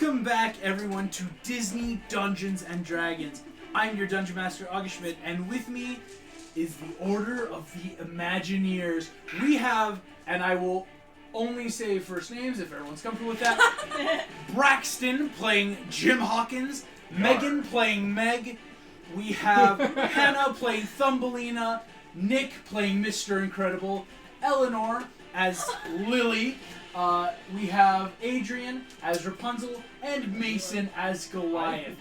Welcome back, everyone, to Disney Dungeons and Dragons. I'm your Dungeon Master, August Schmidt, and with me is the Order of the Imagineers. We have, and I will only say first names if everyone's comfortable with that, Braxton playing Jim Hawkins, Megan playing Meg, we have Hannah playing Thumbelina, Nick playing Mr. Incredible, Eleanor as Lily, we have Adrian as Rapunzel, and Mason as Goliath.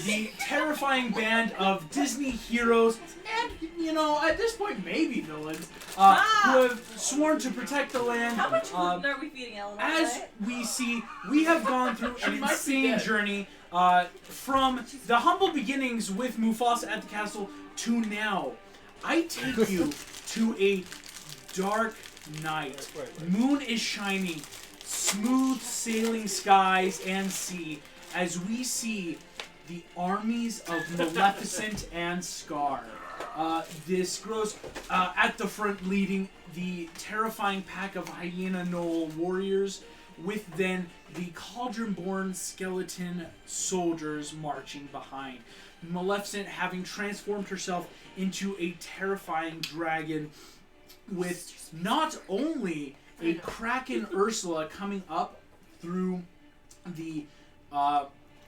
The terrifying band of Disney heroes, and, you know, at this point, maybe villains, who have sworn to protect the land. How much food are we feeding Eleanor? As we see, we have gone through an insane journey from the humble beginnings with Mufasa at the castle to now. I take you to a dark night. Moon is shining, smooth sailing skies and sea as we see the armies of Maleficent and Scar. This grows at the front, leading the terrifying pack of Hyena Knoll warriors, with then the Cauldron-born skeleton soldiers marching behind. Maleficent having transformed herself into a terrifying dragon, with not only a Kraken Ursula coming up through the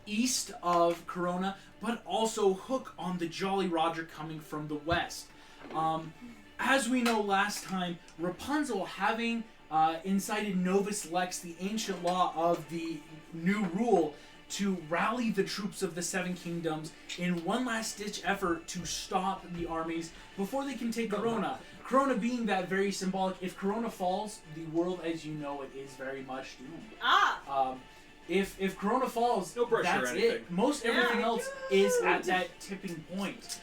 east of Corona, but also Hook on the Jolly Roger coming from the west. As we know last time, Rapunzel having incited Novus Lex, the ancient law of the new rule, to rally the troops of the Seven Kingdoms in one last-ditch effort to stop the armies before they can take Corona. Corona being that very symbolic. If Corona falls, the world as you know it is very much doomed. If Corona falls, no that's it. Most everything else is at that tipping point.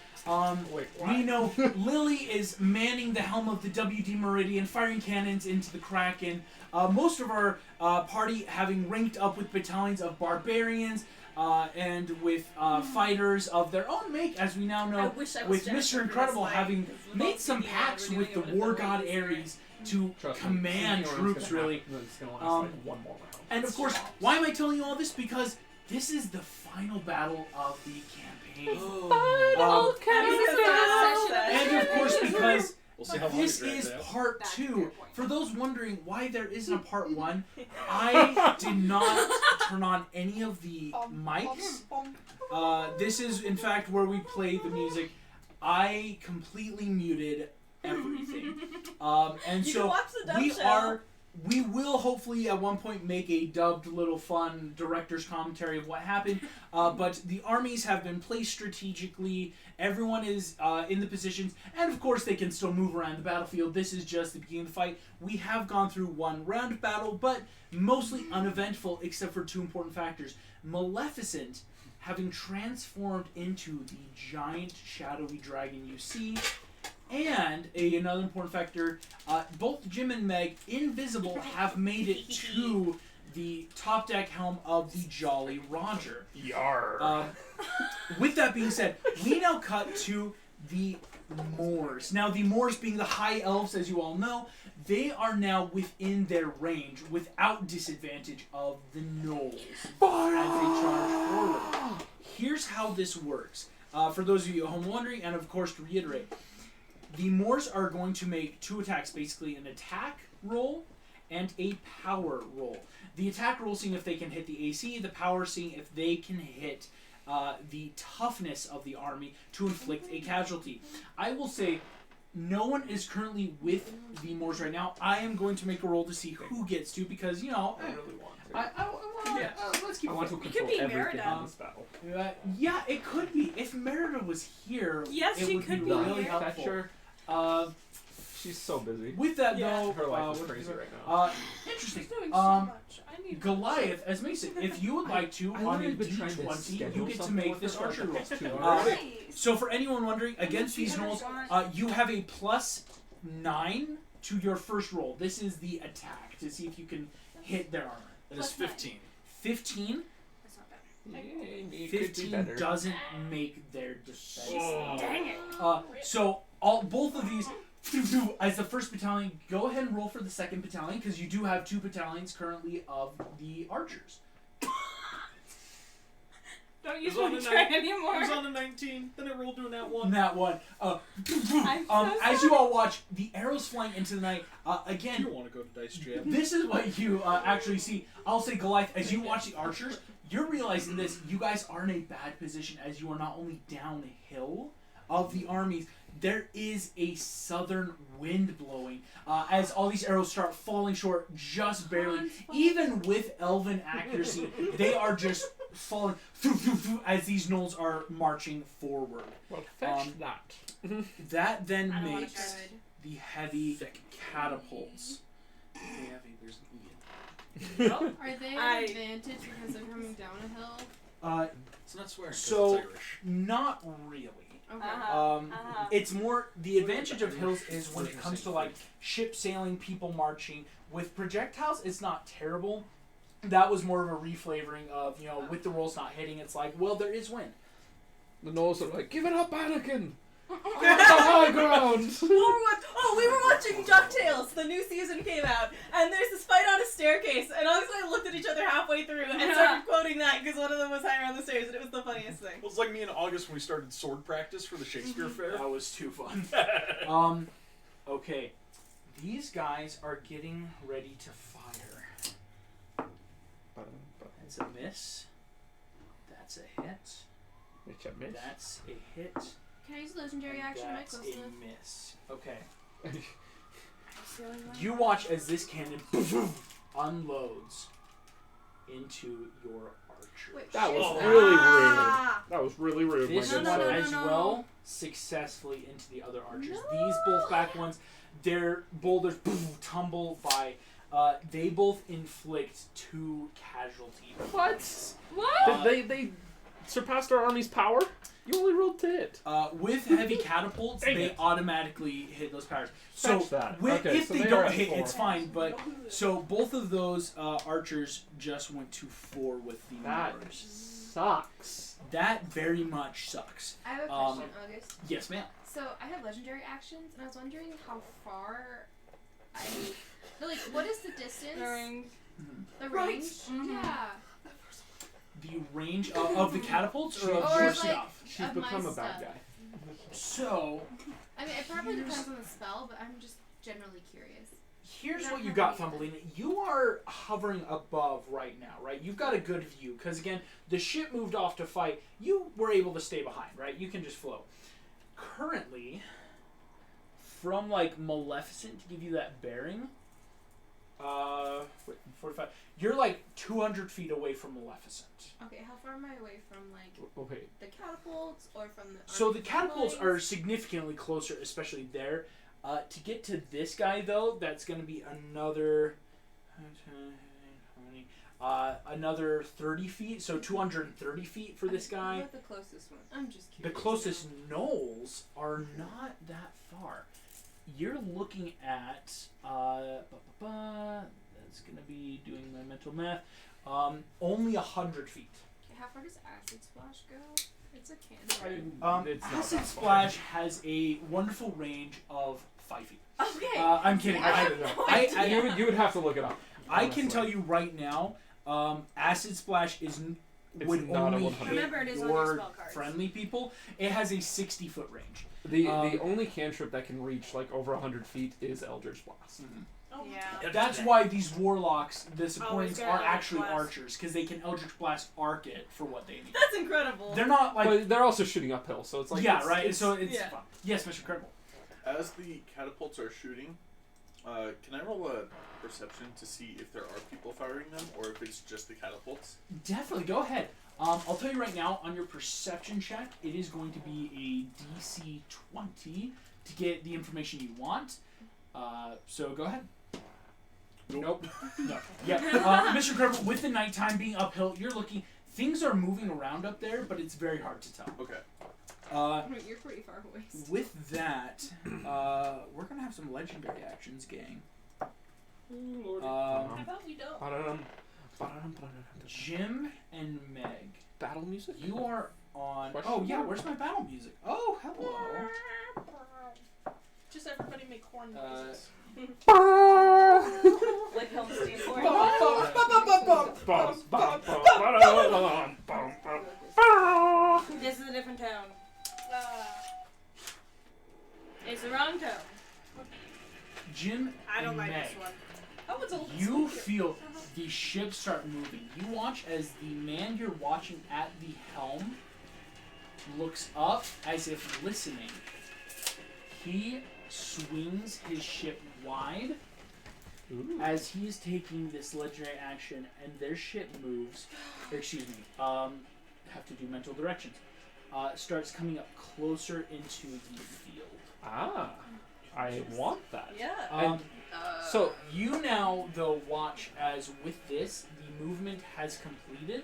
We know Lily is manning the helm of the WD Meridian, firing cannons into the Kraken. Most of our party having ranked up with battalions of barbarians and with fighters of their own make, as we now know, with Mr. Incredible having made some pacts with the war god Ares to command troops, really. And of course, why am I telling you all this? Because this is the final battle of the campaign. And of course, because this is part 2. For those wondering why there isn't a part 1, I did not turn on any of the mics. This is, in fact, where we play the music. I completely muted everything. And so we will hopefully at one point make a dubbed little fun director's commentary of what happened, but the armies have been placed strategically, everyone is in the positions, and of course they can still move around the battlefield. This is just the beginning of the fight. We have gone through one round of battle, but mostly uneventful except for 2 important factors. Maleficent having transformed into the giant shadowy dragon you see, and another important factor, both Jim and Meg, invisible, have made it to the top deck helm of the Jolly Roger. Yarr. With that being said, we now cut to the Moors. Now, the Moors being the High Elves, as you all know, they are now within their range without disadvantage of the Gnolls as they charge forward. Here's how this works. For those of you at home wondering, and of course to reiterate, the Moors are going to make 2 attacks, basically an attack roll and a power roll. The attack roll seeing if they can hit the AC, the power seeing if they can hit the toughness of the army to inflict a casualty. I will say, no one is currently with the Moors right now. I am going to make a roll to see who gets to, because, you know, I really want to. Let's keep it. I want to control everything in this battle. Yeah, it could be. If Merida was here, yes, it she would could be really helpful. She's so busy. With that, though, her life is crazy right now. Interesting. She's doing so much. I need Goliath, as Mason, if you would like to, on a D20, you get to make this archer roll. So for anyone wondering, against these rolls, you have a +9 to your first roll. This is the attack, to see if you can hit their armor. That is 15. 15? That's not bad. 15 doesn't make their defense. Dang it. So both of these, as the first battalion, go ahead and roll for the second battalion, because you do have 2 battalions currently of the archers. Don't use It was on my the train It anymore. was on a 19, then it rolled to a nat 1. That one. I'm As you all watch, the arrows flying into the night, again, You want to go to Dice Jam? this is what you actually see. I'll say, Goliath, as you watch the archers, you're realizing this. You guys are in a bad position as you are not only downhill of the armies, there is a southern wind blowing as all these arrows start falling short just barely. Even with elven accuracy, they are just falling through as these gnolls are marching forward. Well, fetch that. That then I don't wanna makes try it. the heavy catapults. Are they I- an advantage because they're coming down a hill? It's not swearing 'cause So, it's Irish. not really. Okay. It's more the advantage of hills is when it comes to like ship sailing, people marching. With projectiles, it's not terrible. That was more of a reflavoring of, you know, with the rolls not hitting, it's like, well, there is wind. The gnolls are like, give it up, Anakin! On the high ground! We were watching DuckTales. The new season came out, and there's this fight on a staircase, and Alex and I looked at each other halfway through and started quoting that because one of them was higher on the stairs, and it was the funniest thing. It was like me in August when we started sword practice for the Shakespeare Fair. That was too fun. Okay. These guys are getting ready to fire. That's a miss. That's a hit. It's a miss. That's a hit. Can I use legendary action? Am I That's close a enough? miss. Okay. Feeling that? You watch as this cannon unloads into your archer. Wait, That shit. was really rude. Ah! That was really rude. This my one good no, sir. as no. well successfully into the other archers. No. These both back ones, their boulders tumble by. They both inflict 2 casualties. What? What? They surpassed our army's power? You only rolled to hit. With heavy catapults, Dang they it. automatically hit those powers. So Fetch that. with, Okay, if so they they are don't at hit, 4. it's fine. But so both of those archers just went to 4 with the That numbers. sucks. That very much sucks. I have a question, August. Yes, ma'am. So I have legendary actions, and I was wondering how far like, what is the distance? The Right. range? Mhm. Yeah. The range of the catapults or of Or your like- stuff? She's Of my become a bad stuff. guy. So I mean, it probably depends on the spell, but I'm just generally curious. here's what you got, Thumbelina. You are hovering above right now, right? You've got a good view because again, the ship moved off to fight. You were able to stay behind, right? You can just float. Currently, from like Maleficent to give you that bearing, 45. You're like 200 feet away from Maleficent. Okay, how far am I away from, like, Okay. the catapults or from the... So the army catapults lines? are significantly closer, especially there. To get to this guy, though, that's going to be another... another 30 feet, so 230 feet for this guy. What the closest one? I'm just The curious. closest knolls are not that far. You're looking at... that's going to be doing my mental math. Only 100 feet. Okay, how far does Acid Splash go? It's a cantrip. It's not Acid that far. Splash has a wonderful range of 5 feet. Okay. I'm kidding. I I, have no I, idea. You would have to look it up. I can tell you right now, Acid Splash It's would not a only 100. Remember, it hit is on your your spell cards. friendly people. It has a 60-foot range. The only cantrip that can reach like over 100 feet is Eldritch Blast. Oh, yeah. That's why these warlocks, the supportings, got are Eldritch actually Blast. archers because they can Eldritch Blast arc it for what they need. That's incredible. They're not like But they're also shooting uphill, so it's like yeah, right. So it's yeah. fun. Yes, Mr. Incredible. As the catapults are shooting, can I roll a perception to see if there are people firing them or if it's just the catapults? Definitely, go ahead. I'll tell you right now, on your perception check, it is going to be a DC 20 to get the information you want. So go ahead. Nope. No. Yeah. Mr. Incredible, with the nighttime being uphill, you're looking. Things are moving around up there, but it's very hard to tell. Okay. Wait, you're pretty far away. With that, we're gonna have some legendary actions, gang. How about we don't? Jim and Meg, Battle music? you are on. Question Oh yeah, mark? where's my battle music? Oh, hello. Just everybody make horn noises. Like Like Helmstein horn. Bum, bum, bum, bum, bum, bum, bum, bum, bum, bum, bum, bum, bum. the wrong tone. Jim I don't and like Meg, this one. Oh, it's a little you squeakier. feel the ship start moving. You watch as the man you're watching at the helm looks up as if listening. He swings his ship wide as he's taking this legendary action, and their ship moves. Excuse me. Have to do mental directions. Starts coming up closer into the field. Ah, I want that. Yeah. So You now, though, watch as with this, the movement has completed.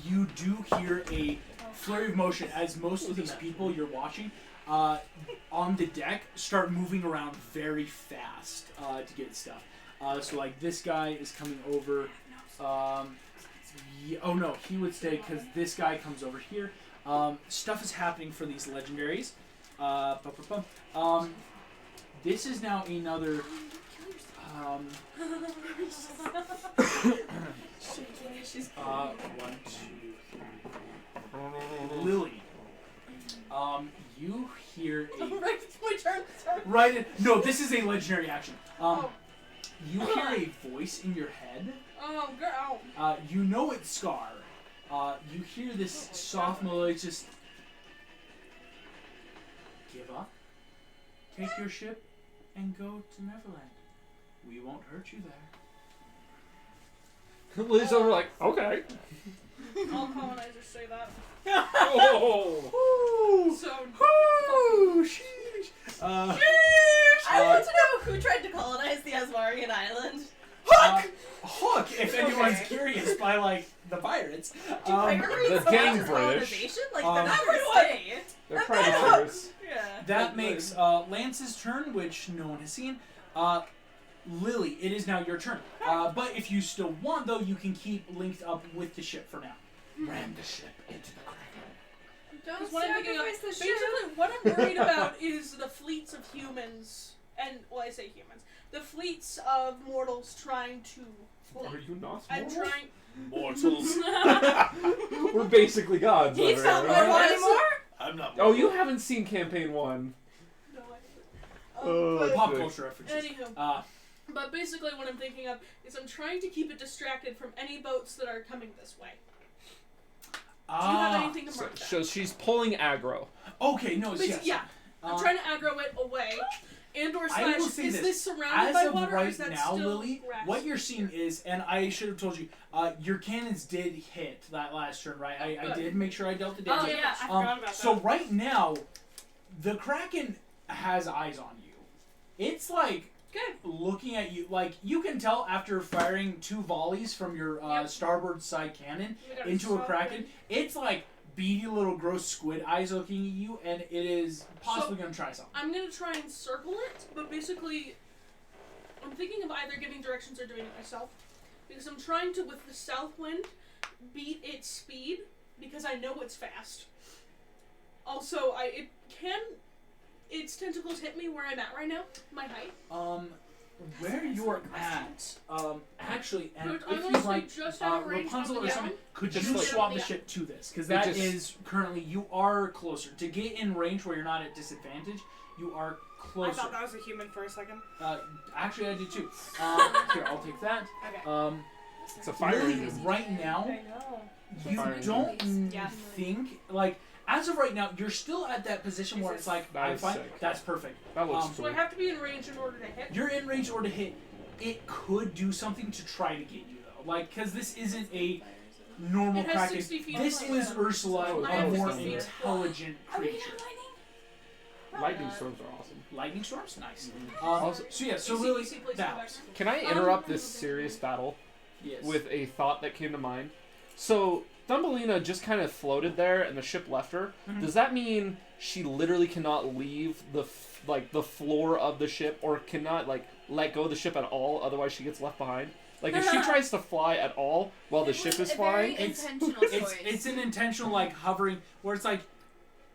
You do hear a flurry of motion as most of these people you're watching on the deck start moving around very fast to get stuff. So, like, this guy is coming over. Oh no, he would stay because this guy comes over here. Stuff is happening for these legendaries. This is now another. One, two, three. Lily. You hear a. Right, it's my turn. Sorry. Right. No, this is a legendary action. You hear a voice in your head. Oh, girl. You know it's Scar. You hear this soft melodic just. Give up. Take your ship and go to Neverland. We won't hurt you there. Liz over like, okay. All colonizers say that. Oh. So. Woo! Sheesh. I want to know who tried to colonize the Asmarian island. Hook, if anyone's curious, by like the pirates. Do pirates the dang count as British. colonization? Like, Um, that's pretty way. They're predators. Yeah. That makes Lance's turn, which no one has seen. Lily, it is now your turn. But if you still want, though, you can keep linked up with the ship for now. Ram the ship into the Kraken. Don't What I'm thinking of, sacrifice the basically, ship. what I'm worried about is the fleets of humans, and, well, I say humans, the fleets of mortals trying to Are flee. you not And small? trying. Mortals. We're basically gods. He's over not here, my right? one anymore? I'm not. Oh, you haven't seen campaign 1. No, I haven't. Oh, But Pop culture references. anywho. But basically what I'm thinking of is I'm trying to keep it distracted from any boats that are coming this way. Do you have anything to mark that? So she's pulling aggro. Okay, no, But yes. yeah, I'm trying to aggro it away. And or I will slash, say is this. this surrounded As by of water or right is that now, still Lily, grass? what you're seeing is, and I should have told you, your cannons did hit that last turn, right? I Good. did make sure I dealt the Oh damage. yeah, I forgot about So that. right now, the Kraken has eyes on you. It's like Good. looking at you. Like you can tell after firing 2 volleys from your Yep. starboard side cannon We got into a solid. Kraken. It's like beady little gross squid eyes looking at you, and it is possibly going to try something. I'm gonna try and circle it, but basically, I'm thinking of either giving directions or doing it myself. Because I'm trying to, with the south wind, beat its speed, because I know it's fast. Also, its tentacles hit me where I'm at right now, my height. Where you're at, actually, and But if I'm you honestly like, just out of range Rapunzel of or the something, could Just you like- swap the Yeah. ship to this? Because It that just- is currently, you are closer. To get in range where you're not at disadvantage, you are closer. I thought that was a human for a second. Actually, I did too. Here, I'll take that. Okay. It's a fire Lily, engine. right now, I know. you Fire don't Yeah. think, like, as of right now, you're still at that position where it's like, That I'm is fine, sick. that's perfect. That looks So I sweet. have to be in range in order to hit. You're in range or to hit. It could do something to try to get you, though. Like, because this isn't a normal It has Kraken. 60 feet This of is wind. Ursula, Oh, a I have more 60 feet. intelligent creature. Lightning storms are awesome. Lightning storms? Nice. Also- So yeah, so You see- Lily, you see places that. back. Can I interrupt this serious battle Yes. with a thought that came to mind? So, Thumbelina just kind of floated there and the ship left her. Mhm. Does that mean she literally cannot leave the the floor of the ship, or cannot let go of the ship at all, otherwise she gets left behind? Like if she tries to fly at all while the ship is flying, It's- intentional It's an intentional like hovering where it's like,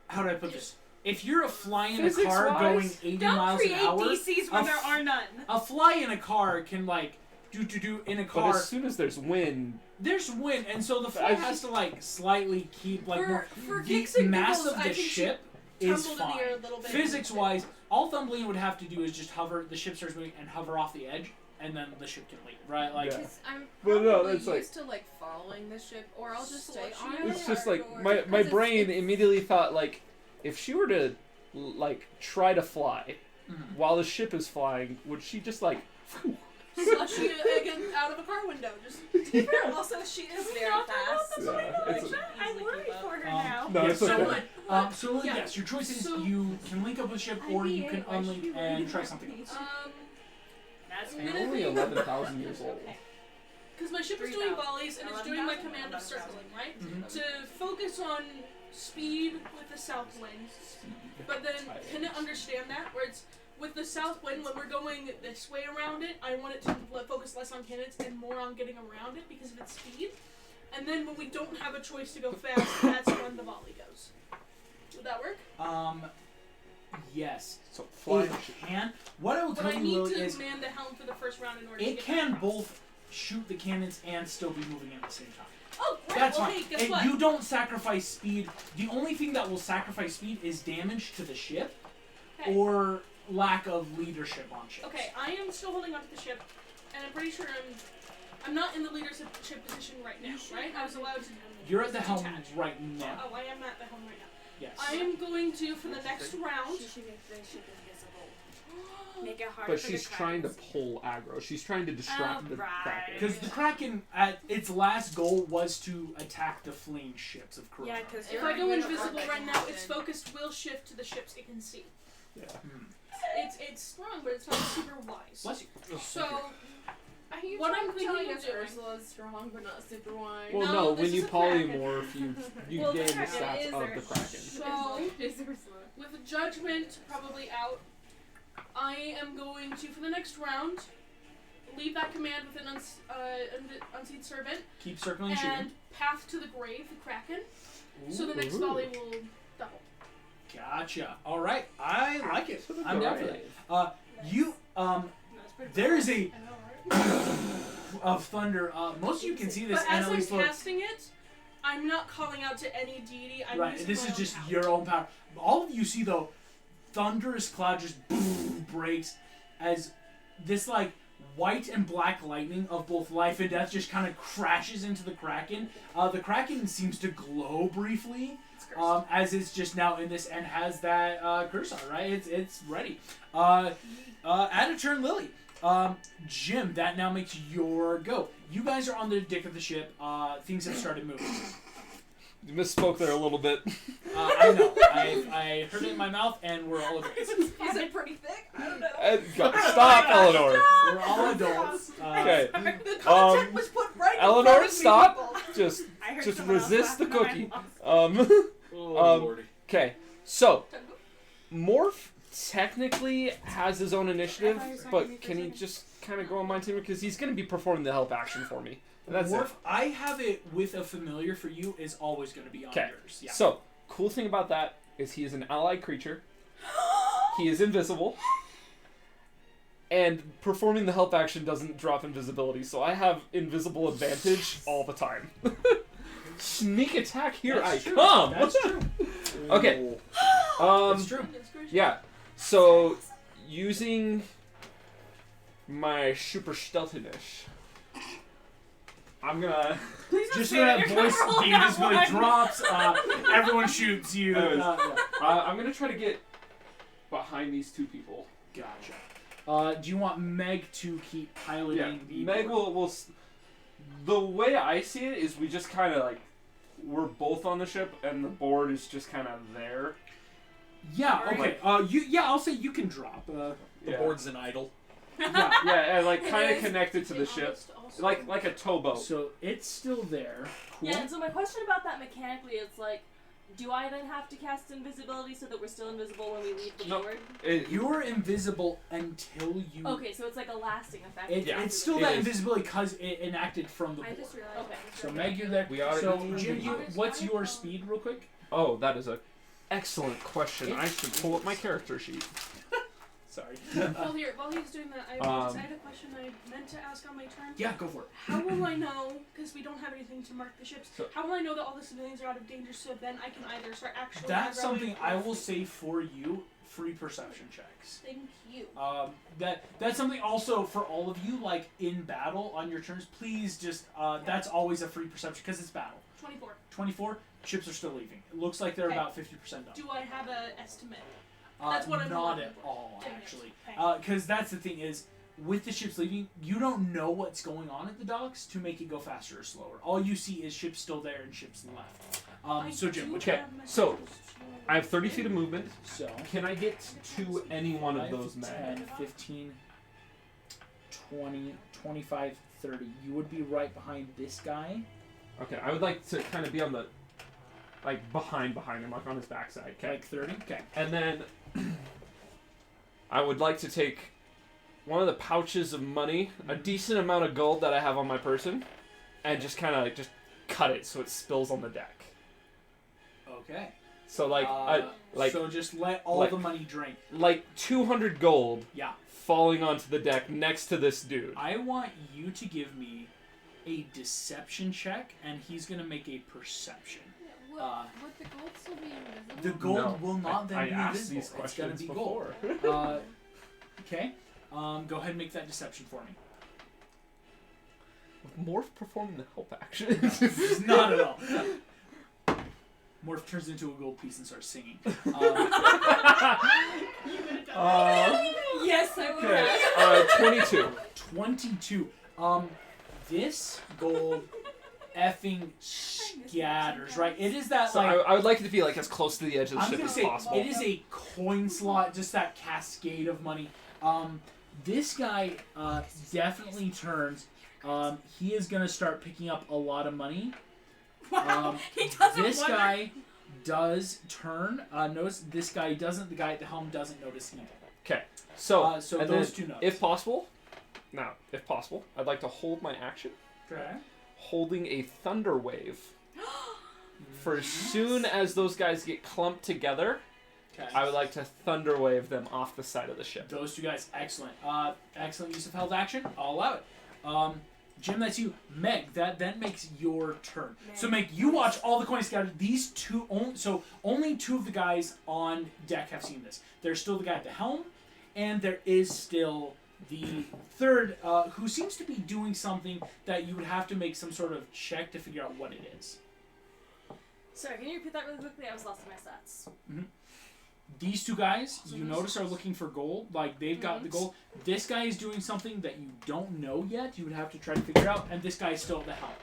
how do I put this? If you're a fly in a car Physics-wise, going 80 Don't miles an create hour, DCs when a there f- are none. a fly in a car can like do in a but car. as soon as there's wind, There's wind, and so the fly I- has to like slightly keep like more. For The kicks and mass giggles, of I the think ship is tumbled in the air fine. a little bit. Physics-wise, all Thumbelina would have to do is just hover. The ship starts moving and hover off the edge, and then the ship can leave. Right? Like. Yeah. Because I'm Well, probably no, that's used to like following the ship, or I'll just stay on it. It's just like or- my because brain it's- immediately thought like, if she were to like try to fly Mhm. while the ship is flying, would she just like? Slushing it again out of a car window. Just Also, she is very fast. Yeah, it's I'm worried for her now. No, Yeah, it's so, okay. so Yeah. yes, your choice is So- you can link up with ship or you can unlink and try something else. That's You're only 11,000 years old. Because my ship is doing volleys and it's doing my command of circling, right? Mhm. To focus on speed with the south wind. But then, can it understand that? Where it's with the south wind, when we're going this way around it, I want it to focus less on cannons and more on getting around it because of its speed. And then when we don't have a choice to go fast, that's when the volley goes. Would that work? Yes. So It flying. can. What I will But tell I you, need Lily, to is man the helm for the first round in order to it get can across. both shoot the cannons and still be moving at the same time. Oh, great! That's well, fine. hey, guess And what? you don't sacrifice speed. The only thing that will sacrifice speed is damage to the ship Okay. or lack of leadership on ships. Okay, I am still holding onto the ship, and I'm pretty sure I'm not in the leadership position right now, right? I was allowed to. You're at the helm detach. right now. Oh, I am at the helm right now. Yes. I am going to, for the next round. She should make the ship invisible. Make it harder But for she's the trying to Krakens. pull aggro. She's trying to distract the right. Kraken. Because the Kraken, at its last goal, was to attack the fleeing ships of Corona. Yeah, because If I go invisible right now, its focus will shift to the ships it can see. Yeah. It's strong, but it's not super wise. Bless you. So, Are you What trying I'm to thinking telling of us doing- Ursula's strong but not super wise? Well, No, no, this when you is a Kraken. polymorph, you Well, the gain the Kraken stats is of there. the Kraken. so Is Ursula. with judgment probably out, I am going to, for the next round, leave that command with an unseen servant Keep circling and shooting. and path to the grave, the Kraken. So the next Ooh. volley will double. Gotcha. All right. I like it. To the I'm down for grave. that. There is a of thunder. Most of you can see this, But as I'm Annalise. Look. casting it, I'm not calling out to any deity. I'm Right. using This my is own just power. your own power. All of you see though, thunderous cloud just breaks as this like white and black lightning of both life and death just kind of crashes into the Kraken. The Kraken seems to glow briefly. As it's just now in this and has that curse on, right? It's ready. Add a turn, Lily. Jim, that now makes your go. You guys are on the deck of the ship. Things have started moving. You misspoke there a little bit. I know. I heard it in my mouth, and we're all adults. Is it pretty thick? I don't know. Stop, Eleanor. We're all adults. Okay. The contact was put right in front Eleanor, of me, stop. people. Just I heard just someone else resist the laughing cookie. behind me. Oh, lordy. Okay. So, Morph technically has his own initiative, but can he just kind of go on my team because he's going to be performing the help action for me. And that's Worf, I have it with a familiar for you is always going to be on Okay. yours. Yeah. So, cool thing about that is he is an allied creature. He is invisible. And performing the help action doesn't drop invisibility, so I have invisible advantage all the time. Sneak attack, here That's I true. come! That's true. Okay. That's true. Yeah. So, using my super stealthiness, I'm gonna... Just so that voice Davis really drops, everyone shoots you. Anyways. Yeah. I'm gonna try to get behind these two people. Gotcha. Do you want Meg to keep piloting Yeah, the Meg will... The way I see it is we just kind of like... We're both on the ship, and the board is just kind of there. Yeah, okay. I'll say you can drop. The Yeah. board's an idol. Yeah. Yeah, and like It kind of is. connected to the ship. Like a towboat. So it's still there. Cool. Yeah, and so my question about that mechanically is like, do I then have to cast invisibility so that we're still invisible when we leave the No. board? You're invisible until you... Okay, so it's like a lasting effect. Yeah, It's still it that is. invisibility because it enacted from the I board. just realized. Okay. So Meg, you're there. We are So in Jim, the- what's your speed real quick? Oh, that is a excellent question. I should pull up my character sheet. Sorry. While he's doing that, I had a question I meant to ask on my turn. Yeah, go for it. How will I know, because we don't have anything to mark the ships, how will I know that all the civilians are out of danger so then I can either start actually... That's something I will say for you, free perception checks. Thank you. That's something also for all of you, like in battle on your turns, please just, that's always a free perception because it's battle. 24. 24, ships are still leaving. It looks like they're about 50% done. Do I have an estimate? That's what I'm not looking at for. all, actually. Okay. Because that's the thing is, with the ships leaving, you don't know what's going on at the docks to make it go faster or slower. All you see is ships still there and ships left. So Jim, Okay, so I have 30 feet of movement. So can I get to any one of 5, those men? 10, 15, 20, 25, 30. You would be right behind this guy. Okay, I would like to kind of be on the, like, behind him, like on his backside. Okay. Like 30? Okay. And then I would like to take one of the pouches of money, a decent amount of gold that I have on my person, and just kind of just cut it so it spills on the deck. Okay. So like so just let all the money drain. Like 200 gold. Yeah. Falling onto the deck next to this dude. I want you to give me a deception check, and he's gonna make a perception. Would the gold still be invisible? The gold will not then I be asked invisible. these questions it's gonna be before. gold. Okay. Go ahead and make that deception for me. Morph performing the help action. Not at all. Morph turns into a gold piece and starts singing. Yes, I would. 22. 22. This gold effing scatters, right? It is that, So like... I would like it to be like as close to the edge of the I'm ship gonna as say possible. it is a coin slot, just that cascade of money. This guy definitely turns. He is gonna start picking up a lot of money. Wow, he doesn't This wonder. guy does turn. Notice this guy doesn't. The guy at the helm doesn't notice either. Okay, so, So and those then, two notes. if possible, I'd like to hold my action, Okay. holding a thunder wave. For as soon as those guys get clumped together, Okay. I would like to thunder wave them off the side of the ship. Those two guys, excellent. Excellent use of held action. I'll allow it. Jim, that's you. Meg, that then makes your turn. So Meg, you watch all the coins scattered. These two, only two of the guys on deck have seen this. There's still the guy at the helm, and there is still the third, who seems to be doing something that you would have to make some sort of check to figure out what it is. Sorry, can you repeat that really quickly? I was lost in my stats. Mm-hmm. These two guys, you notice, are looking for gold. Like, they've got the gold. This guy is doing something that you don't know yet. You would have to try to figure out. And this guy is still at the helm.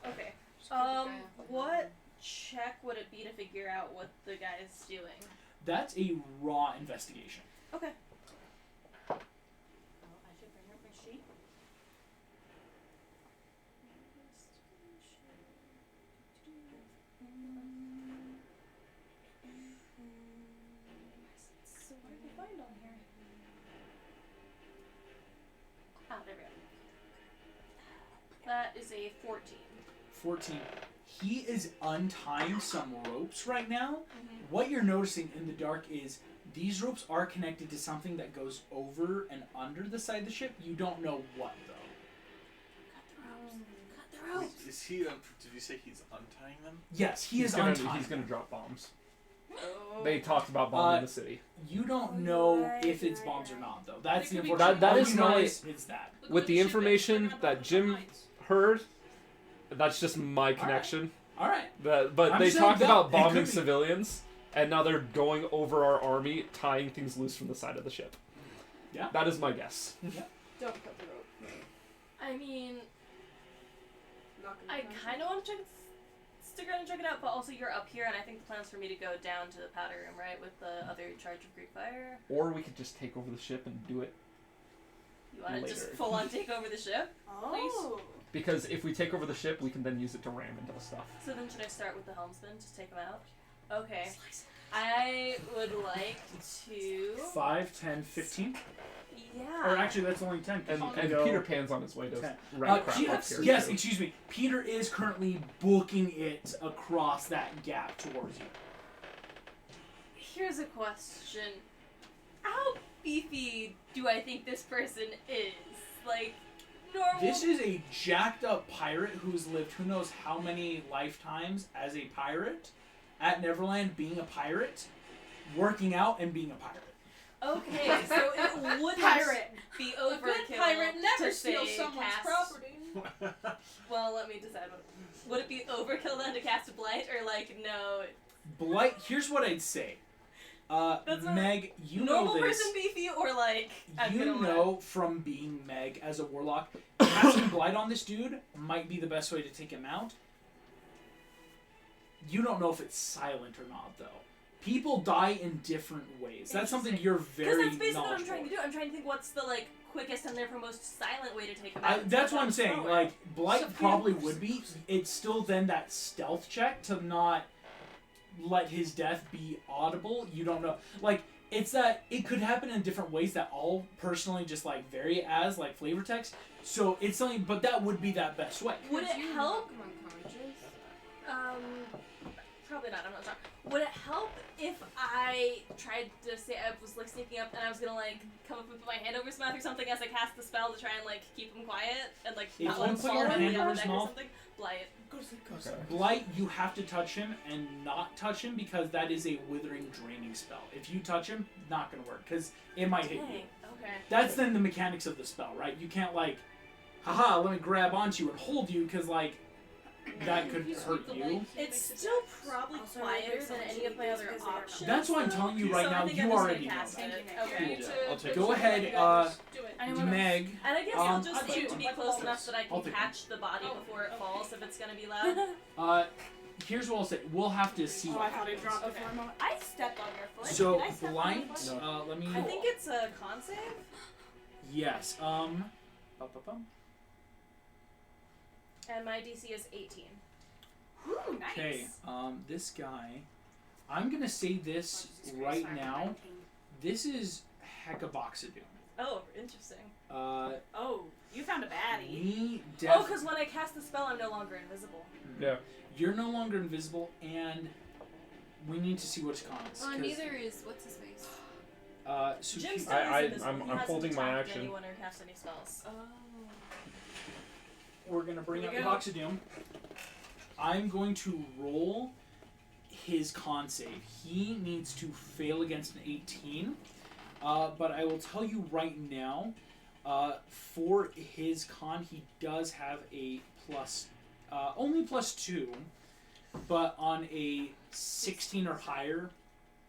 Okay. What check would it be to figure out what the guy is doing? That's a raw investigation. Okay. Oh, I should bring up my sheet. So what did I find on here? Oh, there we go. That is a 14. 14. He is untying some ropes right now. What you're noticing in the dark is these ropes are connected to something that goes over and under the side of the ship. You don't know what, though. Cut the ropes. Wait, is he? Did you say he's untying them? Yes, He's untying. gonna drop bombs. Oh. They talked about bombing the city. You don't know if it's bombs or not, though. That's It the could be important. That All is you know my- is that. Look With what the ship is. information They're gonna that blow Jim up the lights. heard, that's just my connection. All right. But I'm they saying talked that about it bombing could be. civilians, and now they're going over our army, tying things loose from the side of the ship. Yeah. That is my guess. Don't cut the rope. I mean, I kind of want to stick around and check it out, but also you're up here, and I think the plan's for me to go down to the powder room, right, with the other charge of Greek fire. Or we could just take over the ship and do it. You want to just Later. full on take over the ship? Oh. Because if we take over the ship, we can then use it to ram into the stuff. So then should I start with the helmsman, just take them out? Okay. I would like to... 5, 10, 15. Yeah. Or actually, that's only 10. 'cause And, you can and go- Peter Pan's on his way to Okay. ram crap up yes, here. yes, too. excuse me. Peter is currently booking it across that gap towards you. Here's a question. How beefy do I think this person is? Like, normal. This is a jacked up pirate who's lived who knows how many lifetimes as a pirate at Neverland, being a pirate, working out, and being a pirate. Okay, so it wouldn't be A good overkill pirate never to steals say someone's cast. property. Well, let me decide. Would it be overkill then to cast a blight, or like no? Blight, here's what I'd say. That's not- Meg, you normal know this. person beefy, or like I'm You gonna know from being Meg as a warlock, casting Blight on this dude might be the best way to take him out. You don't know if it's silent or not, though. People die in different ways. That's something Interesting. you're Because very that's basically what I'm knowledgeable. trying to do. I'm trying to think what's the like quickest and therefore most silent way to take him I, out. that's what I'm saying. Slower. Like, Blight Sophia probably Morse. would be. It's still then that stealth check to not let his death be audible. You don't know. Like, it's that it could happen in different ways that I'll personally just like vary as like flavor text. So it's something, but that would be that best way. Would it Could you help? knock him unconscious? Probably not. I'm not sure. Would it help if I tried to say I was like sneaking up and I was gonna like come up and put my hand over his mouth or something as I cast the spell to try and like keep him quiet and like If not you let him put fall your on hand the over other his deck or mouth- something? Blight. Go to sleep. Go to Okay. sleep. Blight, you have to touch him and not touch him because that is a withering, draining spell. If you touch him, not gonna work because it might hit you. Dang. Okay. That's then the mechanics of the spell, right? You can't like, haha, let me grab onto you and hold you because like that could If you hurt sweep the you. leg, he It's makes still attacks. probably Also, quieter there's than only any two of my because other they're not- options. That's what I'm though. telling you So right I now. think You I'm just already gonna know cast that. it. Thank you. Okay. You need to I'll take Go it. ahead, do it. Anyone Meg. And I guess Um, I'll just I'll aim do to it. be Like close all enough this. that I I'll can take catch the body Oh, before it okay. falls if it's gonna be loud. Here's what I'll say. We'll have to see. Oh, I thought it dropped Okay. for a moment. I stepped on your foot. So Did I step on blind. your foot? Let me. I think it's a con save. Yes. Ba-ba-bum. And my DC is 18. Ooh, nice. Okay. This guy. I'm gonna say this right now. This is Hecaboxadoom. Oh, interesting. Oh, you found a baddie. We Oh, definitely. because when I cast the spell, I'm no longer invisible. Yeah. You're no longer invisible, and we need to see what his con is. Well, 'cause, neither is what's his face. So Jim he- still I- is invisible. I'm He hasn't holding my attacked action. anyone or cast any spells. we're gonna bring Here up we the go. Boxadoom. I'm going to roll his con save. He needs to fail against an 18. But I will tell you right now, for his con, he does have a only +2, but on a 16 or higher,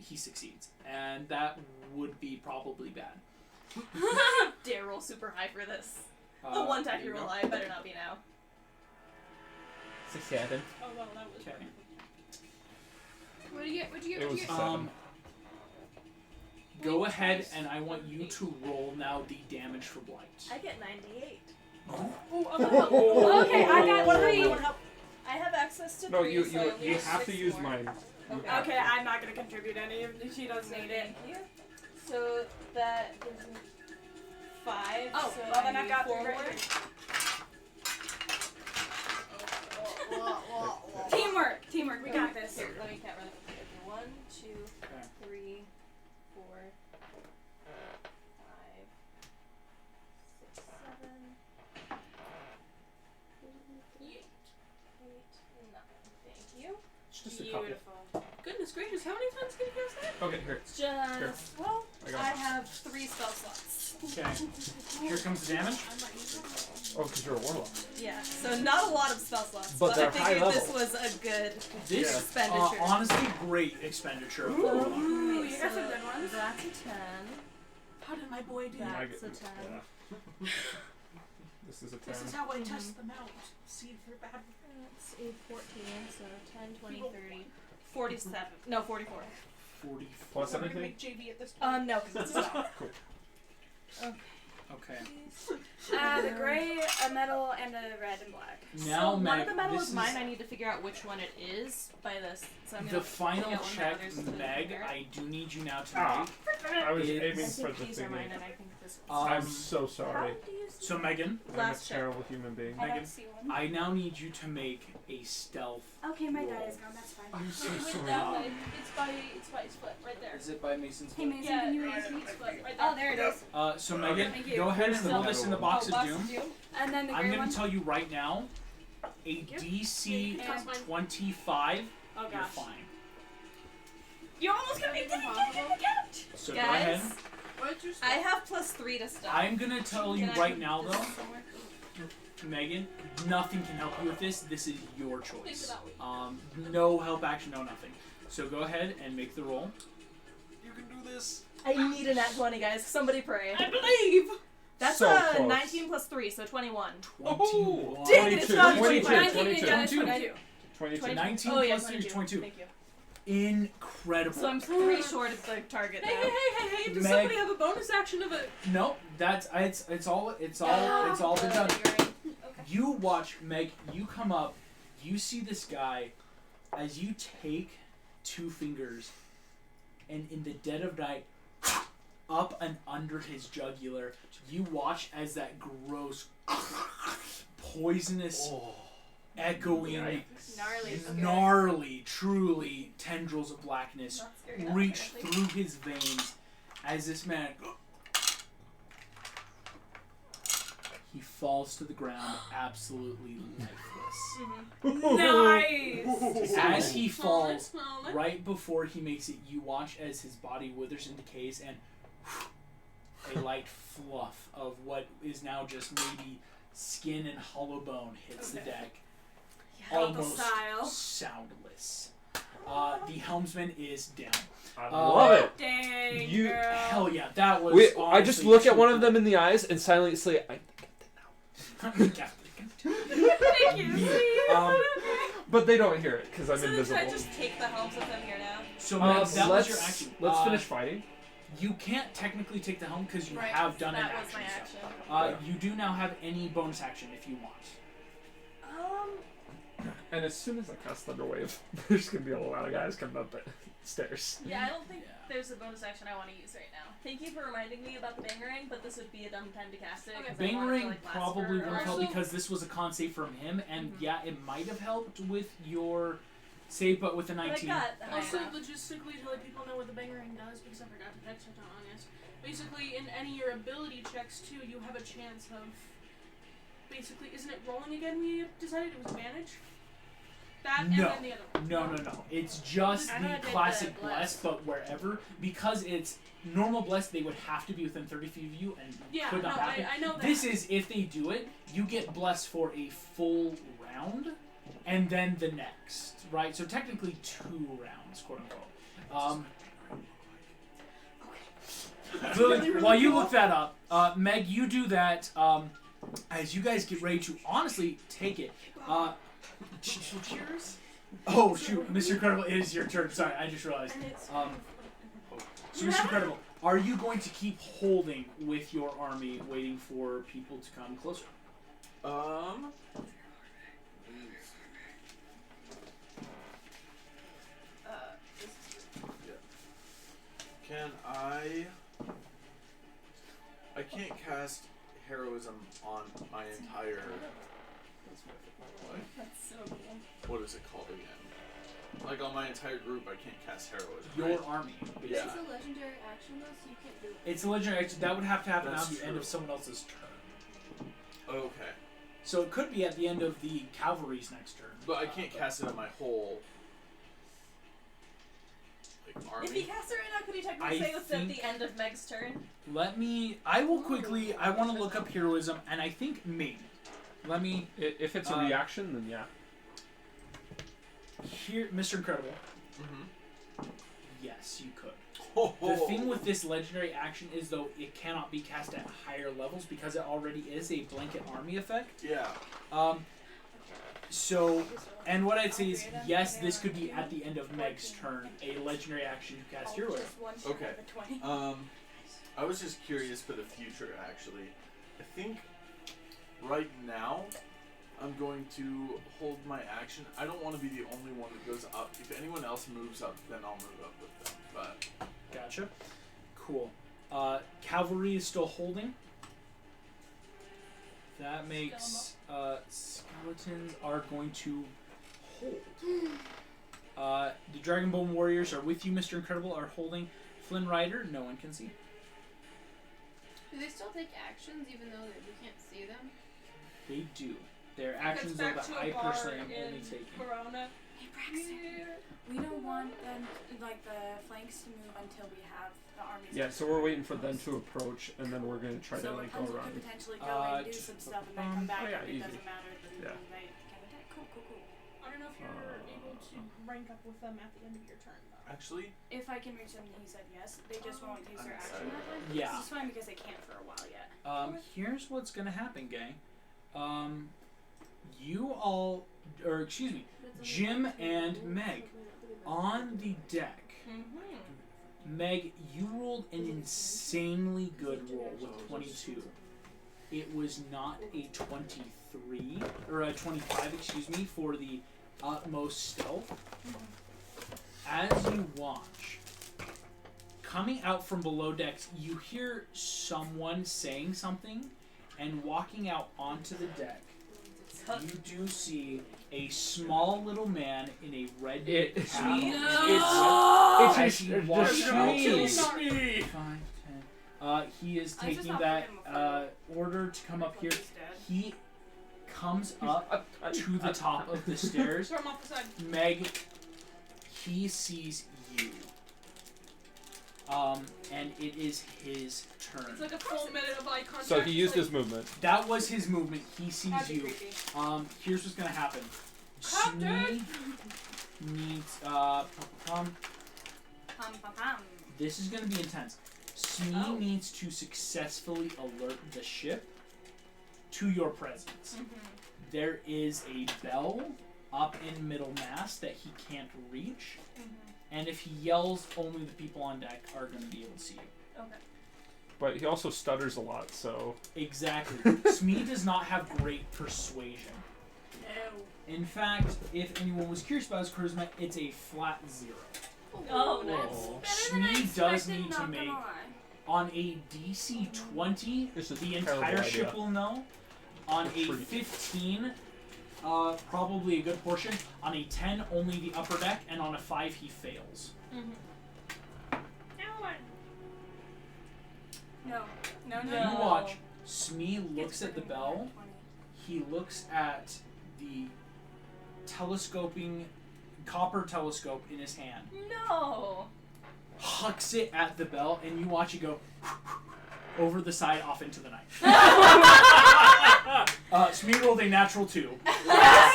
he succeeds, and that would be probably bad. Dare roll super high for this. The Uh, one time there you go. roll high, better not be now. 67. Oh well, that was. Okay. What do you get? What do you It get? What do was you get? 7. Go ahead, and I want you to roll now the damage for blight. I get 98. Oh, Okay, I got What three. I have access to No, 3, you so I only you have have to 6 use more. mine. Okay. Okay, I'm not gonna contribute any. She doesn't need it. Thank you. So that gives me 5. Oh, so well then I I've need got 4 three more. right Teamwork, teamwork. We got this. Here, let me count really quick. Okay, 1, 2, Okay. 3, 4, 5, 6, 7, 8, 9. Thank you. It's just a couple. Beautiful. Goodness gracious, how many times can you cast that? Okay, here. Just, well, I I got it. have 3 spell slots. Okay. Here comes the damage. Oh, because you're a warlock. Yeah, so not a lot of spell slots, But I they're high figured this level. was a good This, expenditure. honestly, great expenditure. of warlock. Ooh, you so got some good ones. That's a 10. How did my boy do? I That's get- a 10. yeah. This is a 10. This is how I test them out. See if they're bad. That's a 14, so 10, 20, 30, 47. No, 44. 44. Plus We're gonna anything? make JV at this point. No, because it's not. Cool. Okay. The gray, a metal, and a red and black. Now, so one Meg, of the metal this is mine. I need to figure out which one it is by this. So I'm the gonna final figure out one check, the others to Meg. compare. I do need you now to Ah. make. I was It's- aiming I for think the these are thingy. mine, and I think this one's Um, I'm so How sorry. do you So Megan, I'm a Last check. terrible human being. I Megan, don't see one. I now need you to make a stealth. Okay, my roll. die is gone. That's fine. I'm so Wait, sorry. that way. It's by his foot, right there. Is it by Mason's Hey foot? Mason, Yeah, can you it's read? his foot, right there. Oh, there it is. So Megan, Thank you. go ahead and Here's roll the this in the other box Box of doom. And then the I'm gray gonna one. tell you right now, a DC Yeah, that's fine. 25, Oh you're gosh. fine. You almost got me to the couch. So go ahead. Guys, What'd you say? I have +3 to stuff. I'm gonna tell you Can I right put now this though, somewhere? Megan, nothing can help you with this. This is your Think choice. about it. No help action, no nothing. So go ahead and make the roll. You can do this. I need a nat 20, guys. Somebody pray. I believe. That's So a close. 19 + 3, so 21. 21. Dang it, it's not 22, 22. 22. Yeah, that's 22. 22. 19 Oh, yeah, plus 3 is 22. Thank you. Incredible. So I'm 3 short of the target Hey, now. hey, hey, hey, hey! Does Meg- somebody have a bonus action of it? No, that's it's all been done. You watch, Meg, you come up, you see this guy as you take 2 fingers and in the dead of night, up and under his jugular, you watch as that gross, poisonous, echoing, Gnarly. gnarly, truly tendrils of blackness Not scary enough, reach apparently. through his veins as this man he falls to the ground absolutely lifeless. Nice. As he Smell it, falls, smell it. right before he makes it, you watch as his body withers and decays and a light fluff of what is now just maybe skin and hollow bone hits the deck. Almost style. soundless. The helmsman is down. I love it. Dang, You- girl. Hell yeah, that was. I just honestly look at too one of them cool. in the eyes and silently say, I think I Thank you. But they don't hear it because I'm So then invisible. should I just take the helms with them here now? So Meg, that was your let's action. let's finish fighting. You can't technically take the helm because you Right, have done an that was action. my So. action. You do now have any bonus action if you want. And as soon as I cast Thunderwave, there's gonna be a lot of guys coming up the stairs. Yeah, I don't think Yeah. there's a bonus action I want to use right now. Thank you for reminding me about the Bangerang, but this would be a dumb time to cast it. 'cause I want it to, Bangering like, last probably for- wouldn't help Also- because this was a con save from him, and Mhm. yeah, it might have helped with your save, but with a But I 19. got that. Also, logistically, to let people know what the Bangerang does, because I forgot to text it on this. Basically, in any of your ability checks, too, you have a chance of. Basically, isn't it rolling again? We decided it was advantage? That and No. then the other one. No. It's just I know I the did classic the bless, but wherever. Because it's normal bless, they would have to be within 30 feet of you and Yeah, could no, not happen. I know that. This is, if they do it, you get blessed for a full round, and then the next, right? So technically 2 rounds, quote unquote. Lily, while you look that up, Meg, you do that as you guys get ready to honestly take it. Cheers. Oh shoot, Mr. Incredible, it is your turn. Sorry, I just realized. And it's. So Mr. Incredible, are you going to keep holding with your army, waiting for people to come closer? Can I can't cast heroism on my entire. What? That's so cool. What is it called again? Like on my entire group, I can't cast heroism. Your right? army. Yeah. It's a legendary action though, so you can't do it. It's a legendary action. That would have to happen That's at the end true. of someone else's turn. Okay, So it could be at the end of the cavalry's next turn. but I can't cast it on my whole army. If he casts it right now, could he technically I say it's at think- the end of Meg's turn? Let me. I will quickly. I want to look up heroism, and I think maybe. Let me. If it's a reaction, then yeah. Here, Mr. Incredible. Mm-hmm. Yes, you could. The thing with this legendary action is, though, it cannot be cast at higher levels because it already is a blanket army effect. Yeah. So, and what I'd say is, yes, this could be at the end of Meg's turn, a legendary action to cast heroism. Okay. I was just curious for the future, actually. I think right now I'm going to hold my action. I don't want to be the only one that goes up. If anyone else moves up, then I'll move up with them. But Gotcha. Cool. Cavalry is still holding. That makes skeletons are going to hold. The Dragonbone Warriors are with you, Mr. Incredible, are holding. Flynn Rider, no one can see. Do they still take actions even though we can't see them? They do. Their actions are that I personally am only taking. Corona. Hey, Braxton. We don't want them, like, the flanks to move until we have the armies. Yeah, so we're waiting for them to approach, and then we're gonna try to like go Rapunzel around. could potentially go and do some stuff and then come back yeah, and it easy. doesn't matter. Then Yeah. they can attack. Cool. I don't know if you're able to rank up with them at the end of your turn, though. Actually, If I can reach them, he said yes. They just won't use their action method. Yeah. This is fine because they can't for a while yet. Here's what's gonna happen, gang. You all, or excuse me, Jim and Meg, on the deck. Meg, you rolled an insanely good roll with 22. It was not a 23, or a 25, excuse me, for the utmost stealth. As you watch, coming out from below decks, you hear someone saying something, and walking out onto the deck, you do see a small little man in a red cap. As he walks out. me. 5, 10. He is taking that order to come up here. He comes up to the top of the stairs. Throw him off the side. Meg, he sees you. And it is his turn. It's like a full minute of eye contact. So he used like, his movement. That was his movement. He sees That'd be you. creepy. Here's what's gonna happen. Captain! Smee needs this is gonna be intense. Smee needs to successfully alert the ship to your presence. There is a bell up in middle mast that he can't reach. And if he yells, only the people on deck are going to be able to see you. Okay. But he also stutters a lot, so... Exactly. Smee does not have great persuasion. No. In fact, if anyone was curious about his charisma, it's a flat 0. Oh, that's Smee does need to make, on a DC 20, This is the a terrible entire ship idea. will know. On a Treat. 15, probably a good portion. On a 10, only the upper deck. And on a 5, he fails. No. You watch. Smee looks at the bell. He looks at the telescoping, copper telescope in his hand. No. Hucks it at the bell, and you watch it go over the side off into the night. Smee rolled a natural 2. I'm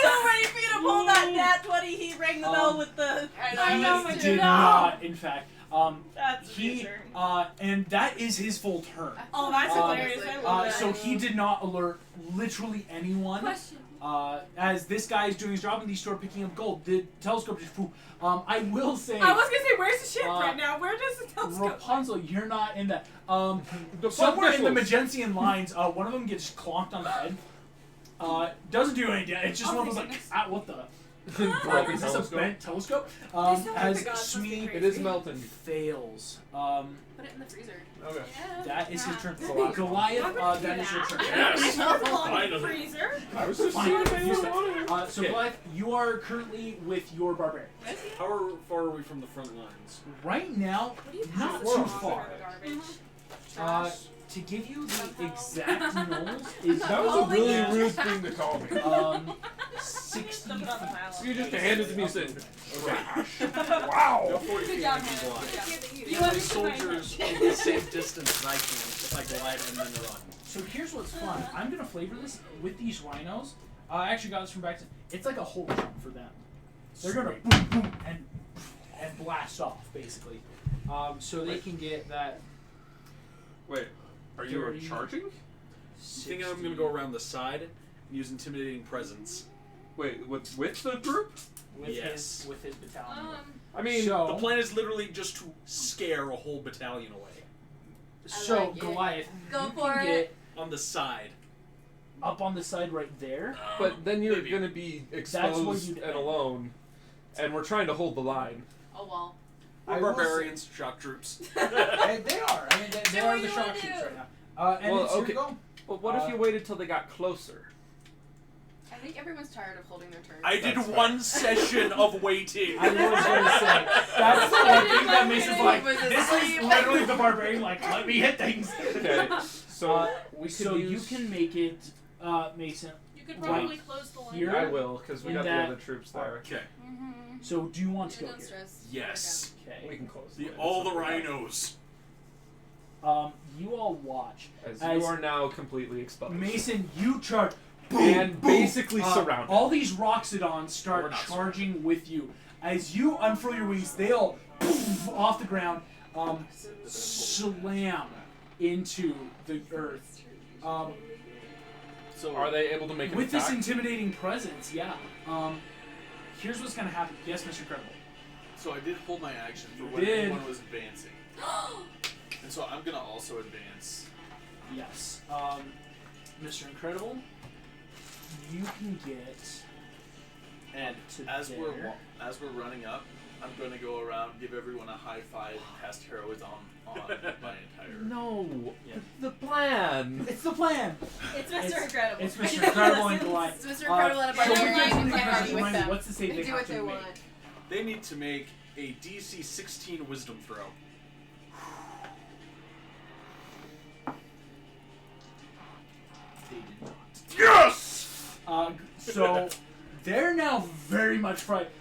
so ready for you to pull that nat 20. He rang the bell with the. He did not, in fact. That's He weird. and that is his full turn. Oh, that's hilarious. I love that. So he did not alert literally anyone. Question. As this guy is doing his job and these two are picking up gold. The telescope just flew. I will say. I was gonna say, where's the ship right now? Where does the telescope? Rapunzel, you're not in that. The Somewhere in the missiles. Magensian lines, one of them gets clonked on the head. Doesn't do any damage. It's just one of those like, what the? Broken Is this a telescope. bent telescope? sound like As the gods must be Smee crazy. It is melting. fails. Put it in the freezer. Okay. That is his turn. Wow. Goliath, that is your turn. Yes. Finally. Freezer. I was just Fine. saying You it. said- so Okay. Goliath, you are currently with your barbarian. How far are we from the front lines? Right now, not Pass too it far. on for the garbage. To give you the exact knolls is That was a really rude thing to call me. 60 Dump it on the pile. You just handed to me saying, Go wow. 40 feet job, and be Hannah. blind. You The understand my soldiers will be the same distance as I can if I glide and then run. So here's what's fun. I'm gonna flavor this with these rhinos. I actually got this from back to. It's like a whole jump for them. They're gonna boom boom and blast off basically, so they can get that. Wait, are you 30, charging? You think I'm gonna go around the side and use intimidating presence? Wait, with the group? with Yes. his battalion. I mean, So- The plan is literally just to scare a whole battalion away. So like it. Goliath, Go you for can it. get On the side. up on the side right there. but then you're Maybe. going to be what exposed you'd- and alone, and we're trying to hold the line. Oh well. We're I will barbarians, shock troops. They are. I mean, they Do are what the you shock wanna troops do. right now. And Well, it's your okay. go. But what if you waited till they got closer? I think everyone's tired of holding their turn. I did That's one session of waiting. I was going to say, that's the one thing that Mason's like, this is literally the barbarian, like, let me hit things. Okay, so we could So you use... can make it, Mason. You could probably close the line. Here? I will, because we In got the that- other troops there. Okay. So do you want to go Don't here? stress. Yes. Okay. We can close All the rhinos. You all watch. As As you are now completely exposed. Mason, you charge. Boom, And boom. basically surrounded. All these Roxodons We're start not charging with you. As you unfurl your wings, they all poof, off the ground, slam into the earth. So Are they able to make an With this attack? intimidating presence, yeah. Here's what's gonna happen. Yes, Mr. Credible. So I did hold my action for You when did. anyone was advancing. And so I'm gonna also advance. Yes. Mr. Incredible, you can get. And To as there. as we're running up, I'm gonna go around, give everyone a high five, and cast heroism on my entire. No. Yeah. The plan. It's the plan. It's Mr. It's- Incredible. It's Mr. Incredible and Goliath. It's Mr. Incredible and a So barbarian here's and the play party with remind me, them. what's the save They they do have what to they make? want. They need to make a DC 16 Wisdom throw. They did not. Yes! So they're now very much frightened.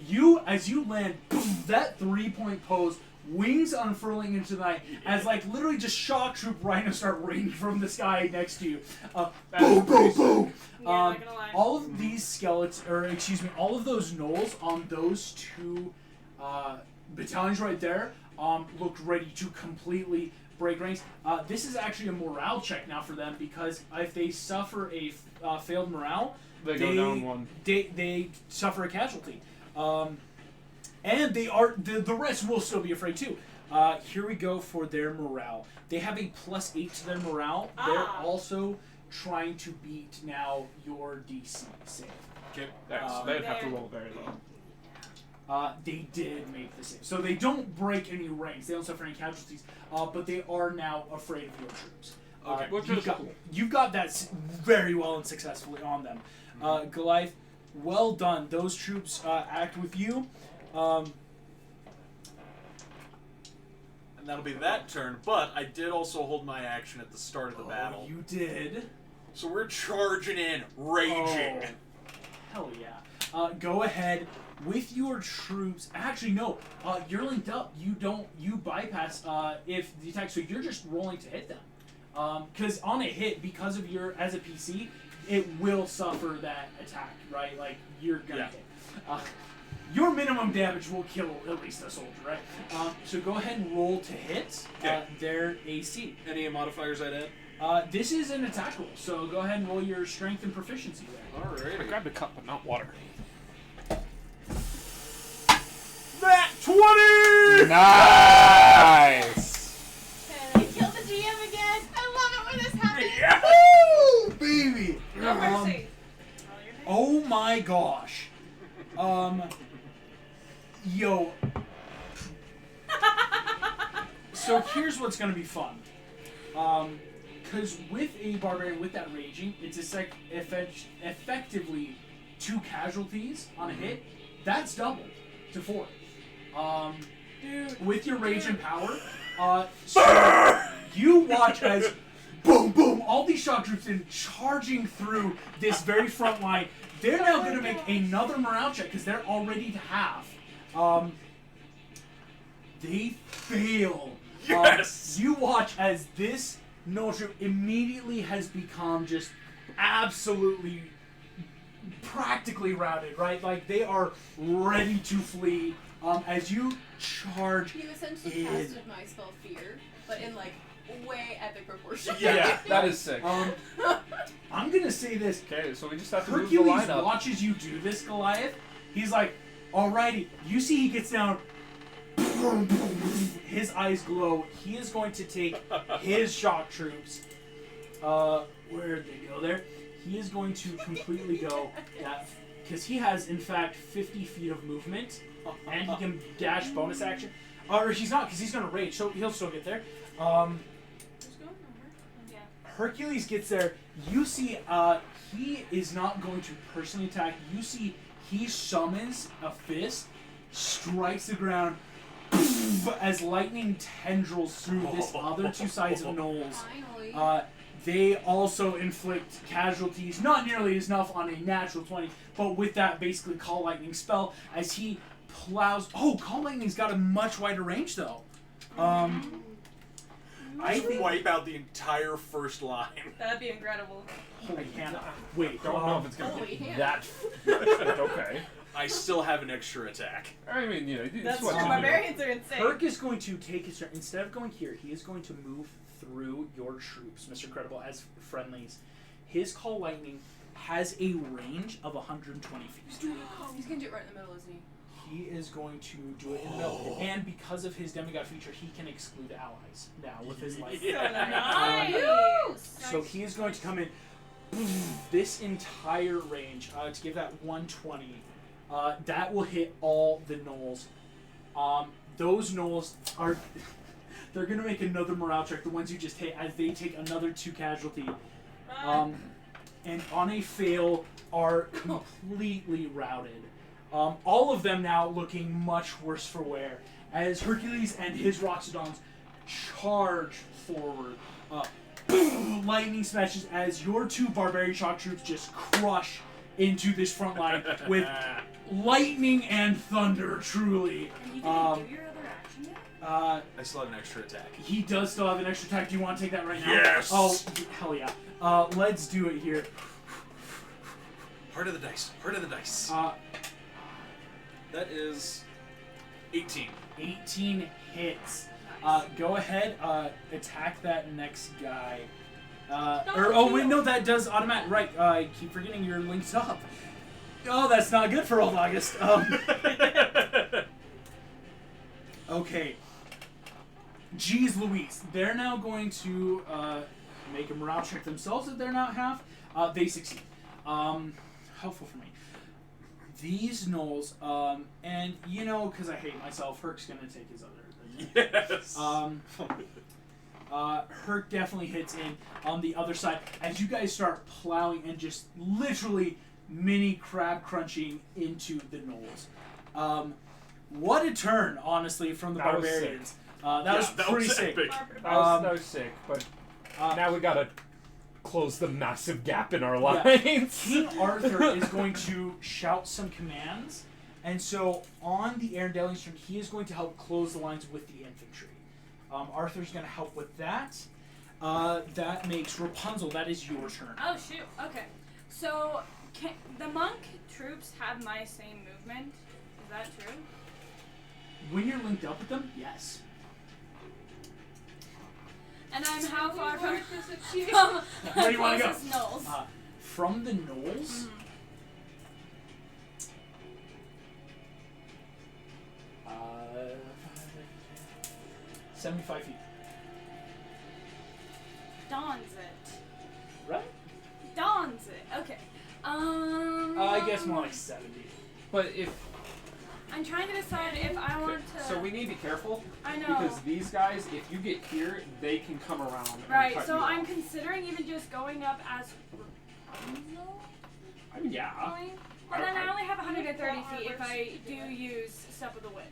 You as you land, boom, that 3-point pose, wings unfurling into the night, as like literally just shock troop rhinos start raining from the sky next to you. Boom, boom, boom. Yeah, not gonna lie. All of these skeletons, or excuse me, all of those gnolls on those two battalions right there looked ready to completely break ranks. This is actually a morale check now for them, because if they suffer a failed morale, They go down one. They suffer a casualty. And they are the rest will still be afraid too. Here we go for their morale. They have a +8 to their morale. They're also trying to beat now your DC save. Okay. So they'd have to roll very low. They did make the save, so they don't break any ranks. They don't suffer any casualties. But they are now afraid of your troops. Okay. Which you've is got, cool. You've got that very well and successfully on them. Goliath, well done. Those troops act with you. And that'll be that turn, but I did also hold my action at the start of the battle. You did. So we're charging in, raging. Oh, hell yeah. Go ahead with your troops. Actually, no. You're linked up. You bypass if the attack. So you're just rolling to hit them. Because on a hit, because of your as a PC, it will suffer that attack, right? Like you're gonna hit. Your minimum damage will kill at least a soldier, right? So go ahead and roll to hit their AC. Any modifiers I'd add? This is an attack roll, so go ahead and roll your strength and proficiency there. I Alright. grabbed a cup, but not water. That 20! Nice! Can I kill the GM again? I love it when this happens. Yeah! Woo, baby! No mercy. Oh my gosh. Yo. So here's what's gonna be fun. Because with a barbarian with that raging, it's effectively 2 casualties on a hit. That's doubled to 4. With your rage and power, so you watch as boom, boom, all these shock troops in charging through this very front line. They're now going to make another morale check because they're already to half. They fail. Yes! You watch as this no troop immediately has become just absolutely practically routed, right? Like they are ready to flee. As you charge You essentially in. casted my spell Fear, but in like way epic proportion. Yeah, that is sick. I'm gonna say this. Okay, so we just have to move the Hercules lineup. watches you do this, Goliath. He's like, alrighty. You see he gets down. His eyes glow. He is going to take his shock troops. Where'd they go there? He is going to completely go that, because he has, in fact, 50 feet of movement, and he can dash bonus action. Or he's not, because he's going to rage, so he'll still get there. Who's going over? Yeah. Hercules gets there. You see, he is not going to personally attack. You see, he summons a fist, strikes the ground, as lightning tendrils through this other two sides of Knowles. Finally. They also inflict casualties, not nearly enough on a natural 20, but with that basically Call Lightning spell as he plows. Oh, Call Lightning's got a much wider range though. I wipe out the entire first line. That'd be incredible. Holy Hannah. Wait, Don't know if it's gonna Holy be Hannah. that. But okay. I still have an extra attack. I mean, you know, That's what true. you do. Barbarians are insane. Herc is going to take his turn. Instead of going here, he is going to move through your troops, Mr. Credible, as friendlies. His Call Lightning has a range of 120 feet. He's gonna do it right in the middle, isn't he? He is going to do it in the middle. And because of his demigod feature, he can exclude allies now with his lightning. Nice. So he is going to come in this entire range to give that 120. That will hit all the gnolls. Those gnolls are... They're going to make another morale check, the ones you just hit, as they take another 2 casualty. And on a fail, are completely routed. All of them now looking much worse for wear, as Hercules and his Roxodons charge forward. Lightning smashes as your 2 barbarian shock troops just crush into this front line with lightning and thunder, truly. And you didn't do your other action yet? I still have an extra attack. He does still have an extra attack. Do you want to take that right now? Yes! Oh, hell yeah. Let's do it here. Heart of the dice. Heart of the dice. That is 18. 18 hits. Go ahead, attack that next guy. No, that does automatic. Right, I keep forgetting you're linked up. Oh, that's not good for old August. Okay. Jeez Louise. They're now going to make a morale check themselves if they're not half. They succeed. Helpful for me. These gnolls, and you know, because I hate myself, Herc's gonna take his other. Yes. Herc definitely hits in on the other side as you guys start plowing and just literally mini crab crunching into the gnolls. What a turn, honestly, from the That was barbarians. That was pretty sick. epic. That was sick, but now we gotta close the massive gap in our lines. King Arthur is going to shout some commands, and so on the Arendellian's turn, he is going to help close the lines with the infantry. Arthur's going to help with that. That makes Rapunzel. That is your turn. Oh shoot. Okay. So can the monk troops have my same movement? Is that true? When you're linked up with them, yes. And I'm how far from Where do you want to go? closest Knolls? From the gnolls. 75 feet. Dawns it. Right? Dawns it. Okay. I guess more like 70. But if I'm trying to decide if I want to. so, we need to be careful I know. because these guys, if you get here, they can come around. And Right. cut So you I'm off. considering even just going up as Rapunzel. I mean, yeah. But then I only have 130 feet if I do use Step of the Wind.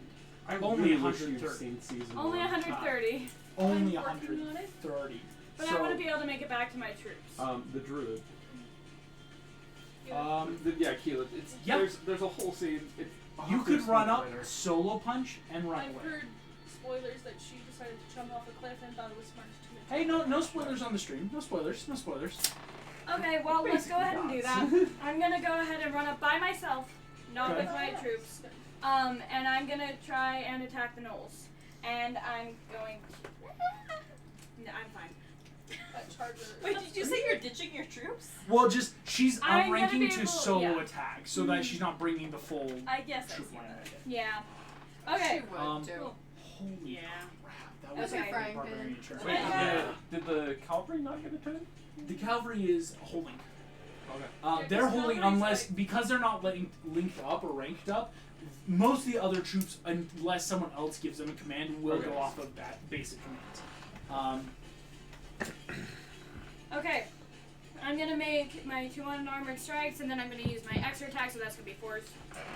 I Only really wish you've 130. seen season Only 1. 130. Only I'm working on it. 130. But I want to be able to make it back to my troops. The druid. Yeah, Keela. It's Yeah. there's a whole scene. You could run up, solo punch, and run I've away. heard spoilers that she decided to jump off a cliff and thought it was smart to Hey, no spoilers on the stream. No spoilers. No spoilers. Okay, well, let's go ahead and do that. Basically I'm gonna go ahead and run up by myself, not Okay. with my troops. And I'm gonna try and attack the gnolls. And I'm going to... No, I'm fine. That charger. Wait, did you say you're ditching your troops? Well, just she's I'm gonna outranking be to able- solo yeah. attack so that she's not bringing the full I guess I troop see line. that. Yeah. Okay. She would Um, too. Holy Yeah. crap! That was Okay. a Frank, barbarian then. turn. Wait, Yeah. did the cavalry not get a turn? The cavalry is holding. Okay. Yeah, They're 'cause holding cavalry's unless because they're not letting linked up or ranked up. Most of the other troops, unless someone else gives them a command, will Okay. go off of that basic command. Okay. I'm gonna make my 2 unarmored strikes, and then I'm gonna use my extra attack, so that's gonna be 4.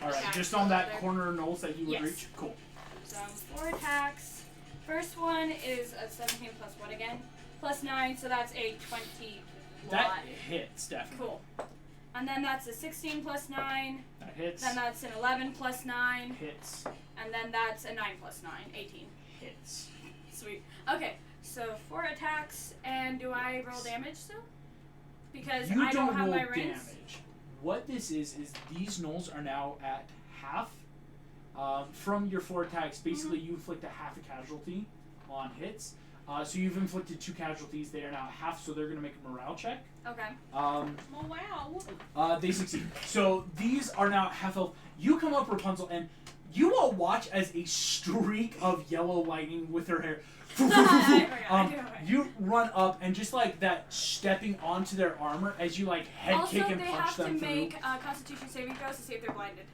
Alright, attacks just on that together. corner Knowles that you would Yes. reach? Cool. So 4 attacks. First one is a 17 plus what again? Plus 9, so that's a 20. That hits, definitely. Cool. And then that's a 16 plus 9. That hits. Then that's an 11 plus 9. Hits. And then that's a 9 plus 9. 18. Hits. Sweet. Okay, so 4 attacks, and do I roll damage still? Because You I don't have roll my rings. damage. What this is these Knolls are now at half. From your 4 attacks, basically you inflict a half a casualty on hits. So you've inflicted 2 casualties. They are now at half, so they're going to make a morale check. Okay. Oh wow. They succeed. So these are now at half health. You come up, Rapunzel, and you all watch as a streak of yellow lightning with her hair. You run up and just like that, stepping onto their armor as you like head Also, kick and they punch have to them through. make Constitution saving throws to see if they're blinded.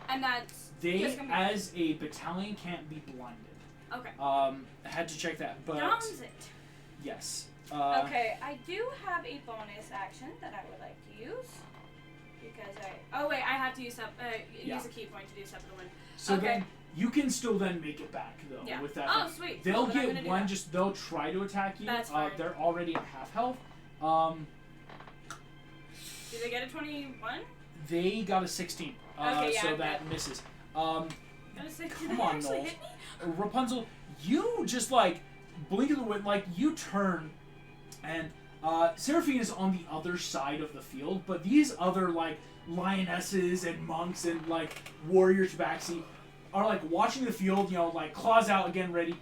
And that's They, just gonna be- as a battalion, can't be blinded. Okay. Had to check that, but Downs it. yes. Okay, I do have a bonus action that I would like to use. Because oh wait, I have to use use a key point to do something to win. So Okay. then you can still then make it back though Yeah. with that. Oh, thing. sweet. They'll Cool, then I'm get gonna do one. that. Just they'll try to attack you. That's fine. They're already at half health. Do they get a 21? They got a 16. Okay, yeah, so I'm that good. misses. Got a 6. Did Come they on, actually Knowles. hit me? Rapunzel, you just like blink of the wind, like you turn, and Seraphine is on the other side of the field, but these other like lionesses and monks and like warrior tabaxi are like watching the field, you know, like claws out again, ready,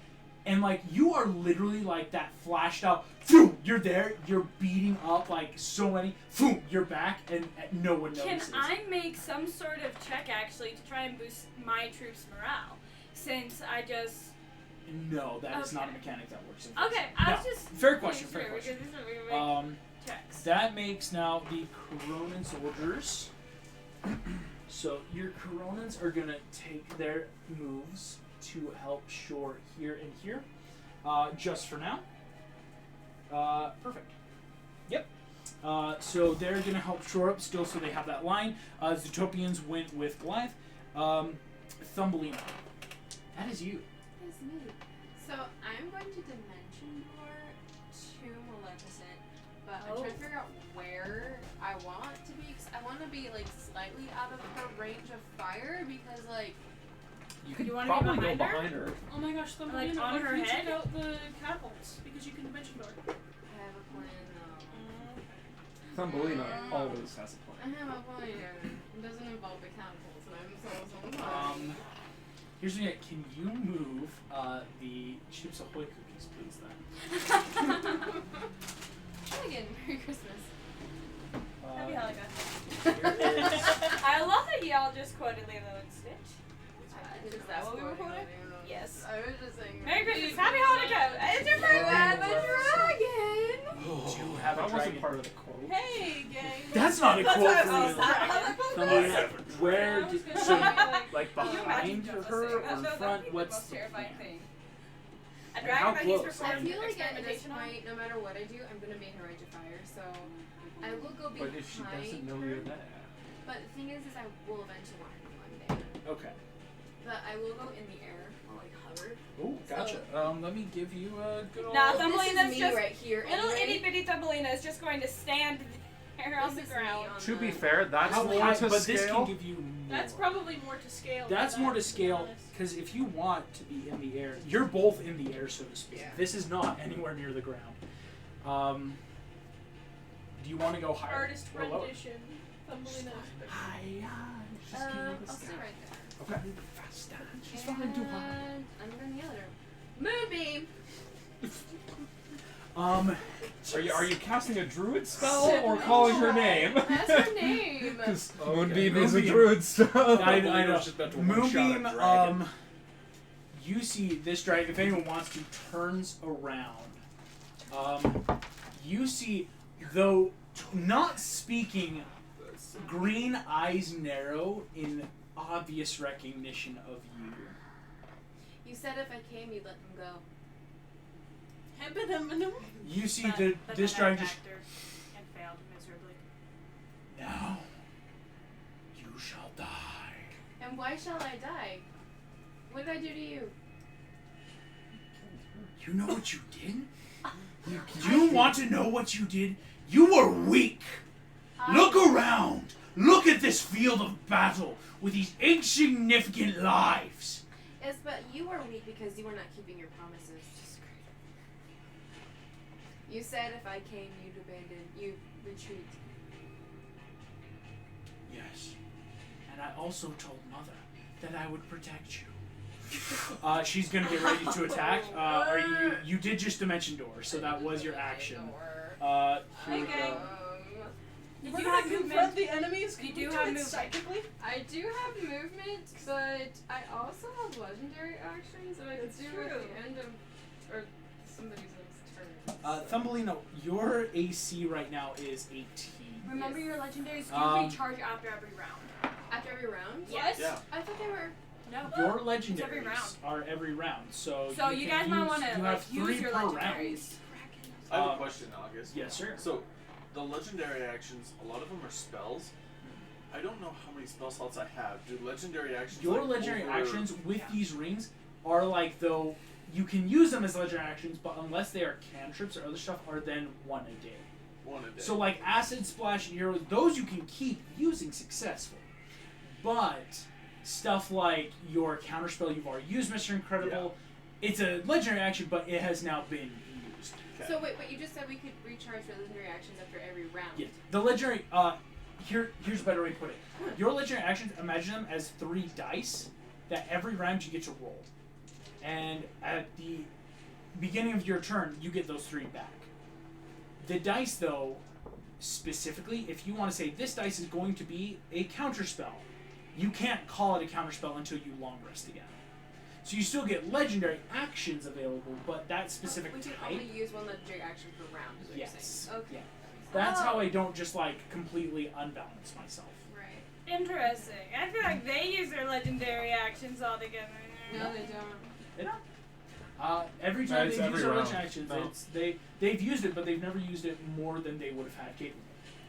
and like you are literally like that flashed out. Boom, you're there, you're beating up like so many. Boom, you're back, and no one Can notices. I make some sort of check actually to try and boost my troops' morale? Since I just No, that is not a Okay. mechanic that works. okay, I was No. just Fair question. making Fair sure, question. because this is really big checks. That makes now the Coronan soldiers. So your Coronans are gonna take their moves to help shore here and here, just for now. Perfect. Yep. So they're gonna help shore up still, so they have that line. Zootopians went with Goliath. Thumbelina. That is you. It's me. So I'm going to dimension door to Maleficent, but I'm trying to figure out where I want to be. 'Cause I want to be like slightly out of her range of fire because like You could You wanna be probably go behind her? behind her. Oh my gosh, the Like, balloon. on Why her can't you head? check out the catapults because you can dimension door. I have a plan though. Thumbelina always has a plan. I have a plan. It doesn't involve the catapults, and I'm so sorry. Here's the thing. Can you move the Chips Ahoy cookies, please? Then. Again, Merry Christmas. Happy Hanukkah. Here is, I love that y'all just quoted Lilo and Stitch. Is that what we were quoting? Yes. I was just saying. Merry Christmas, Happy Hanukkah! It's your birthday! have a dragon! do have a That dragon. wasn't part of the quote. Hey, gang. That's not a That's quote what for I you. was saying. Thumbelina, where I was did gonna so say, like Can you imagine behind Joseph her saying or that? in No, that front? would be What's the most the terrifying plan? thing. A And dragon how that he's close? I performed feel like at this experimentation on? point, no matter what I do, I'm gonna make her range of fire. So I will go But behind if she doesn't know her. you're there. But the thing is I will eventually want her to one day. Okay. But I will go in the air or like hover. Oh, gotcha. Let me give you a good old. Nah, This Thumbelina's is me just right here. little anyway. itty bitty Thumbelina is just going to stand there on This the is me ground. on To be the- fair, that's How more high? to But this can scale. give you more. That's probably more to scale. That's than more that, to scale, be honest. because if you want to be in the air, you're both in the air, so to speak. Yeah. This is not anywhere near the ground. Do you want to go higher Artist or lower? rendition. Thumbelina. Higher. She's I'll stay right there. Okay. Faster. She's flying too high. And I'm going the other. Moonbeam! Are you casting a druid spell or calling her name? That's her name! Because Okay. Moonbeam is a Moonbeam. druid spell. I Thumbelina know. was just about to one-shot a Moonbeam, dragon. you see this dragon, if anyone wants to, turns around. You see, though not speaking, green eyes narrow in obvious recognition of you. You said if I came, you'd let them go. You see But this then I dragon just. attacked her and failed miserably. Now, you shall die. And why shall I die? What did I do to you? You know what you did? You want to know what you did? You were weak. Look around. Look at this field of battle with these insignificant lives. Yes, but you were weak because you were not keeping your promises. You said if I came, you'd retreat. Yes. And I also told Mother that I would protect you. She's gonna get ready to attack. You did just dimension door, so that was your action. Here we Okay. go. You We're do gonna have confront movement. the enemies. You Can do we have it movement. psychically. I do have movement, but I also have legendary actions that I could do at true. the end of or somebody's turn. Thumbelina, your AC right now is 18. Remember your legendary skills recharge after every round. After every round? Yes. Yeah. I thought they were. No. Your every legendaries round. are every round, so So you you can guys might use- want to you like have 3 use your per round. legendaries. I have a question, August. Yes, sir. So, the legendary actions, a lot of them are spells. I don't know how many spell slots I have. Do legendary actions? Your like, legendary over- actions with these rings are like, though, you can use them as legendary actions, but unless they are cantrips or other stuff, are then 1 a day. 1 a day. So like Acid Splash and Heroes, those you can keep using successfully. But stuff like your counterspell you've already used, Mr. Incredible, it's a legendary action, but it has now been used. Okay. So wait, but you just said we could recharge our legendary actions after every round. Yeah. The legendary here's a better way to put it. Your legendary actions, imagine them as 3 dice that every round you get to roll. And at the beginning of your turn, you get those 3 back. The dice, though, specifically, if you want to say this dice is going to be a counterspell, you can't call it a counterspell until you long rest again. So you still get legendary actions available, but that specific We can type. only use 1 legendary action per round. Is what Yes. you're saying. Okay. Yeah. That's how I don't just like completely unbalance myself. Right. Interesting. I feel like they use their legendary actions all together. No, they don't. They don't. Every time It's they've every used their round. legendary actions, No. they've used it, but they've never used it more than they would have had capable.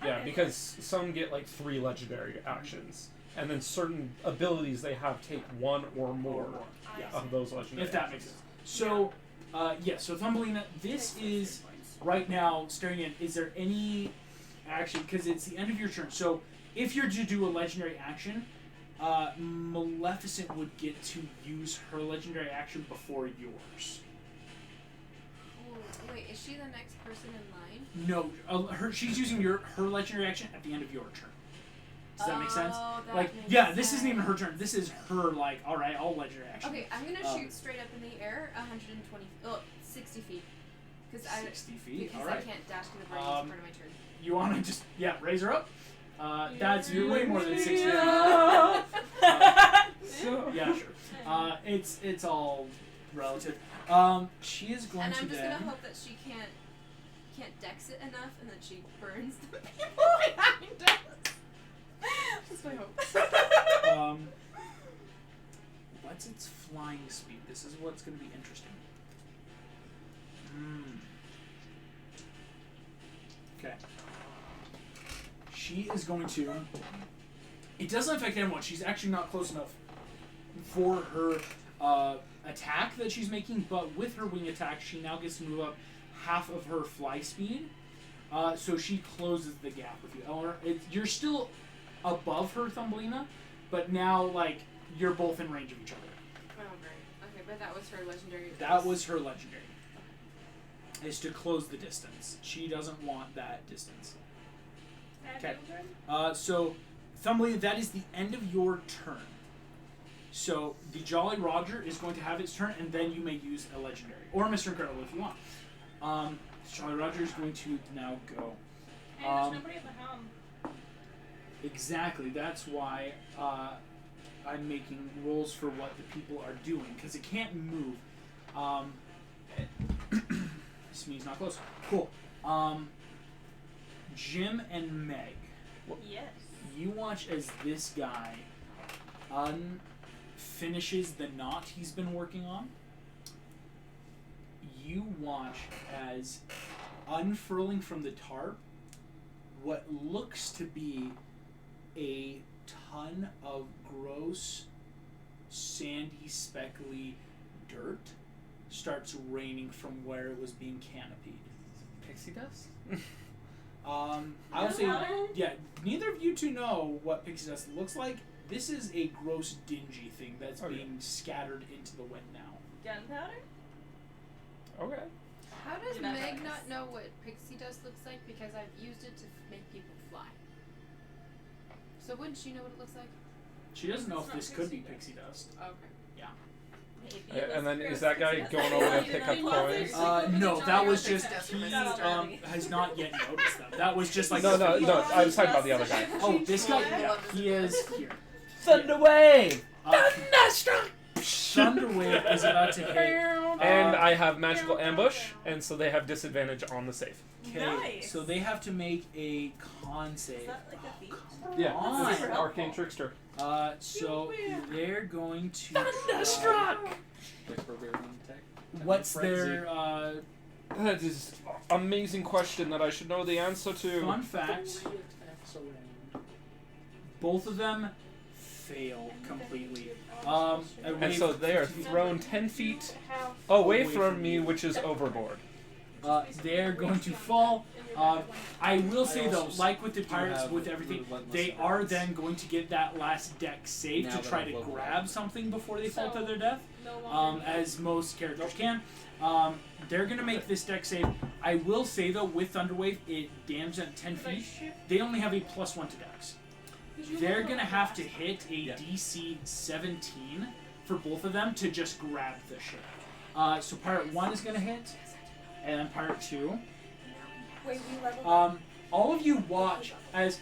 Yeah, because some get like 3 legendary actions, and then certain abilities they have take 1 or more Yeah. of those legendary. If that makes sense. So, so Thumbelina, this is right now staring in. Is there any action? Because it's the end of your turn. So, if you're to do a legendary action, Maleficent would get to use her legendary action before yours. Ooh, wait, is she the next person in line? No, she's using her legendary action at the end of your turn. Does that make sense? Oh, that Like, makes yeah, this isn't sense. even her turn. This is her, like, all right, all legendary action. Okay, I'm gonna shoot straight up in the air, 60 feet. 60 feet, Because all right. I can't dash to the brain part of my turn. You want to just, raise her up? That's way more than 60 feet. So Yeah, sure. It's all relative. She is going And to I'm just then. gonna hope that she can't dex it enough and that she burns the people behind us. That's my hope. What's its flying speed? This is what's going to be interesting. Okay. She is going to. It doesn't affect anyone. She's actually not close enough for her attack that she's making, but with her wing attack, she now gets to move up half of her fly speed. So she closes the gap with you. Eleanor, you're still above her, Thumbelina, but now, like, you're both in range of each other. Oh, right. Okay, but that was her legendary. That was her legendary. Is to close the distance. She doesn't want that distance. Okay. So, Thumbelina, that is the end of your turn. So, the Jolly Roger is going to have its turn, and then you may use a legendary. Or Mr. Incredible if you want. Jolly Roger is going to now go. Hey, there's nobody at the helm. Exactly. That's why I'm making rolls for what the people are doing, because it can't move. Smee's not close. Cool. Jim and Meg, yes. you watch as this guy finishes the knot he's been working on. you watch as unfurling from the tarp what looks to be a ton of gross, sandy, speckly dirt starts raining from where it was being canopied. Pixie dust? I'll say, yeah, neither of you two know what pixie dust looks like. This is a gross, dingy thing that's being scattered into the wind now. Gunpowder? Okay. How does You're not Meg nice. not know what pixie dust looks like? Because I've used it to make people fly. So wouldn't she know what it looks like? She doesn't know if It's this not could be pixie pixie dust. Okay. And then is that guy going over to pick up coins? No, that was just Pixie he dust from already. has not yet noticed them. That was just like No. I was talking about the other guy. Oh, this guy, yeah, he is here. Thunderwave! Thunderwave is about to hit. And I have magical ambush, and so they have disadvantage on the save. Okay, Nice. so they have to make a con save. Is that like a feat? Yeah, Come this is on. Arcane Trickster. So they're going to Thunderstruck! What's their That is amazing question that I should know the answer to. fun fact? Both of them fail completely. And so they are thrown 10 feet away from me, which is overboard. They're going to fall. I will say though, like with the pirates, with everything, they are then going to get that last deck save to try to grab something before they fall to their death, as most characters can. They're going to make this deck save. I will say though, with Thunderwave, it damages at 10 feet. They only have a +1 to dex. They're going to have to hit a DC 17 for both of them to just grab the ship. So Pirate 1 is going to hit, and then Pirate 2. Wait, we leveled All of you watch as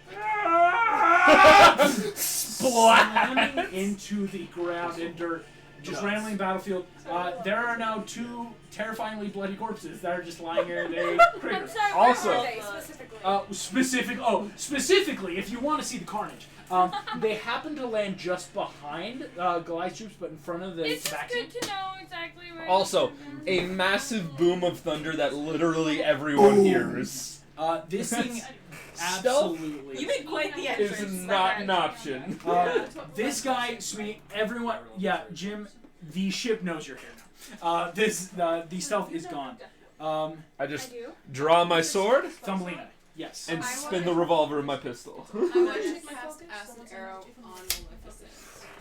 Splat! slamming into the ground and dirt, just randomly in battlefield. There are now 2 terrifyingly bloody corpses that are just lying here in a crater. I'm sorry, Also- where are they specifically? Specifically, if you want to see the carnage, they happen to land just behind Goliath's troops, but in front of the It's just Tabaxi. good to know exactly where. Also, a massive boom of thunder that literally everyone hears. This thing, Stealth absolutely. You made quite the entrance. is not an option. This guy, Smee, everyone, yeah, Jim, the ship knows you're here now. The stealth is gone. I just draw my sword Thumbelina, yes. and spin the revolver in my pistol. I want to cast Acid Arrow on Maleficent.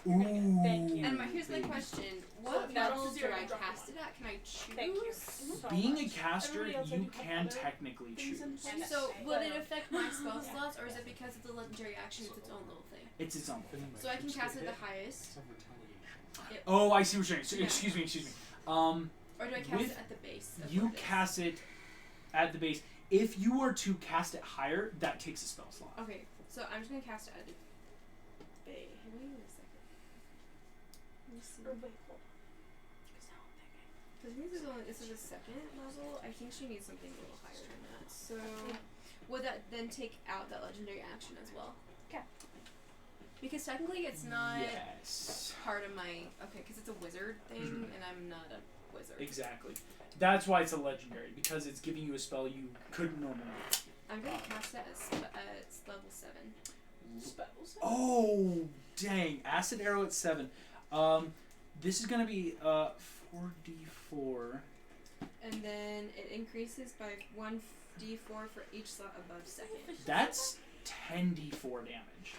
Ooh. Thank you. And here's my question: what level do I cast it at? Can I choose? Thank you. Being a caster, you can technically choose. So will it affect my spell slots, or is it because it's a legendary action? It's its own little thing. It's its own thing. So I can cast it at the highest, Oh, I see what you're saying. So, excuse me. or do I cast With- it at the base? Of You what it is? cast it at the base. If you were to cast it higher, that takes a spell slot. Okay, so I'm just gonna cast it at the base. Wait a second. Let me see. Because this is a second level. I think she needs something a little higher than that. So would that then take out that legendary action as well? Okay. Because technically it's not Yes. part of my because it's a wizard thing and I'm not a wizard. Exactly. That's why it's a legendary, because it's giving you a spell you couldn't normally do. I'm gonna cast it at level 7. Oh, dang. Acid Arrow at 7. This is going to be 4d4. And then it increases by 1d4 for each slot above second. That's 10d4 damage.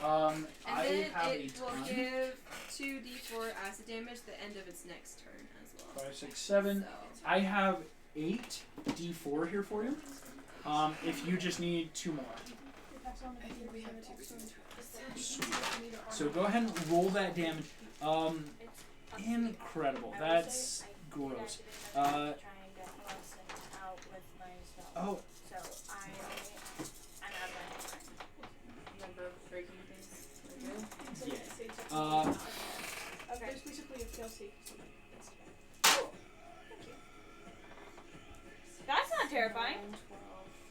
And I then have it a will ton. give 2d4 acid damage at the end of its next turn as well. 5, 6, 7. So, I have 8d4 here for you. If you just need 2 more. I think we have 2. So go ahead and roll that damage. Incredible. That's gross. Oh, So I'm out of Remember breaking things? yeah. Okay. There's basically a fail safe. That's not terrifying. 12,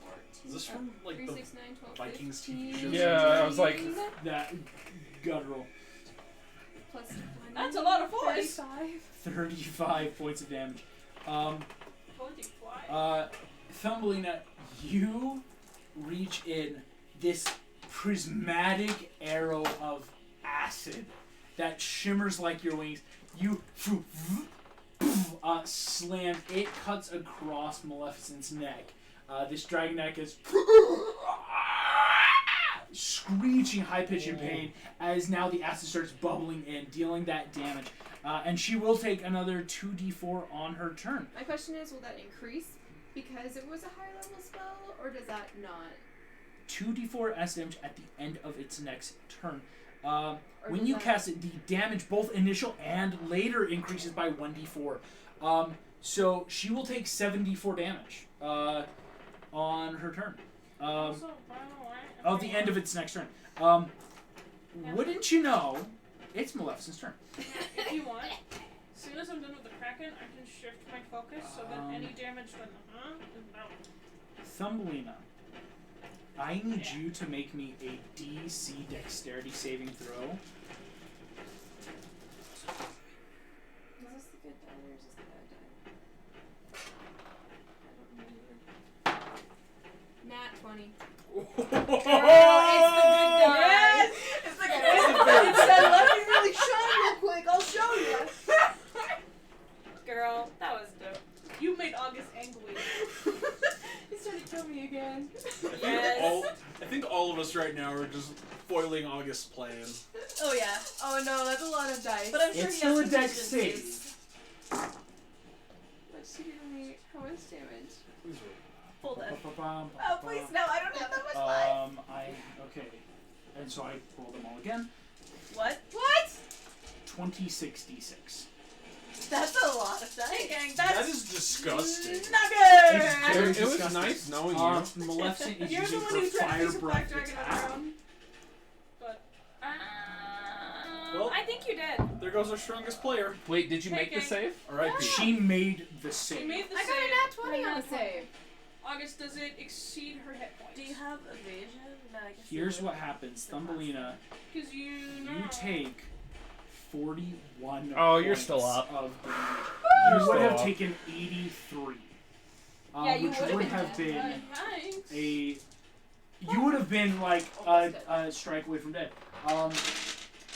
14. Is this from like 3, the 6, 9, 12, Vikings 15, TV shows? Yeah, I was like, That guttural. plus 20, That's a lot of force. 35. 35 points of damage. Told you fly. Thumbelina, you reach in this prismatic arrow of acid that shimmers like your wings. You slam. It cuts across Maleficent's neck. This dragon neck is screeching high-pitched in pain as now the acid starts bubbling in, dealing that damage. And she will take another 2d4 on her turn. My question is, will that increase because it was a higher level spell, or does that not? 2d4 acid damage at the end of its next turn. When you cast it, the damage, both initial and later, increases by 1d4. So she will take 7d4 damage on her turn. Also, by the way, Of the end of its next turn. Wouldn't you know, it's Maleficent's turn. if you want, as soon as I'm done with the Kraken, I can shift my focus so that any damage from the is out. Thumbelina, I need you to make me a DC Dexterity saving throw. Is this the good die or is this the bad die? I don't remember. Nat 20. It's the good die. Yes! It's like, it said, let me really shine real quick. I'll show you. Girl, that was dope. You made August angry. He's trying to kill me again. Yes. I think all of us right now are just foiling August's plan. Oh yeah. Oh no, that's a lot of dice. But I'm sure It's he still has a dex contingencies. save. What's she giving me? How much damage? Please Full death. Ba-ba-bam, Oh please, no, I don't have that much life. Okay. And so I roll them all again. What? 26d6. That's a lot of dice. Hey gang, That that's is disgusting. nugget! Very It was disgusting. nice knowing you. Maleficent is You're the using one her who tried to fire face a breath black dragon attack. around. But Well- I think you did. There goes our strongest player. Wait, did you make the Taking. save? R.I.P. She made the we save. made the I got save. a nat 20 on the save. August, does it exceed her hit points? Do you have evasion? No, I guess Here's you what would. happens, Thumbelina. Because you know. You take 41 Oh, you're points still up. of damage. You're You would still have up. taken 83. Yeah, you which would've would been have dead. been Thanks. a... You would have been like a strike away from dead.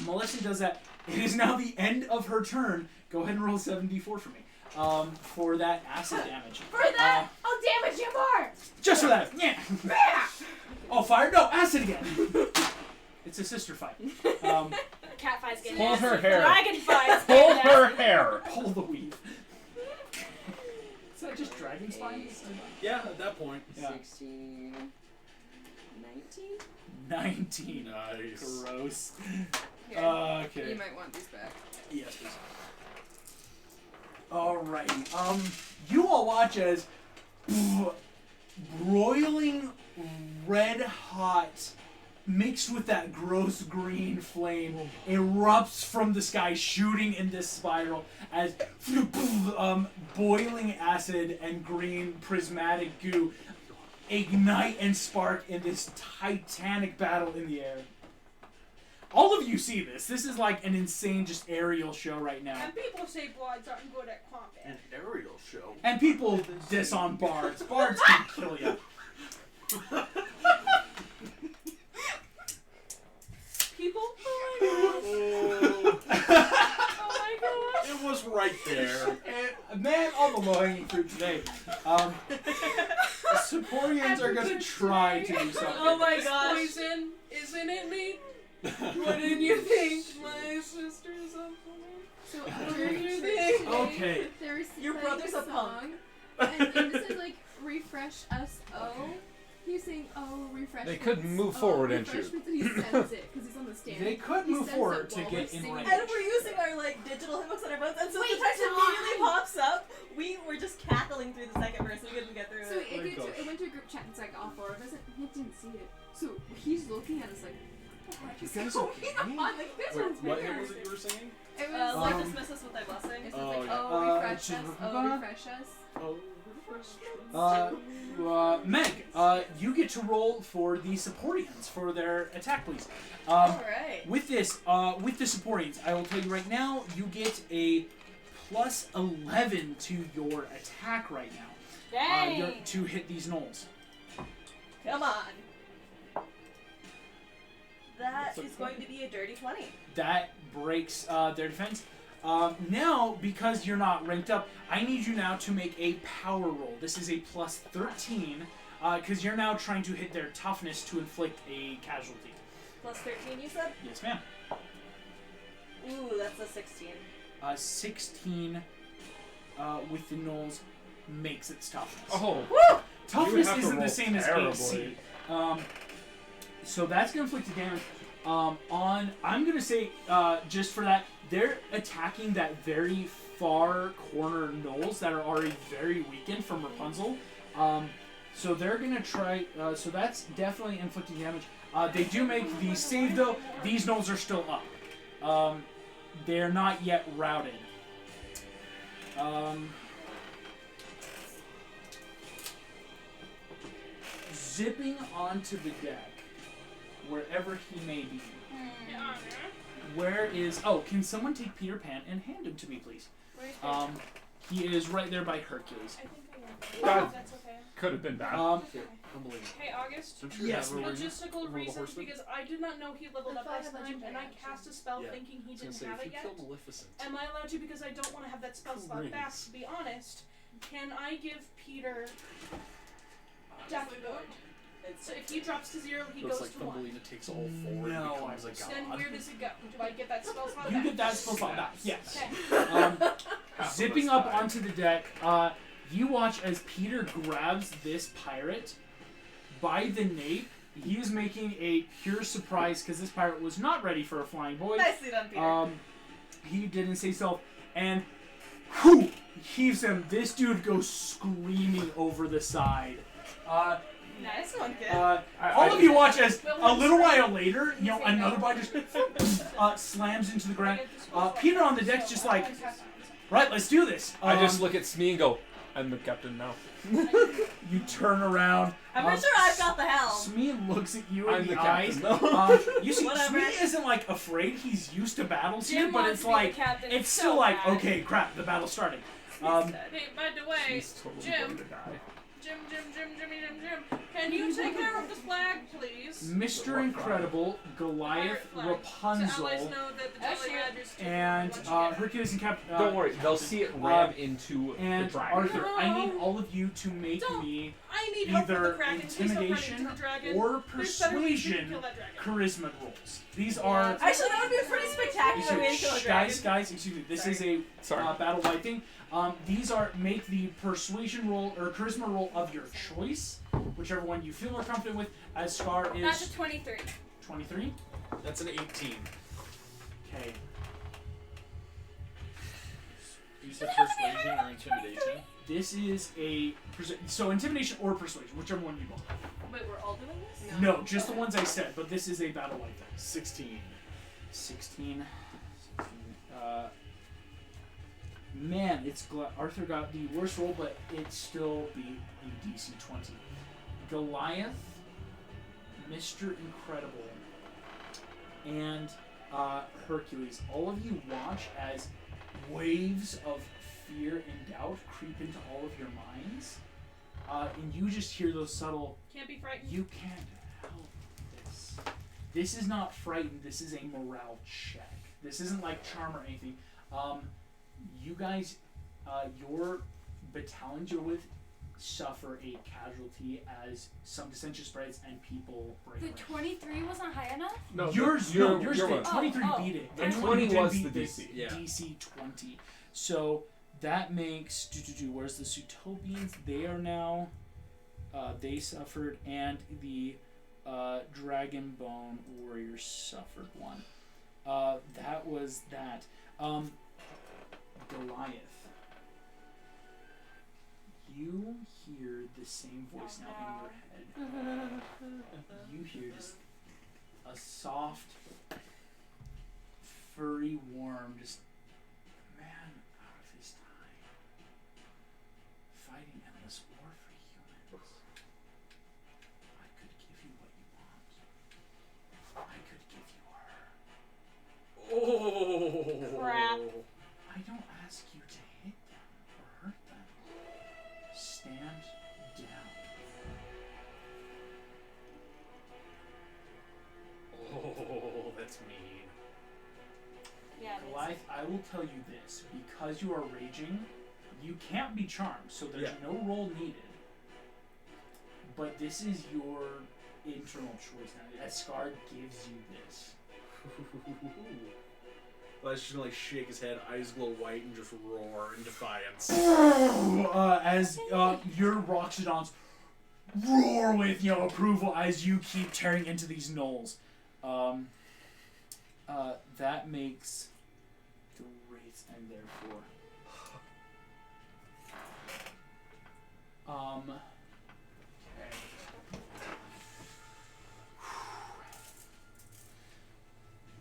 Melissa does that. It is now the end of her turn. Go ahead and roll 7d4 for me. For that acid damage. For that, I'll damage you more! Just for that. Yeah. Oh, fire? No, acid again. It's a sister fight. Cat fights getting Pull ass. her hair. Dragon fights Pull getting her ass. hair. Pull the weave. Is that just dragon spines? Yeah, at that point. Yeah. 16... 19? 19. Nice. Gross. Here, Okay. you might want these back. Yes, please. Alrighty. You all watch as broiling red hot mixed with that gross green flame erupts from the sky, shooting in this spiral as boiling acid and green prismatic goo ignite and spark in this titanic battle in the air. All of you see this. This is like an insane just aerial show right now. And people say bloods aren't good at combat. An aerial show. And people diss on bards. Bards can kill you. People? Oh, Oh my gosh. it was right there. And, man, all the low-hanging fruit today. Supportians are going to try to do something. Oh my gosh. Poison, isn't it me? What did you think? My sister's a So What do you think? Okay. There's Your playing brother's a song, and this is like refresh us. Oh, he's saying refresh. They couldn't move forward, didn't you? And he sends it because he's on the stand. They could He move sends forward it to while get we're in singing. range. And we're using our like digital hitbooks on our phones, and so Wait, the text Dawn! immediately pops up. We were just cackling through the second verse, and we couldn't get through So it. it went to a group chat and it's like all four of us, and he didn't see it. So he's looking at us like, what the heck is You guys going okay? on? Like, this Wait, one's what weird. hit was it you were singing? It was Lord Um, dismiss us with thy blessing. it says Oh, like, yeah. refresh us, refresh us. Meg, you get to roll for the Supportians for their attack, please. Alright. With this, with the Supportians, I will tell you right now, you get a plus 11 to your attack right now. Dang. To hit these gnolls. Come on. That is going to be a dirty 20. That breaks their defense. Now, because you're not ranked up, I need you now to make a power roll. This is a plus 13, because you're now trying to hit their toughness to inflict a casualty. Plus 13, you said? Yes, ma'am. Ooh, that's a 16. 16 with the gnolls makes its toughness. Oh. Woo! Toughness have to isn't the roll same as AC. terribly. So that's going to inflict the damage. I'm going to say, just for that, they're attacking that very far corner gnolls that are already very weakened from Rapunzel. So they're going to try, so that's definitely inflicting damage. They do make the save though. These gnolls are still up. They're not yet routed. Zipping onto the deck, wherever he may be. Where is... Oh, can someone take Peter Pan and hand him to me, please? He is right there by Hercules. I think I God. am. That's okay. Could have been bad. Unbelievable. Hey, August. Don't you Yes, have a Logistical the reasons, Horsemen? because I did not know he leveled I up thought Ice I had Legend, and I mine cast a spell Yeah. thinking he I was gonna didn't say, have if it you yet. kill Maleficent. Am I allowed to, because I don't want to have that spell slot Rings. back, to be honest? Can I give Peter Daffodil? So if he drops to 0, he Looks goes like to 1. Thumbelina takes all 4 and No, becomes a god. Then where does it go? Do I get that spell slot You back? get that spell slot back, yes. Okay. Zipping up onto the deck, you watch as Peter grabs this pirate by the nape. He is making a pure surprise because this pirate was not ready for a flying boy. Nicely done, Peter. He didn't say so, and whew, heaves him. This dude goes screaming over the side. Nice one, kid. All of you watch as a little while later, you know, another body just slams into the ground. Peter on the deck's just like, right, let's do this. I just look at Smee and go, I'm the captain now. You turn around. I'm pretty sure I've got the helm. Smee looks at you in I'm the the eyes. captain. You see, Whatever. Smee isn't like afraid. He's used to battles here, Jim but wants it's to be like the captain it's so still like, bad. okay, crap, the battle's starting. Hey, by the way, He's totally Jim. going to die. Jim, can you take care of the flag, please? Mr. Incredible, Goliath, Pirate flag. So Rapunzel, allies know that the Jolly Badger's taking and once again. Hercules and Cap. Don't worry, they'll see it ram into and the dragon. Arthur. I need No. all of you to make Don't. me I need help with the either Kraken. Please don't run into intimidation the dragon. or There's better ways you can persuasion kill that dragon. charisma rolls. These are. Actually, that would be a pretty spectacular way to kill a dragon. Guys, excuse me. This is a Sorry. battle-wide thing. These are make the persuasion roll or charisma roll of your choice, whichever one you feel more confident with. As Scar That's is a 23. 23. That's an 18. Okay. You said persuasion or intimidation? This is a so intimidation or persuasion, whichever one you want. Wait, we're all doing this? No, just the ones I said. But this is a battle-wide thing. 16. 16. Man, Arthur got the worst roll, but it still beat a DC 20. Goliath, Mr. Incredible, and Hercules. All of you watch as waves of fear and doubt creep into all of your minds, and you just hear those subtle. Can't be frightened. You can't help this. This is not frightened. This is a morale check. This isn't like charm or anything. You guys, your battalions you're with suffer a casualty as some dissension spreads and people break The away. 23 wasn't high enough? No, Yours you're did. one. 23 Oh, beat it. The Anyone 20 who did was beat the this DC. Yeah. DC 20. So that makes where's the Sutopians? They are now they suffered, and the Dragonbone Warriors suffered one. That was that. Goliath. You hear the same voice now in your head. You hear just a soft, furry worm, just man out of his time, fighting endless war for humans. I could give you what you want. I could give you her. Oh! Crap. I don't ask you to Goliath, I will tell you this. Because you are raging, you can't be charmed, so there's no roll needed. But this is your internal choice now. Escar gives you this. Well, he's just gonna like shake his head, eyes glow white, and just roar in defiance. As your Roxodons roar with approval as you keep tearing into these gnolls. That makes the wraiths and therefore. Okay.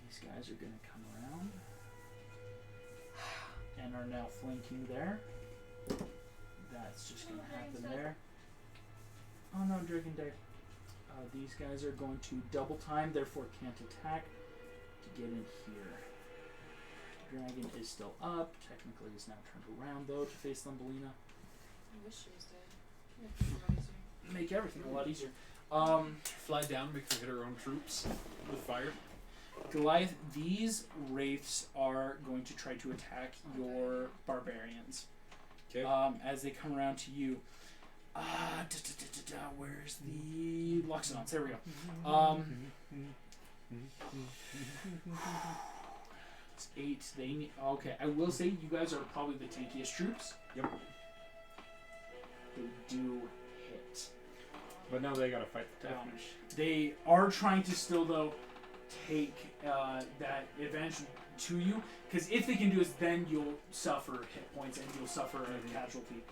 These guys are gonna come around and are now flanking there. That's just gonna happen there. Oh no, Dragon Day. These guys are going to double time, therefore can't attack to get in here. Dragon is still up. Technically is now turned around though to face Thumbelina. I wish she was dead. Make everything a lot easier. Fly down, make her hit her own troops with fire. Goliath, these wraiths are going to try to attack your barbarians. Okay. As they come around to you. Where's the Loxodons? There we go. It's 8. They need, okay, I will say you guys are probably the tankiest troops. Yep. They do hit. But now they gotta fight the damage. They are trying to still though take that advantage to you, because if they can do is then you'll suffer hit points and you'll suffer a casualty.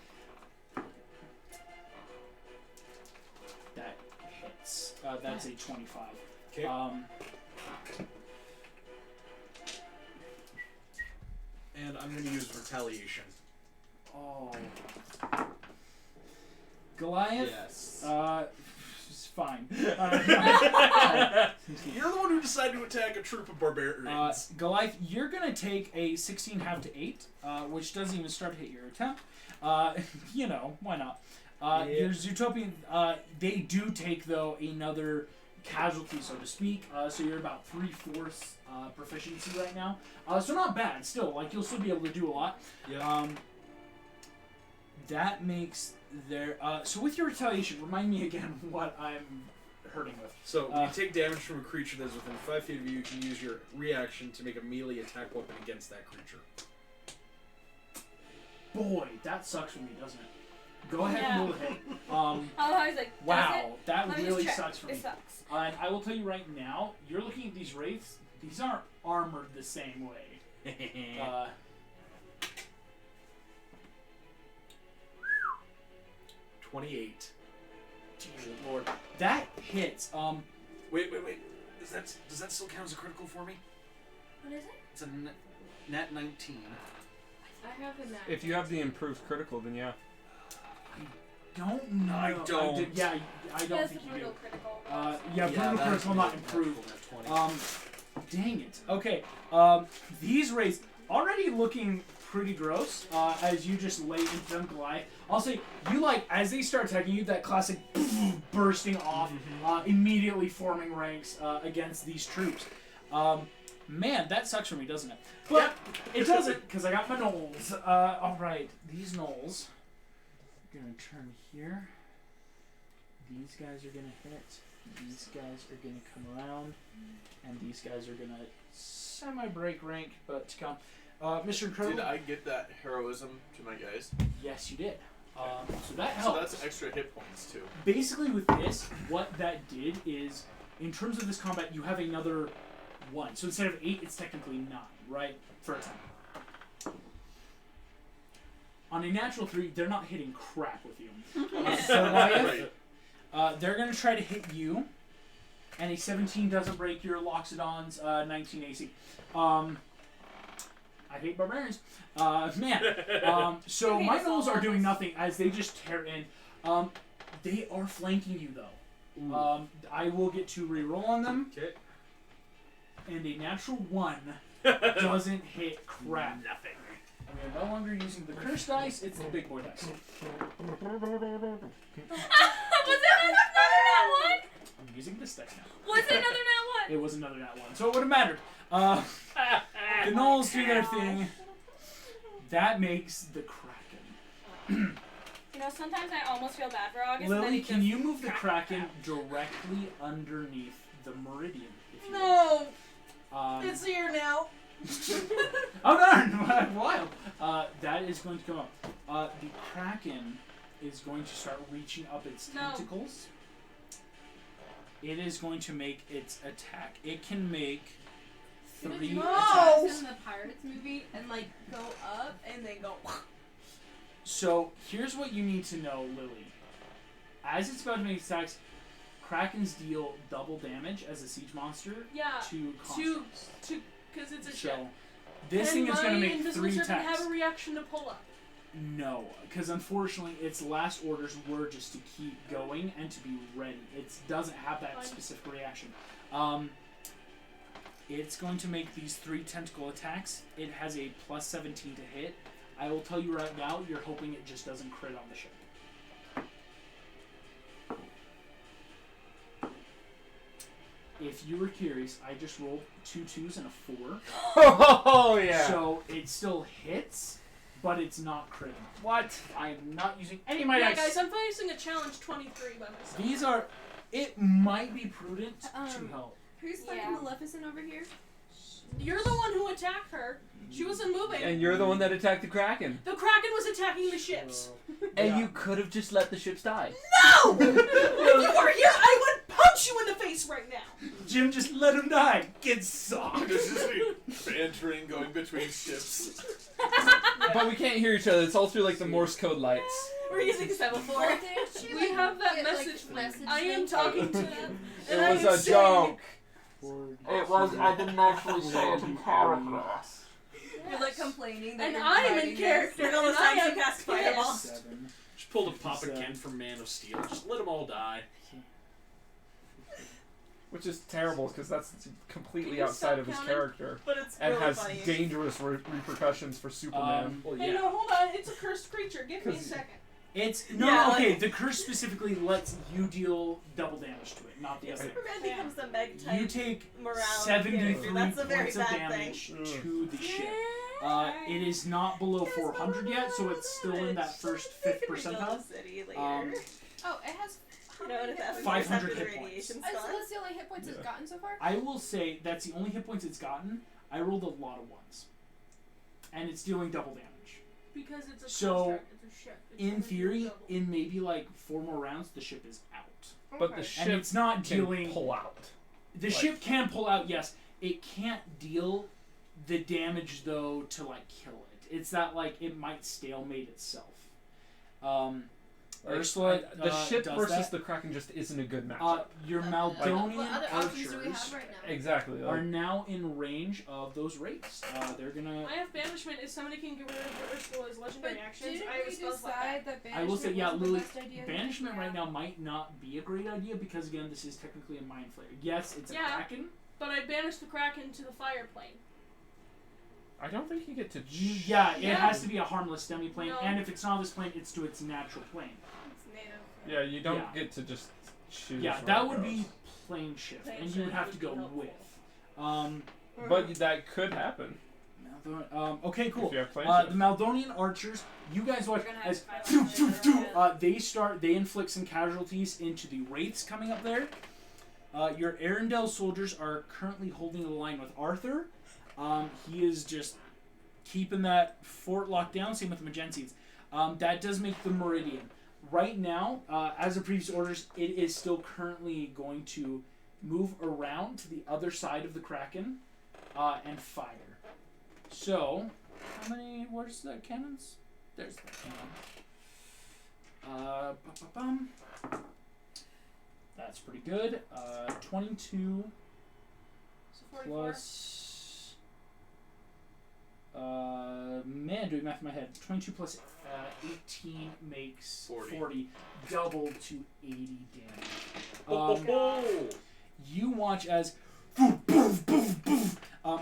That hits. That's a 25. Okay. And I'm going to use retaliation. Oh. Goliath? Yes. It's fine. You're the one who decided to attack a troop of barbarians. Goliath, you're going to take a 16 half to 8, which doesn't even start to hit your attempt. Why not? Your Zootopian, they do take, though, another casualty, so to speak. So you're about 3/4 proficiency right now. So not bad, still. Like, you'll still be able to do a lot. Yeah. That makes their... so with your retaliation, remind me again what I'm hurting with. So, when you take damage from a creature that is within 5 feet of you, you can use your reaction to make a melee attack weapon against that creature. Boy, that sucks for me, doesn't it? Go ahead and roll a hit. I was like, wow, that Let me really just check. sucks for me. It sucks. And I will tell you right now, you're looking at these wraiths, these aren't armored the same way. 28. Dear Lord. That hits. Wait. Does that still count as a critical for me? What is it? It's a nat 19. I have a nat. If you have the improved critical, then yeah. Don't know. I don't. I don't That's think the you do. brutal critical. Brutal critical not improved. Dang it. Okay. These wraiths already looking pretty gross as you just lay into them, Goliath. I'll say, as they start attacking you, that classic bursting off, immediately forming ranks against these troops. Man, that sucks for me, doesn't it? But it doesn't, because I got my gnolls. Alright, these gnolls are going to turn here. These guys are going to hit. These guys are going to come around. And these guys are going to semi-break rank, but to come. Mr. Incredible. Did I get that heroism to my guys? Yes, you did. So that helps. So that's extra hit points too. Basically with this, what that did is, in terms of this combat, you have another 1. So instead of 8, it's technically 9, right? For a 10. On a natural 3, they're not hitting crap with you. They're going to try to hit you. And a 17 doesn't break your Loxodon's 19 AC. I hate barbarians. So my gnolls are doing nothing as they just tear in. They are flanking you though. I will get to reroll on them. Okay. And a natural 1 doesn't hit crap. Nothing. And we are no longer using the curse dice, it's the big boy dice. Was it another nat 1? I'm using this dice now. Was it another nat 1? It was another nat 1, so it would have mattered. The gnolls do their thing. That makes the Kraken. You know, sometimes I almost feel bad for August. and then Lily, he can just you move the cracks Kraken out. directly underneath the meridian? If you No, will? it's here now. Oh darn! Wild. That is going to come up. The Kraken is going to start reaching up its No. tentacles. It is going to make its attack. It can make 3 No! attacks. in the Pirates movie and like go up and then go. So here's what you need to know, Lily. As it's about to make attacks, Krakens deal double damage as a siege monster Yeah, to constructs. because it's a So ship. this thing is going to make Invisible 3 Serpent attacks. have a reaction to pull up. No, because unfortunately its last orders were just to keep going and to be ready. It doesn't have that Fine. specific reaction. It's going to make these 3 tentacle attacks. It has a plus 17 to hit. I will tell you right now, you're hoping it just doesn't crit on the ship. If you were curious, I just rolled 2 2s and a 4. Oh yeah. So it still hits, but it's not critting. What? I am not using any of my Yeah, dice. guys, I'm facing a challenge 23 by myself. These are. It might be prudent to help. Who's Yeah. fucking Maleficent over here? You're the one who attacked her. She wasn't moving. And you're the one that attacked the Kraken. The Kraken was attacking the ships. And Yeah. you could have just let the ships die. No! If you were here, I would punch you in the face right now. Jim, just let him die. Get socked. This is me bantering, going between ships. But we can't hear each other. It's all through like the Morse code lights. We're using semaphore. Well, didn't she, We have that get, message. message I am thing? talking to them. It And I was am a saying- joke. It was. I didn't actually say it in character. You're like complaining that And you're I am dividing in us. character. Look at all the and I times am you cast Fireball. pissed. 7. Just pulled a Papa So- Ken from Man of Steel. Just let them all die. Which is terrible because that's Can completely you outside stop of his counting? character But it's and really has funny. dangerous repercussions for Superman. Well, Hey, yeah. no, hold on. It's a cursed creature. Give me a 'Cause- second. It's no Yeah, okay. like- The curse specifically lets you deal double damage to it, not the other. Superman becomes the Meg type. You take morale 73 character. That's a very points of bad damage thing. to the ship. It is not below 400 yet, so it's still in that first 5th percentile. City later. Oh, it has. You know, and if that 500 after the hit points. radiation Oh, so spot. that's the only hit points it's Yeah. gotten so far? I will say that's the only hit points it's gotten. I rolled a lot of 1s, and it's dealing double damage. Because it's a So, construct. It's a ship. It's In gonna do theory, double. in maybe like 4 more rounds, the ship is out. But the Okay. ship And it's not can dealing. pull out. The like- ship can pull out, yes. It can't deal the damage though to like kill it. It's that like it might stalemate itself. Like, Ursula, the ship does versus that. the Kraken just isn't a good matchup. Your What Maldonian other options do we archers have right now? Exactly. are Like, now in range of those rates. They're gonna. I have banishment. If somebody can get rid of Ursula's legendary But actions, didn't I have we spells like that. decide that banishment I will say, yeah, wasn't Lily, the best idea? banishment right now might not be a great idea because again, this is technically a mind flayer. Yes, it's a Yeah. Kraken. But I banished the Kraken to the fire plane. I don't think you get to. Yeah, it Yeah. has to be a harmless demi-plane, No. and if it's not this plane, it's to its natural plane. It's native. Yeah, you don't Yeah. get to just choose. Yeah, where that it would be goes. plane shift, Plane and you would shift have to would go be helpful. with. But that could happen Okay, cool. if you have plane The shift. Maldonian archers, you guys watch We're gonna have as to fight one they inflict some casualties into the wraiths coming up there. Your Arendelle soldiers are currently holding the line with Arthur. He is just keeping that fort locked down. Same with the Magensians. That does make the Meridian. Right now, as of previous orders, it is still currently going to move around to the other side of the Kraken and fire. So, how many? Where's the cannons? There's the cannon. Bum. That's pretty good. 22 So 44. plus. Man, doing math in my head. 22 plus 18 makes 40. Double to 80 damage. You watch as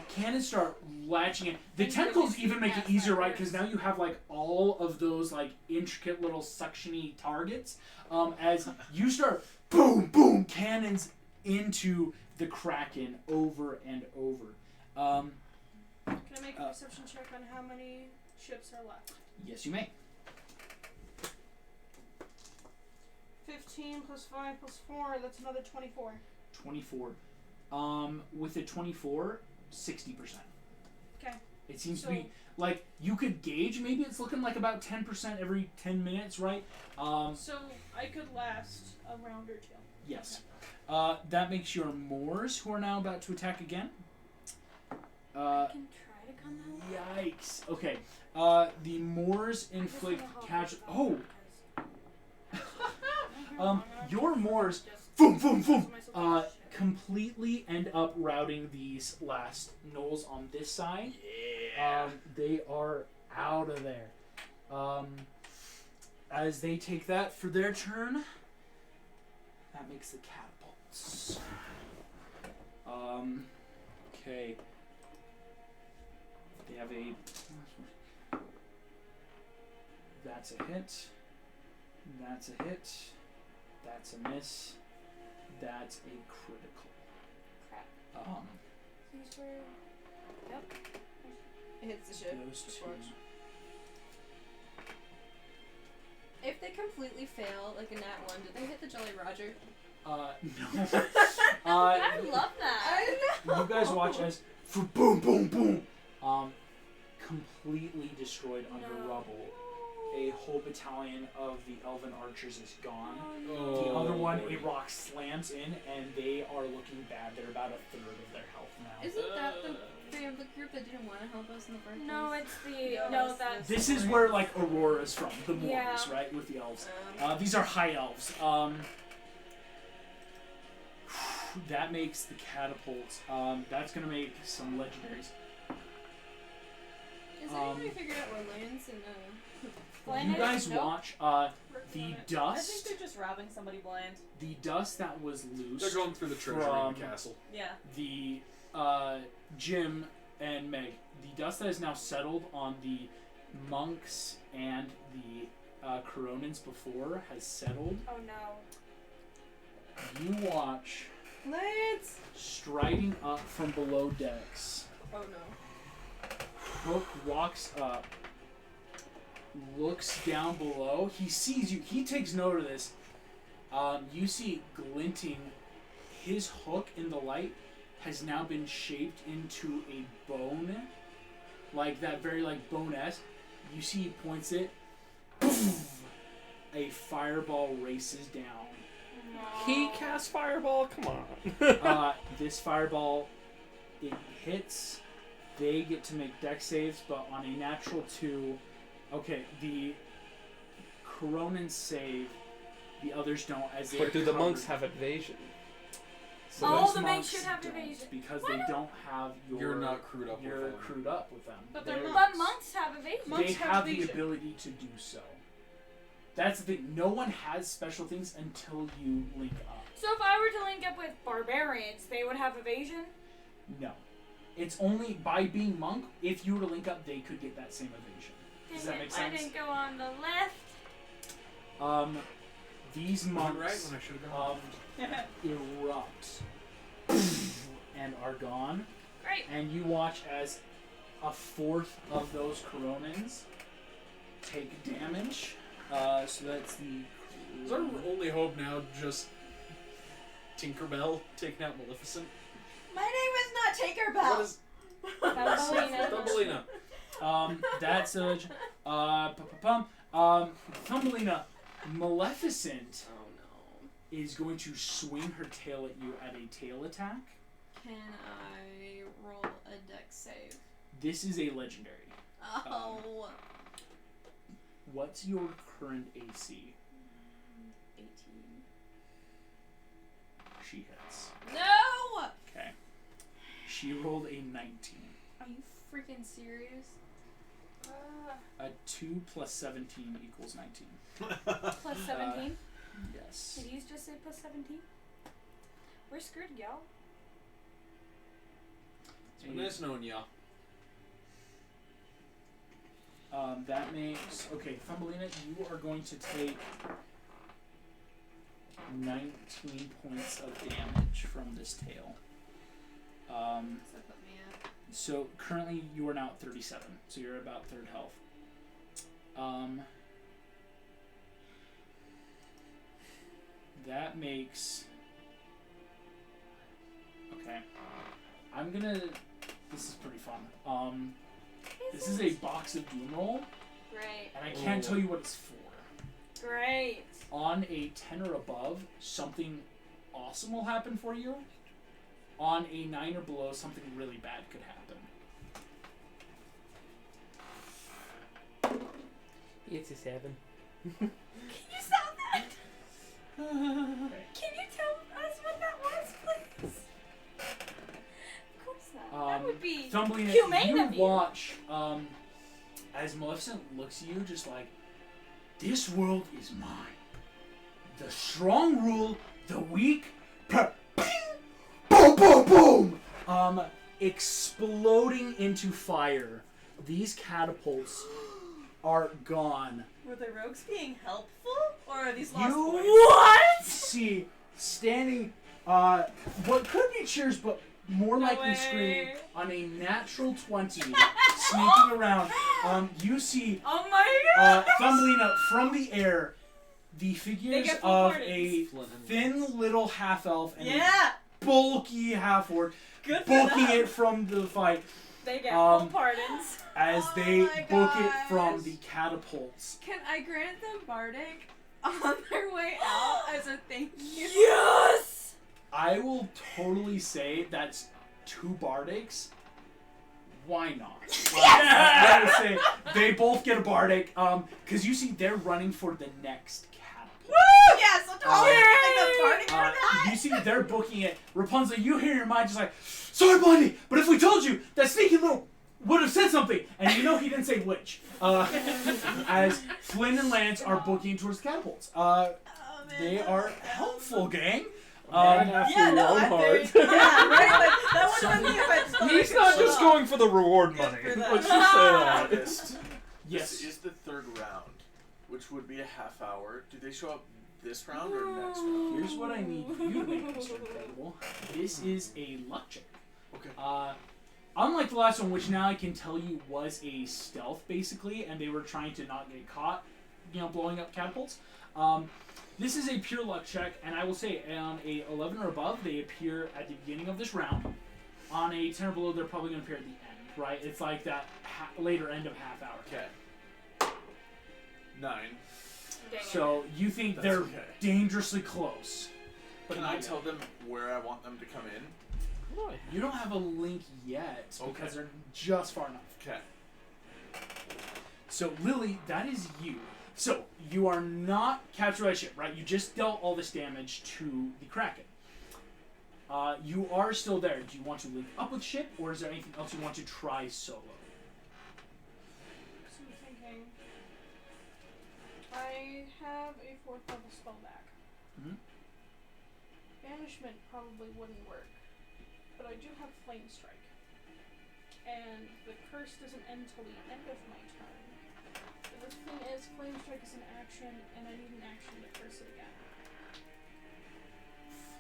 cannons start latching in. The tentacles even make it easier, right? Because now you have like all of those like intricate little suctiony targets. As you start boom, boom, cannons into the Kraken over and over. Can I make a perception check on how many ships are left? Yes, you may. 15 plus 5 plus 4, that's another 24. 24. With a 24, 60%. Okay. It seems to be, like, you could gauge, maybe it's looking like about 10% every 10 minutes, right? So I could last a round or two. Yes. That makes your Moors, who are now about to attack again. I can try to come out. Yikes. Okay. The Moors inflict casual. Oh! Your Moors, boom, boom, boom, completely end up routing these last gnolls on this side. Yeah. They are out of there. As they take that for their turn, that makes the catapults. Okay. They have a... That's a hit. That's a hit. That's a miss. That's a critical. Crap. These were. Yep. It hits the ship. Those of two. course. If they completely fail, like a nat 1, do they hit the Jolly Roger? No. I love that. I know. You guys watch as boom, boom, boom, completely destroyed under rubble. A whole battalion of the elven archers is gone. Oh, The other one, boy. a rock slams in, and they are looking bad. They're about a third of their health now. Isn't that the group that didn't want to help us in the first place? No, it's the. No, that's. This is where like Aurora's from, the Moors, Yeah. right, with the elves. These are high elves. That makes the catapults. That's gonna make some legendaries. Is anybody figured out where lands in You guys watch the I think dust. they're just robbing somebody blind. The dust that was loose. They're going through the treasure in the castle. Yeah. The Jim and Meg. The dust that is now settled on the monks and the Coronans before has settled. Oh no. You watch Lance! striding up from below decks. Oh no. Hook walks up, looks down below. He sees you. He takes note of this. You see glinting. His hook in the light has now been shaped into a bone, like that very like bone-esque. You see he points it. A fireball races down. He casts fireball. Come on. This fireball, it hits. They get to make dex saves, but on a natural 2, okay, the Coronans save, the others don't. As they But do the covered. monks have evasion? So Oh, those the monks should monks have don't, evasion. because Why they don't- don't have your. You're not crewed up with You're them. crewed up with them. But they're They're- monks. But monks have evasion. They Monks have have the evasion. ability to do so. That's the thing. No one has special things until you link up. So if I were to link up with barbarians, they would have evasion? No. It's only by being monk, if you were to link up, they could get that same evasion. Does that Dang make it, I sense? didn't go on the left. These I'm monks right when I should have gone. erupt and are gone. Great. And you watch as a fourth of those Coronans take damage. So that's the. Is our only hope now just Tinkerbell taking out Maleficent? My name is not Tinkerbell! What is Thumbelina. Thumbelina? That's a. Thumbelina. Maleficent Oh no. is going to swing her tail at you at a tail attack. Can I roll a dex save? This is a legendary. Oh. What's your current AC? 18. She hits. No! Okay. She rolled a 19. Are you freaking serious? A 2 plus 17 equals 19. Plus 17. Yes. Did you just say plus 17? We're screwed, y'all. It's been nice knowing ya. That makes... Okay, Thumbelina, you are going to take 19 points of damage from this tail. What's that put me at? So currently you are now at 37. So you're about third health. That makes... Okay. I'm gonna... This is pretty fun. This is a box of doom roll. Great. And I can't tell you what it's for. Great. On a 10 or above, something awesome will happen for you. On a 9 or below, something really bad could happen. It's a 7. Can you stop that? Okay. Can you tell us what that was, please? Of course not. That would be Thumbling humane of you you. watch as Maleficent looks at you just like, this world is mine. The strong rule, the weak, boom, boom, boom! Exploding into fire. These catapults are gone. Were the rogues being helpful, or are these lost You boys? what? See, standing, what could be cheers, but more likely way. screaming on a natural 20, sneaking around. You see, Oh my god! Thumbelina from the air, the figures get full of pardons. a thin little half elf and Yeah. a bulky half orc, Good for booking them. it from the fight They get Um, full pardons. as Oh they my book it gosh. from the catapults. Can I grant them Bardic on their way out as a thank you? Yes! I will totally say that's 2 bardics. Why not? I would say they both get a bardic. Because you see, they're running for the next catapult. Woo! Yeah, so totally like the Bardic for that. You see, they're booking it. Rapunzel, you hear in your mind just like, sorry, Blondie, but if we told you, that sneaky little would have said something. And you know he didn't say which. As Flynn and Lance are booking towards the catapults. They are helpful, gang. Yeah, no, I'm very, yeah, right? Like, that wasn't me if I'd stolen He's it. not Shut just up. going for the reward money. for them. Let's just say that. August. Yes. This is the third round, which would be a half hour. Do they show up this round or next round? Here's what I need you to make, Mr. Incredible. This is a luck check. Okay. Unlike the last one, which now I can tell you was a stealth, basically, and they were trying to not get caught, blowing up catapults. This is a pure luck check, and I will say, on a 11 or above, they appear at the beginning of this round. On a 10 or below, they're probably going to appear at the end, right? It's like that later end of half hour. Okay. 9. Dang it. So you think That's they're okay. dangerously close. But Can not I yet. tell them where I want them to come in? You don't have a link yet because Okay. they're just far enough. Okay. So Lily, that is you. So you are not captured by a ship, right? You just dealt all this damage to the Kraken. You are still there. Do you want to link up with ship, or is there anything else you want to try solo? So I'm thinking. I have a 4th level spell back. Mhm. Banishment probably wouldn't work, but I do have Flame Strike. And the curse doesn't end till the end of my turn. The thing is, Flame Strike is an action, and I need an action to curse it again.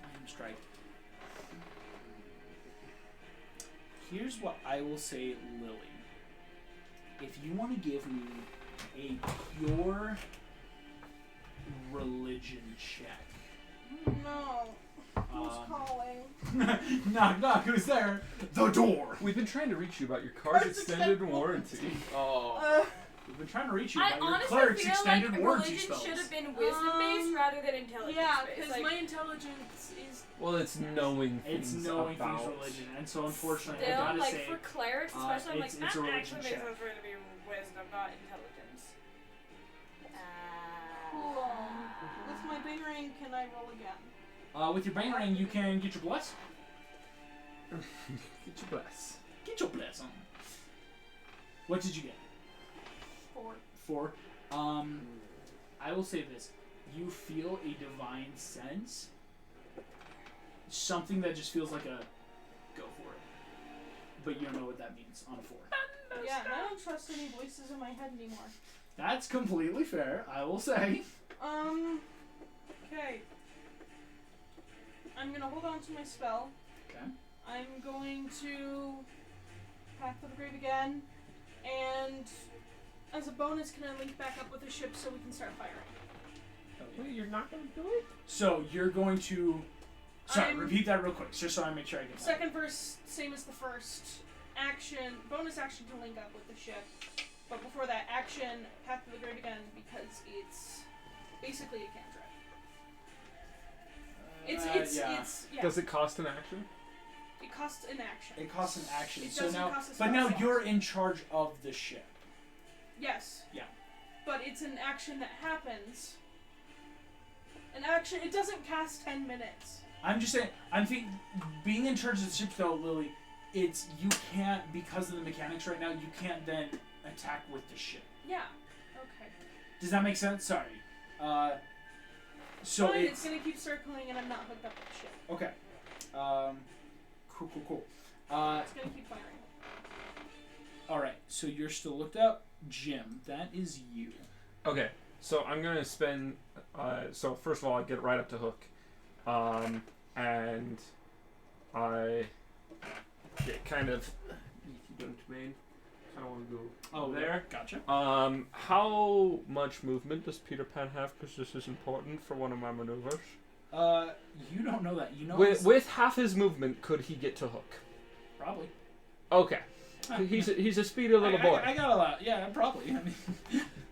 Flame strike. Here's what I will say, Lily. If you want to give me a pure religion check. No. Who's calling? Knock, knock, who's there? The door. We've been trying to reach you about your car's extended warranty. Oh. We've been trying to reach you I about your honestly cleric's feel extended like warranty religion spells. should have been wisdom-based rather than intelligence-based. Yeah, because Like, my intelligence is Well, it's knowing It's things knowing about. things religion, and so unfortunately, still, I gotta like, say, for clerics, especially, I'm like, it's a that religion actually check. makes sense for it to be wisdom, not intelligence. cool. With my Bannerang, can I roll again? with your bang you can get your bless. Get your bless. Get your bless on. What did you get? 4. 4. I will say this: you feel a divine sense, something that just feels like a go for it, but you don't know what that means on a 4. Yeah, and I don't trust any voices in my head anymore. That's completely fair, I will say. Okay. I'm gonna hold on to my spell. Okay. I'm going to Path to the Grave again, and as a bonus, can I link back up with the ship so we can start firing? Wait, you're not gonna do it? So you're going to. Sorry, repeat that real quick, just so I make sure I get that. Second verse, same as the first. Action, bonus action to link up with the ship. But before that, action, Path to the Grave again, because it's basically a cantrip. It's yeah. Does it cost an action? It costs an action. It costs an action. It So doesn't now, cost a but spell now slot. you're in charge of the ship. Yes. Yeah. But it's an action that happens. An action. It doesn't cast 10 minutes. I'm just saying. I'm thinking being in charge of the ship, though, Lily. It's you can't because of the mechanics right now. You can't then attack with the ship. Yeah. Okay. Does that make sense? Sorry. So Fine, it's gonna keep circling, and I'm not hooked up with the ship. okay. Cool. It's gonna keep firing. All right. So you're still looked up, Jim. That is you. Okay, so I'm gonna spend. So first of all, I get right up to hook, and I get kind of. I don't want to go there. Gotcha. How much movement does Peter Pan have? Because this is important for one of my maneuvers. You don't know that. You know With half his movement, could he get to hook? probably. Okay. He's a speedy little boy. I got a lot. Yeah, probably. I mean,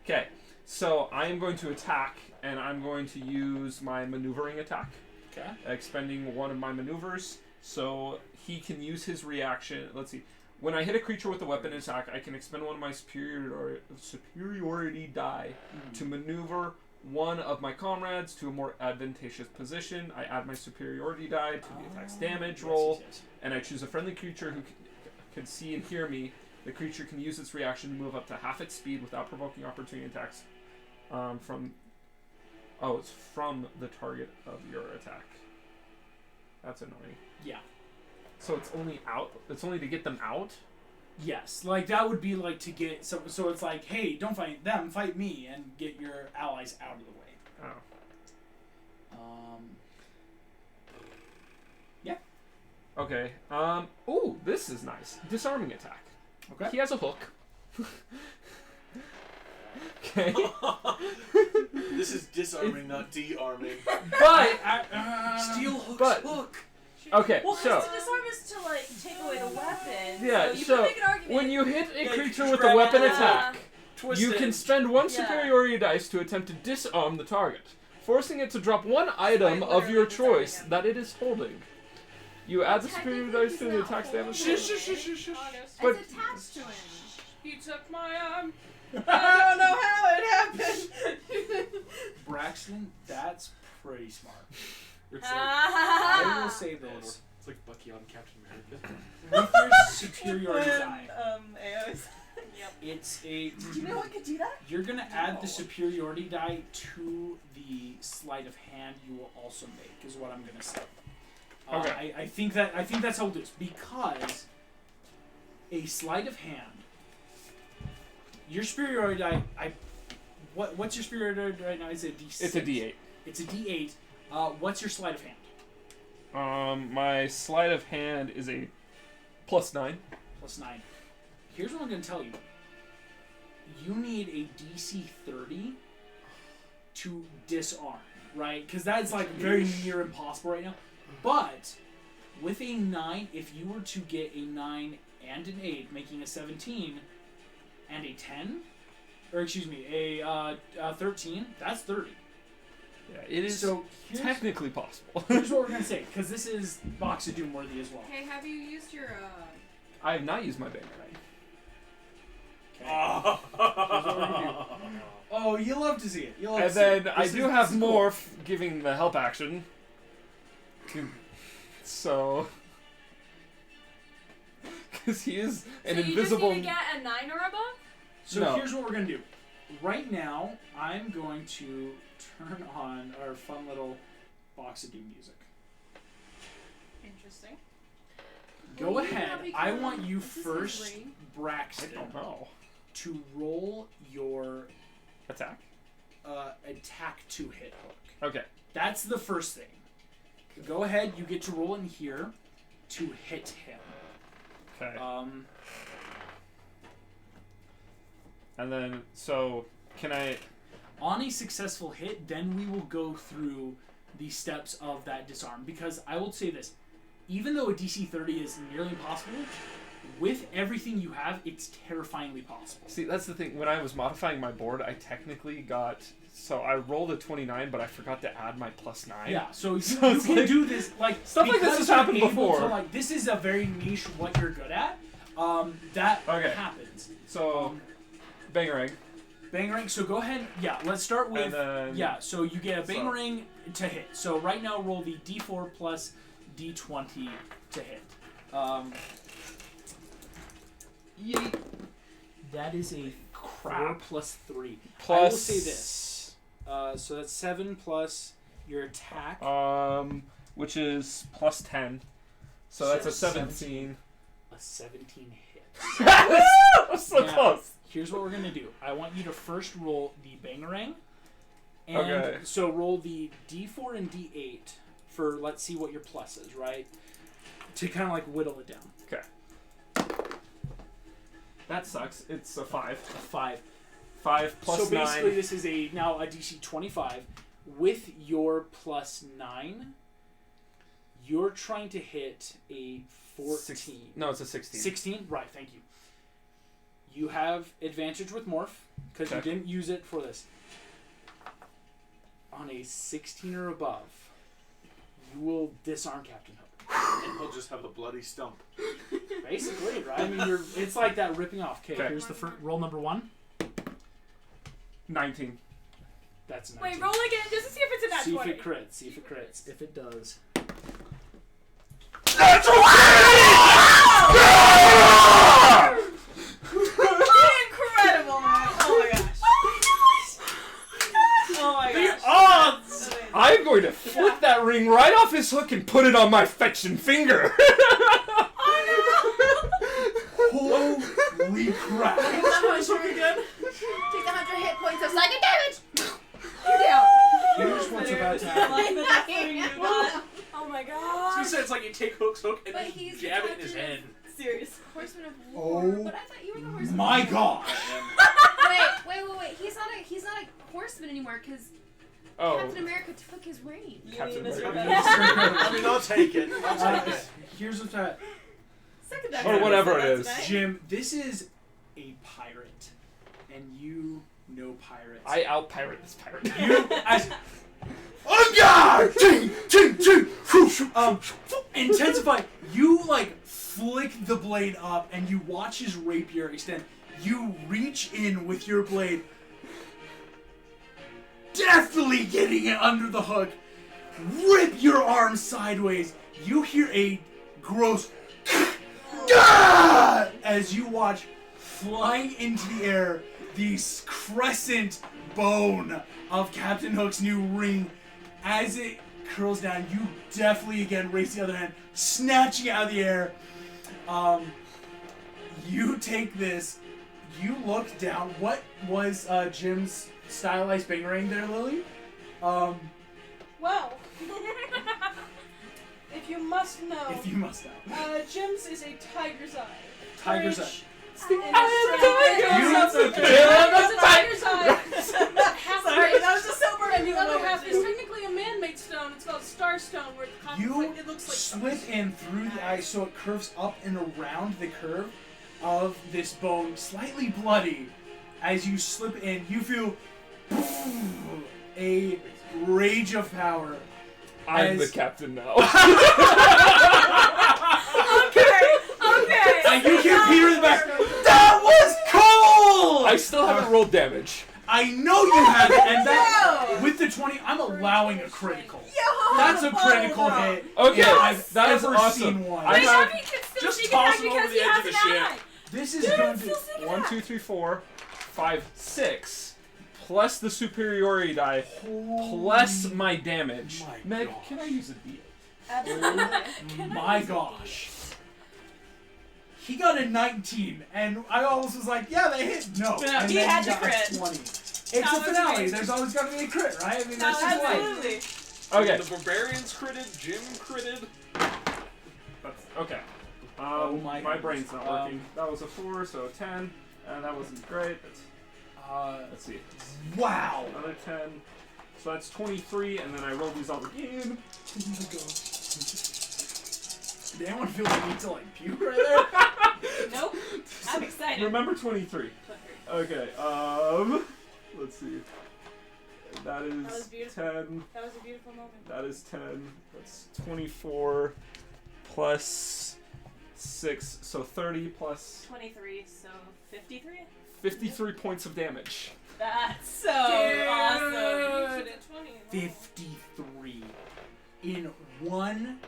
Okay, so I am going to attack, and I'm going to use my maneuvering attack, okay. expending one of my maneuvers, so he can use his reaction. Let's see. When I hit a creature with a weapon attack, I can expend one of my superiority die to maneuver one of my comrades to a more advantageous position. I add my superiority die to the attack's damage roll, and I choose a friendly creature who can see and hear me. The creature can use its reaction to move up to half its speed without provoking opportunity attacks it's from the target of your attack. That's annoying. Yeah. So it's only out. It's only to get them out. Yes, like that would be like to get so it's like, hey, don't fight them, fight me, and get your allies out of the way. Oh. Yeah. Okay. Ooh, this is nice. Disarming attack. Okay. He has a hook. Okay. This is disarming, not de-arming. But Steel hook's but- hook. okay, Well, so to disarm is to like take away the weapon. yeah, So you so can make an argument. when you hit a you creature just with a grab weapon it. attack, Twist you it. can spend one Yeah. superiority dice to attempt to disarm the target, forcing it to drop one item Like of your literally disarming choice him. that it is holding. You add the superiority Technically, dice to he's the not attack's damage. holding roll. August. But- It's attached to him. You took my arm. I don't know how it happened. Braxton, that's pretty smart. It's like, I will say Eleanor, this: it's like Bucky on Captain America. with your superiority die, AOs. Yep. it's a. Did you know I could do that? You're gonna add the superiority die to the sleight of hand you will also make, is what I'm gonna say. Okay. I think that's how we'll do this, because a sleight of hand. Your superiority die. What's your superiority die right now? Is it a D6? It's a D8. It's a D8. What's your sleight of hand? My sleight of hand is a +9. +9. Here's what I'm gonna tell you. You need a DC 30 to disarm, right? Because that's like very near impossible right now. But with a 9, if you were to get a 9 and an 8, making a 17, and a 10, or excuse me, a 13, that's 30. Yeah, it is So here's, technically possible. here's what we're gonna say, because this is Box of Doom worthy as well. Okay, have you used your I have not used my banner. Okay. Oh, you love to see it. You love And to see then it. I This do is- have this is cool. Morph giving the help action. So. Because he is an So you invisible. just need to get a 9 or above? So No. here's what we're gonna do. Right now, I'm going to turn on our fun little Box of Doom music. Interesting. Go Will you ahead. not be I calling- want you is this his first, ring? I Braxton, don't know. to roll your Attack? attack to hit hook. Okay. That's the first thing. Go ahead. You get to roll in here to hit him. Okay. And then, so, can I... On a successful hit, then we will go through the steps of that disarm. Because I will say this, even though a DC 30 is nearly impossible, with everything you have, it's terrifyingly possible. See, that's the thing. When I was modifying my board, I technically got... So I rolled a 29, but I forgot to add my +9. Yeah, so you it's can like- do this, like... Stuff like this has because you're happened able before. to, like, this is a very niche what you're good at. That Okay. happens. So, Bangarang. Bangarang, so go ahead. Yeah, let's start with... And then... Yeah, so you get a Bangarang to hit. So right now roll the D4 plus D20 to hit. Yeet. That is a 4 plus 3. Plus... I will say this. So that's 7 plus your attack. Which is +10. So that's a 17. A 17 hit. So Now, close. Here's what we're going to do. I want you to first roll the Bangarang. And Okay. so roll the D4 and D8 for, let's see what your plus is, right? To kind of like whittle it down. Okay. That sucks. It's a 5. A 5. 5 plus so basically 9. this is now a DC 25. With your +9, you're trying to hit a 14. No, it's a 16. 16? Right, thank you. You have advantage with Morph, because you Okay. didn't use it for this. On a 16 or above, you will disarm Captain Hook. And he'll just have a bloody stump. Basically, right? I mean, it's like that ripping off. Okay, Okay. here's the first roll number 1. 19. That's 19. Wait, roll again just to see if it's a nat See 20. if it crits. See if it crits. If it does. That's Incredible, man. Oh my gosh. Oh my gosh. odds! I'm going to flip that ring right off his hook and put it on my fetching finger. Holy crap! Take the 100 hit points of psychic damage! You're down. Here's what's about to I happen. like that that's what you got. Oh my gosh. It's like you take Hook's hook and But then he's jab the it in his captain head. Serious. Horseman of War. Oh But I thought you were the horseman. my gosh! Wait. He's not a horseman anymore because Oh. Captain America took his reign. Captain Mr. America. I mean, I'll take it. I'll take it. Here's what's that. Second time. Or whatever it is. Jim, this is a pirate, and you know pirates. I out-pirate this pirate. You as intensify. You like flick the blade up, and you watch his rapier extend. You reach in with your blade, deftly getting it under the hook. Rip your arm sideways. You hear a gross as you watch flying into the air the crescent bone of Captain Hook's new ring. As it curls down, you deftly again raise the other hand, snatching it out of the air. You take this, you look down. What was Jim's stylized bangarang there, Lily? Well, if you must know, If you must know. Jim's is a tiger's eye. Tiger's Courage eye. and You strength. the It's a tiger's eye. Half Sorry, of that was just so and burning. the other half is technically a man-made stone. It's called Starstone, where the You it looks like slip in through the ice so it curves up and around the curve of this bone, slightly bloody. As you slip in, you feel a rage of power. I'm the As- captain now. Okay. And you hear Peter in the back, that was cold! I still haven't rolled damage. I know you haven't, and that, with the 20, I'm allowing a critical. That's a critical hit. Okay, if I've that is ever awesome. seen one. I Wait, have- Abby can still just sneak toss attack him over because the he edge has of an the ship. ally. This is Dude, going it's to... still sneak 1, attack. 2, 3, 4, 5, 6, plus the superiority die, plus my damage. My Meg, gosh. can I use a D8? Oh my gosh. He got a 19, and I almost was like, yeah, they hit. No. No, and he then had to got a crit. 20. It's That a was finale. amazing. There's always got to be a crit, right? I mean, that's just life. Absolutely. Okay. The barbarians critted, Jim critted. That's, okay. Oh my brain's not goodness. working. That was a 4, so 10, and that wasn't great. Let's see. Wow. Another 10. So that's 23, and then I roll these out again. Oh my god. Did anyone feel the need to like puke right there? Nope. I'm excited. Remember 23. 23. Okay, let's see. That That was is beautiful. 10. That was a beautiful moment. That is 10. That's 24 plus 6, so 30 plus 23, so 53? 53 points of damage. That's so awesome. 53. In one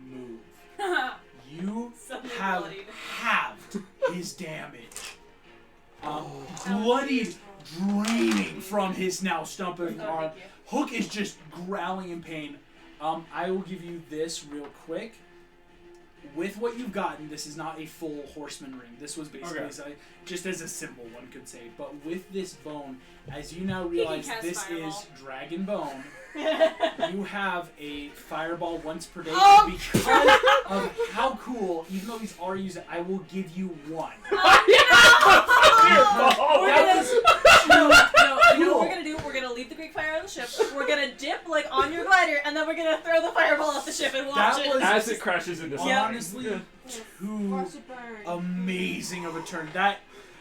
move, you Suddenly have bloodied. halved his damage. Bloodied, draining from his now stumping Oh, arm. thank you. Hook is just growling in pain. I will give you this real quick. With what you've gotten, this is not a full horseman ring. This was basically just as a symbol, one could say. But with this bone, as you now realize cast this fireball. is dragon bone, you have a fireball once per day. Oh, Because of how cool, even though he's already used it, I will give you one. You know what we're gonna do? We're gonna leave the Greek fire on the ship. We're gonna dip like on your glider, and then we're gonna throw the fireball off the ship and watch That it. was- As it crashes into something. Honestly, too amazing of a turn. That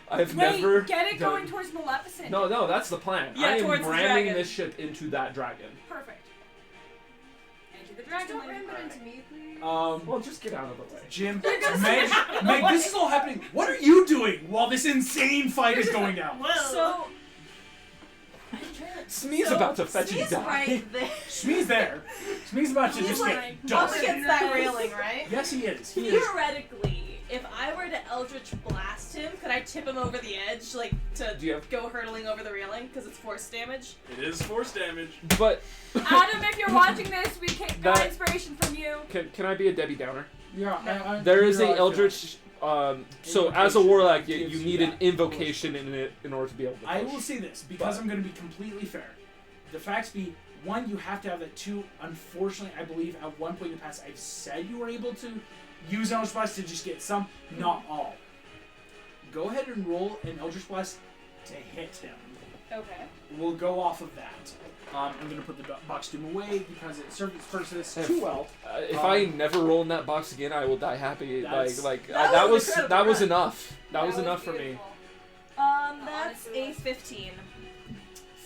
I've Wait, never get it done- going towards Maleficent. No, that's the plan. Yeah, I am towards the ramming dragon. this ship into that dragon. Perfect. Into the Just dragon. don't ram it lady. into me, please. Well, just get out of the way. Jim, Meg, this is all happening. What are you doing while this insane fight is going down? So Smee's about to fetch Smee's and die. right there. Shmee's there. Shmee's about to He's just like get up dusted. against that railing, right? Yes, he is. He is. Theoretically, if I were to Eldritch Blast him, could I tip him over the edge, like to Do you have- go hurtling over the railing because it's force damage? It is force damage. But Adam, if you're watching this, we got That- inspiration from you. can I be a Debbie Downer? Yeah, There is you're a right, Eldritch. So as a Invocation warlock, you gives need you an that invocation in it in order to be able to. I push. will say this, because But- I'm going to be completely fair. The facts be, one, you have to have it. Two, unfortunately, I believe at one point in the past I've said you were able to use Eldritch Blast to just get some, not all. Go ahead and roll an Eldritch Blast to hit him. Okay. We'll go off of that. I'm going to put the box doom away because it served its purpose If- too well. If I never roll in that box again, I will die happy. That's- That was incredible run. enough. That was was enough for me. beautiful. That's Honestly, a 15.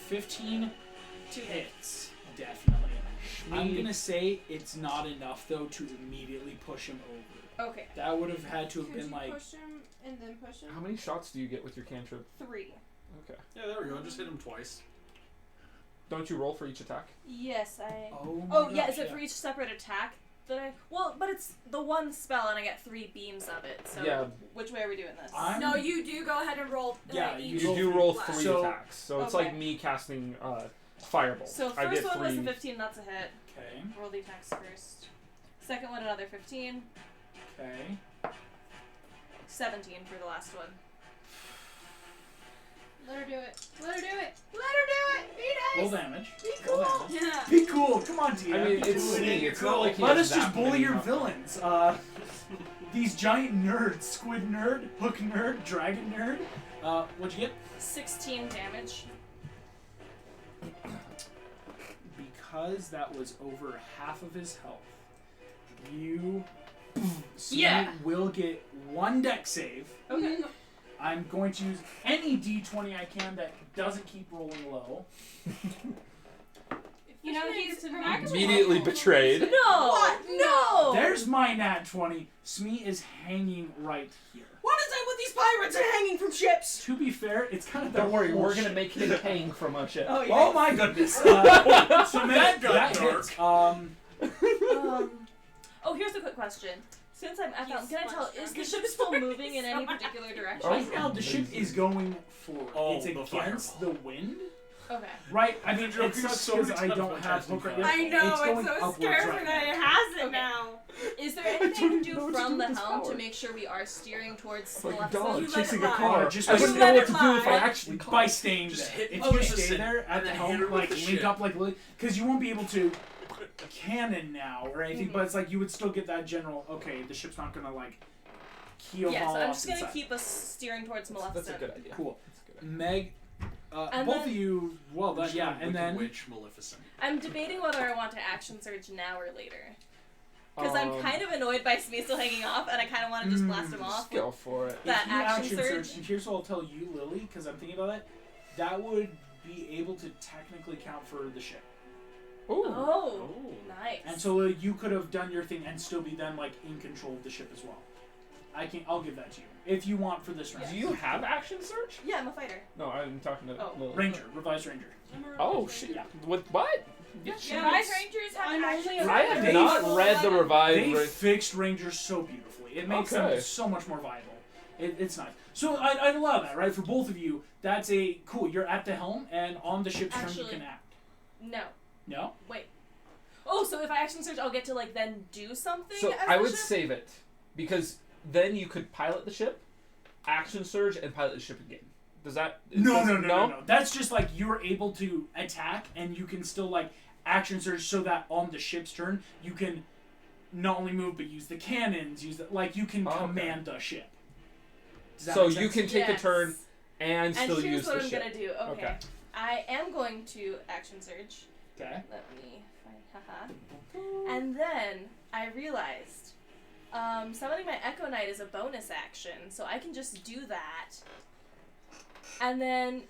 15 Two hits, definitely. I'm Shmee- going to say it's not enough, though, to immediately push him over. Okay. That would have had to have Could been you like... push him and then push him? How many shots do you get with your cantrip? 3. Okay. Yeah, there we go. Just hit him twice. Don't you roll for each attack? Yes, I. Oh, my Oh yeah, gosh, is it for each separate attack that I? Well, but it's the one spell, and I get 3 beams of it. So Yeah. which way are we doing this? I'm- No, you do go ahead and roll. Yeah, each You do roll blast. 3 So- attacks, so it's Okay. like me casting Firebolt. So I first get one was 3. a 15, that's a hit. Okay, Roll the attacks first. Second one another 15. okay. 17 for the last one. Let her do it. Let her do it. Let her do it. Be Roll nice. damage. Be Roll cool. damage. Yeah. Be cool. Come on, Tia. I mean, Be it's cool. me. It's not like he Let has us just that bully many your nothing. villains. These giant nerds. Squid nerd, hook nerd, dragon nerd. What'd you get? 16 damage. Because that was over half of his health, you Yeah. will get 1 deck save. Okay. I'm going to use any D20 I can that doesn't keep rolling low. You know, he's remarkably Immediately helpful. betrayed. No! What? No! There's my nat 20. Smee is hanging right here. What is it with these pirates and hanging from ships? To be fair, it's kind of Don't worry, we're bullshit. gonna make him hang from a ship. Oh, yeah. Oh my goodness. So That got dark. hits. Oh, here's a quick question. Since I'm at that, can I tell, is the ship Sorry, still moving in any particular direction? Right now, the ship is going forward. Oh, it's the against the fireball. wind. Okay. Right, I mean, Joker it sucks so because many I times don't when have casting hook right fire. now. I know, It's going so upwards scared right that now. it has it Okay. now. Is there anything I can know do what to from do the with this helm power. to make sure we are steering towards Like a Maleficent? dog You let chasing it a lie. car. Just I by wouldn't let know what it to do if I lie. actually By caught. staying Just there. hit If the you stay person there at and the then helm, hit her with like the link shit. up like, because you won't be able to cannon now or anything, Mhm. but it's like you would still get that general. Okay, the ship's not gonna like keel Yes, haul I'm us just gonna inside. keep us steering towards That's Maleficent. a good idea. Cool. That's a good idea. Meg, And both then- of you. Well, We're just yeah, gonna and Wicked then Witch Maleficent. I'm debating whether I want to action surge now or later. Because I'm kind of annoyed by Smee still hanging off, and I kind of want to just blast him off. Just go for it. That if you action surge. and here's what I'll tell you, Lily, because I'm thinking about it. That would be able to technically count for the ship. Ooh. Oh, nice. And so you could have done your thing and still be then like in control of the ship as well. I'll give that to you if you want for this round. Do you have action surge? Yeah, I'm a fighter. No, I'm talking to Oh. Lily. Ranger, revised ranger. I'm a Oh revised shit! ranger. With what? Yeah, Rise Rangers have I'm action. only a- I have They- not read the revised. They fixed rangers so beautifully. It makes Okay. them so much more viable. It's nice. So I'd allow that, right? For both of you, that's a cool. You're at the helm, and on the ship's turn you Actually- can act. No. No? Wait. Oh, so if I action surge, I'll get to like then do something. So as I the would ship? save it because then you could pilot the ship, action surge, and pilot the ship again. Does that? No. That's just like you're able to attack, and you can still like action surge so that on the ship's turn you can not only move but use the cannons. Like you can Oh, okay. command the ship. Does that So make you sense? can take Yes. a turn and And still here's use what the I'm ship. gonna do. Okay. Okay. I am going to action surge. Okay. Let me find. Haha. And then I realized summoning my Echo Knight is a bonus action, so I can just do that. And then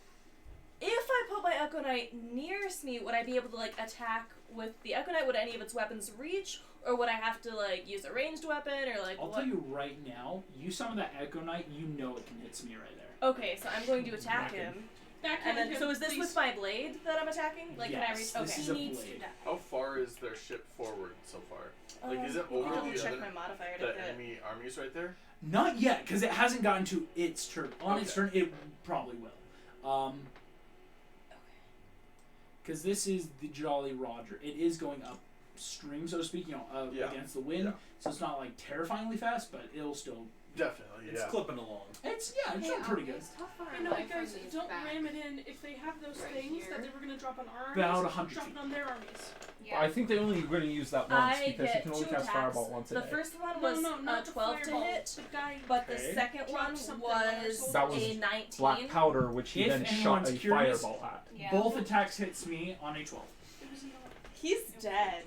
if I put my Echo Knight near Smee, would I be able to like attack with the Echo Knight? Would any of its weapons reach? Or would I have to like use a ranged weapon or like I'll what? tell you right now, you summon that Echo Knight, you know it can hit Smee right there. Okay, so I'm going to attack Whack him. him. That And can then, so is this please. with my blade that I'm attacking? Like, can I reach? Yes, Okay. this is He a needs to blade. die. How far is their ship forward so far? Like, is it Let me over double the check other- my modifier to The get. enemy armies right there? Not yet, because it hasn't gotten to its turn. On its turn, it probably will. Because this is the Jolly Roger. It is going upstream, so to speak, Yeah. against the wind. Yeah. So it's not like terrifyingly fast, but it'll still. Definitely, It's yeah. clipping along. It's doing pretty good. I know, guys, don't ram it in. If they have those Right things here. that they were going to drop on our armies, About 100 drop feet. it on their armies. Yeah. I think they only going to use that once I because you get can only 2 cast attacks. fireball once a The day. first one No, was no, not the 12 to fireball. hit, The guy. but the Okay. second Drop one something on our was soldiers. That was a 19. Black powder, which he If then shot anyone's a curious- fireball at. Yeah. Both attacks hit me on a 12. It was not. He's dead.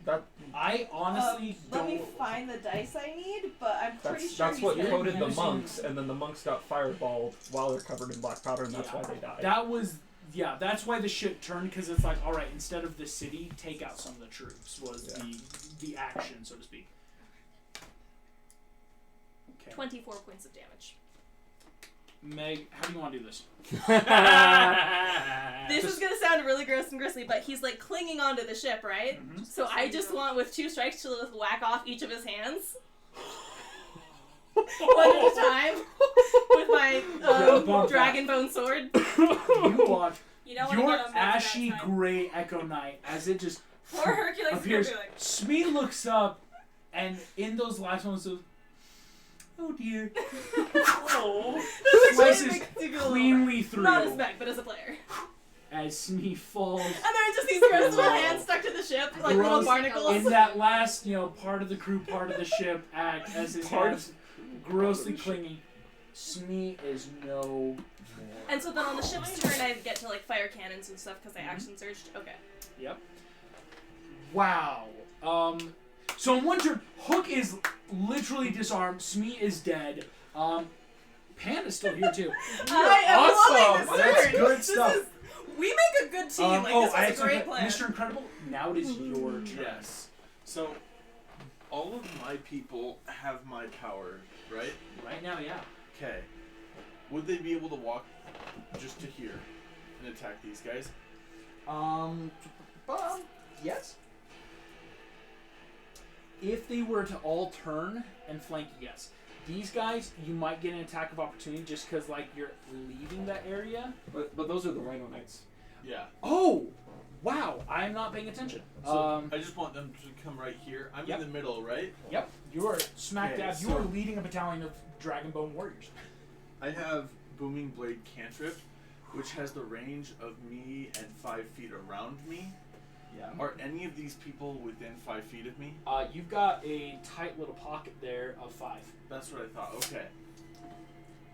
That I honestly Let me don't. find the dice I need, but I'm pretty that's sure that's he's what dead. coated the Using- monks, and then the monks got fireballed while they're covered in black powder, and that's why they died. That was. Yeah, that's why the ship turned, because it's like, alright, instead of the city, take out some of the troops, was the action, so to speak. Okay. 24 points of damage. Meg, how do you want to do this? This is gonna sound really gross and grisly, but he's like clinging onto the ship, right? Mhm. So I just want with 2 strikes to just whack off each of his hands. One at a time. With my bump dragon bone sword. You watch You don't want to your get on that ashy time. gray Echo Knight as it just Poor Hercules is gonna appears. be like, Smee looks up, and in those last moments of, oh dear, slices cleanly through Not as Meg, but as a player. as Smee falls. And there are just these gross little hands stuck to the ship, like little Gross. barnacles. In that last, part of the crew, part of the ship act, as his Part hands grossly clinging, Smee is no more. And so then on the ship's turn, I get to like fire cannons and stuff because I action surged. Okay. Yep. Wow. So in one turn, Hook is literally disarmed. Smee is dead. Pan is still here too. I am loving this That's turn. good This stuff. is- we make a good team. Like this was a great plan. Mr. Incredible, now it is your turn. Yes. So, all of my people have my power, right? Right now, yeah. Okay. Would they be able to walk just to here and attack these guys? Yes. If they were to all turn and flank, yes. These guys, you might get an attack of opportunity just because, like, you're leaving that area. But those are the Rhino Knights. Yeah. Oh! Wow, I'm not paying attention. So I just want them to come right here. I'm Yep. in the middle, right? Yep, you are smack Okay, dab. so- You are leading a battalion of Dragonbone warriors. I have Booming Blade Cantrip, which has the range of me and 5 feet around me. Yeah. Are any of these people within 5 feet of me? You've got a tight little pocket there of 5. That's what I thought. Okay.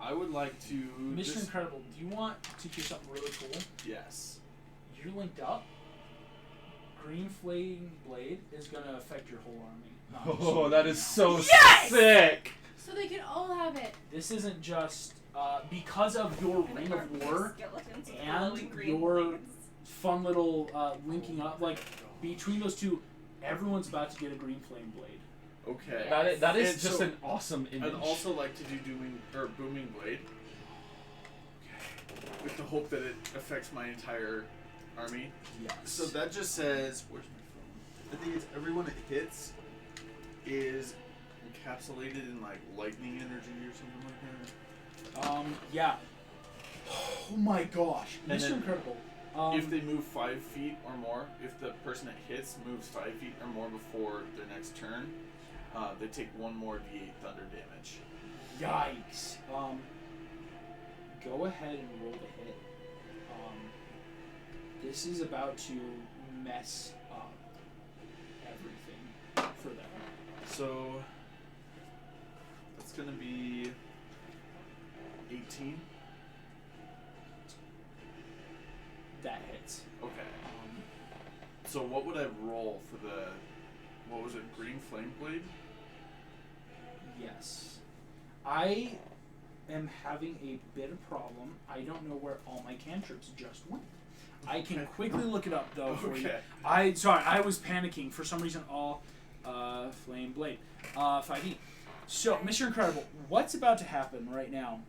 I would like to. Mission Incredible, do you want to do something really cool? Yes. You're linked up. Green Flame Blade is going to affect your whole army. Oh, that is so Yes! sick! So they can all have it. This isn't just because of your Ring of War Skeletons with and glowing green your blades. fun little linking up. Like, between those two, everyone's about to get a Green Flame Blade. Okay. That is And just so- an awesome image. I'd also like to do Booming Blade. With the hope that it affects my entire army. Yes. So that just says, where's my phone? I think it's everyone it hits is encapsulated in like lightning energy or something like that. Yeah. Oh my gosh. And Mr. then Incredible. If they move 5 feet or more, if the person that hits moves 5 feet or more before their next turn, they take 1 more D8 thunder damage. Yikes. Go ahead and roll the hit. This is about to mess up everything for them. So that's gonna be 18. That hits. Okay. So what would I roll for the, what was it, Green Flame Blade? Yes. I am having a bit of problem. I don't know where all my cantrips just went. I can quickly look it up though for you. Sorry, I was panicking for some reason. All Flame Blade, 5e. So, Mr. Incredible, what's about to happen right now?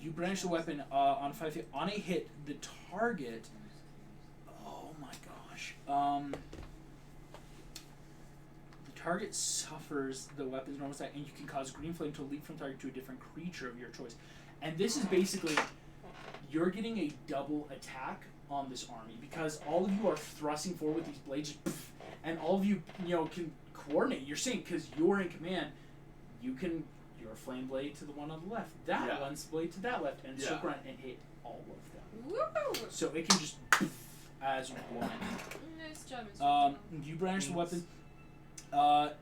You brandish the weapon on 5 feet. On a hit, the target. Oh my gosh. The target suffers the weapon's normal attack, and you can cause green flame to leap from target to a different creature of your choice. And this is basically, you're getting a double attack on this army because all of you are thrusting forward with these blades, and all of you, can coordinate. You're saying because you're in command, you can your flame blade to the one on the left, that one's blade to that left, and circle around and hit all of them. Woo! So it can just as one. Nice job, Mr. You brandish the weapon. So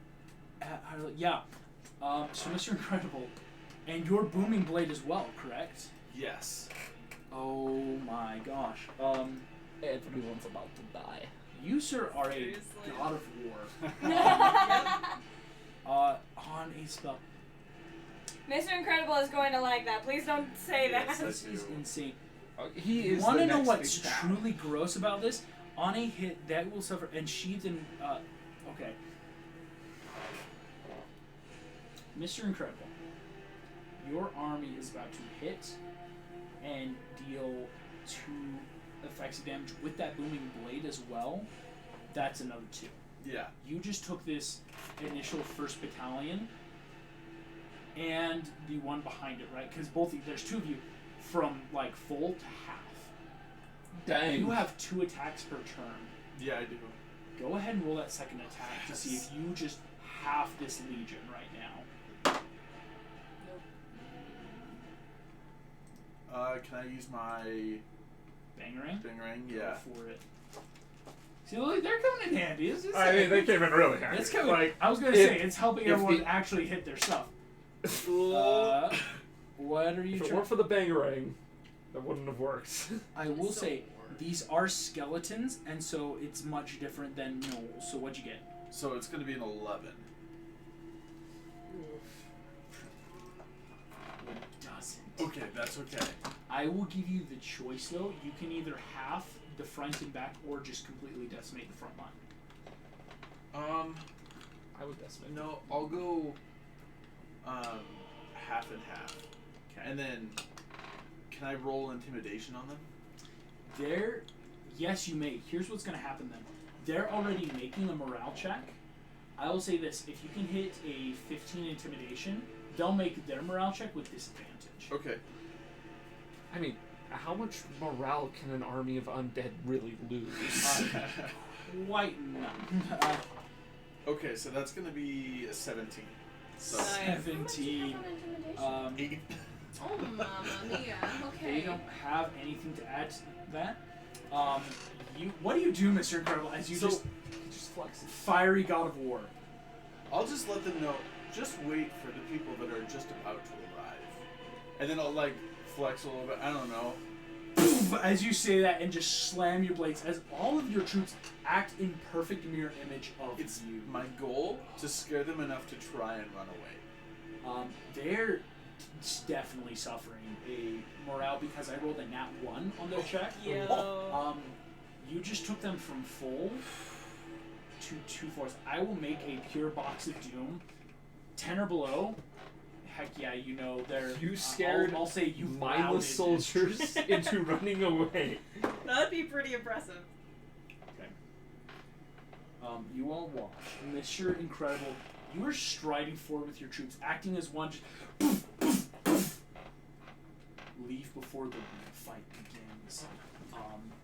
Mr. Incredible, and your booming blade as well, correct? Yes. Oh my gosh. Everyone's about to die. You, sir, are Seriously? a god of war. On a spell. Mr. Incredible is going to like that. Please don't say Yes, that. This is insane. He You is. want the to know next what's big bad. truly gross about this? On a hit, that will suffer, and sheathed in. Okay. Mr. Incredible, your army is about to hit and deal 2 effects of damage with that booming blade as well. That's another 2. Yeah. You just took this initial 1st battalion and the one behind it, right? Because there's 2 of you from like full to half. Dang. You have 2 attacks per turn. Yeah, I do. Go ahead and roll that second attack to see if you just half this legion right now. Can I use my Bangarang? Bangarang? Go Yeah. for it. See, look, they're coming in handy. I mean, they came in really handy. It's coming. Like, I was gonna if- say it's helping if everyone the- actually hit their stuff. What are you if it trying? weren't for the bangarang, that wouldn't have worked. I will say these are skeletons, and so it's much different than gnolls. So what'd you get? So it's going to be an 11. It doesn't. Okay, that's okay. I will give you the choice though. You can either half the front and back, or just completely decimate the front line. I would decimate. No, I'll go half and half. Okay. And then, can I roll intimidation on them? Yes, you may. Here's what's going to happen then. They're already making a morale check. I will say this: if you can hit a 15 intimidation, they'll make their morale check with disadvantage. Okay. I mean, how much morale can an army of undead really lose? Quite none. Okay, so that's going to be a 17. So 17. 8. Oh, mamma mia. They Okay. don't have anything to add to that. What do you do, Mr. Incredible, as you So- just flex fiery god of war? I'll just let them know. just wait for the people that are just about to arrive, and then I'll like flex a little bit. I don't know. As you say that and just slam your blades, as all of your troops act in perfect mirror image of It's you. my goal to scare them enough to try and run away. They're definitely suffering a morale because I rolled a nat 1 on their check. You just took them from full to 2/4. I will make a pure box of doom. 10 or below. Heck yeah, you know they're. You scared I'll say you mindless soldiers into running away. That'd be pretty impressive. Okay. You all watch. Mr. Incredible, you are striding forward with your troops, acting as one. Just poof, poof, poof. Leave before the fight begins.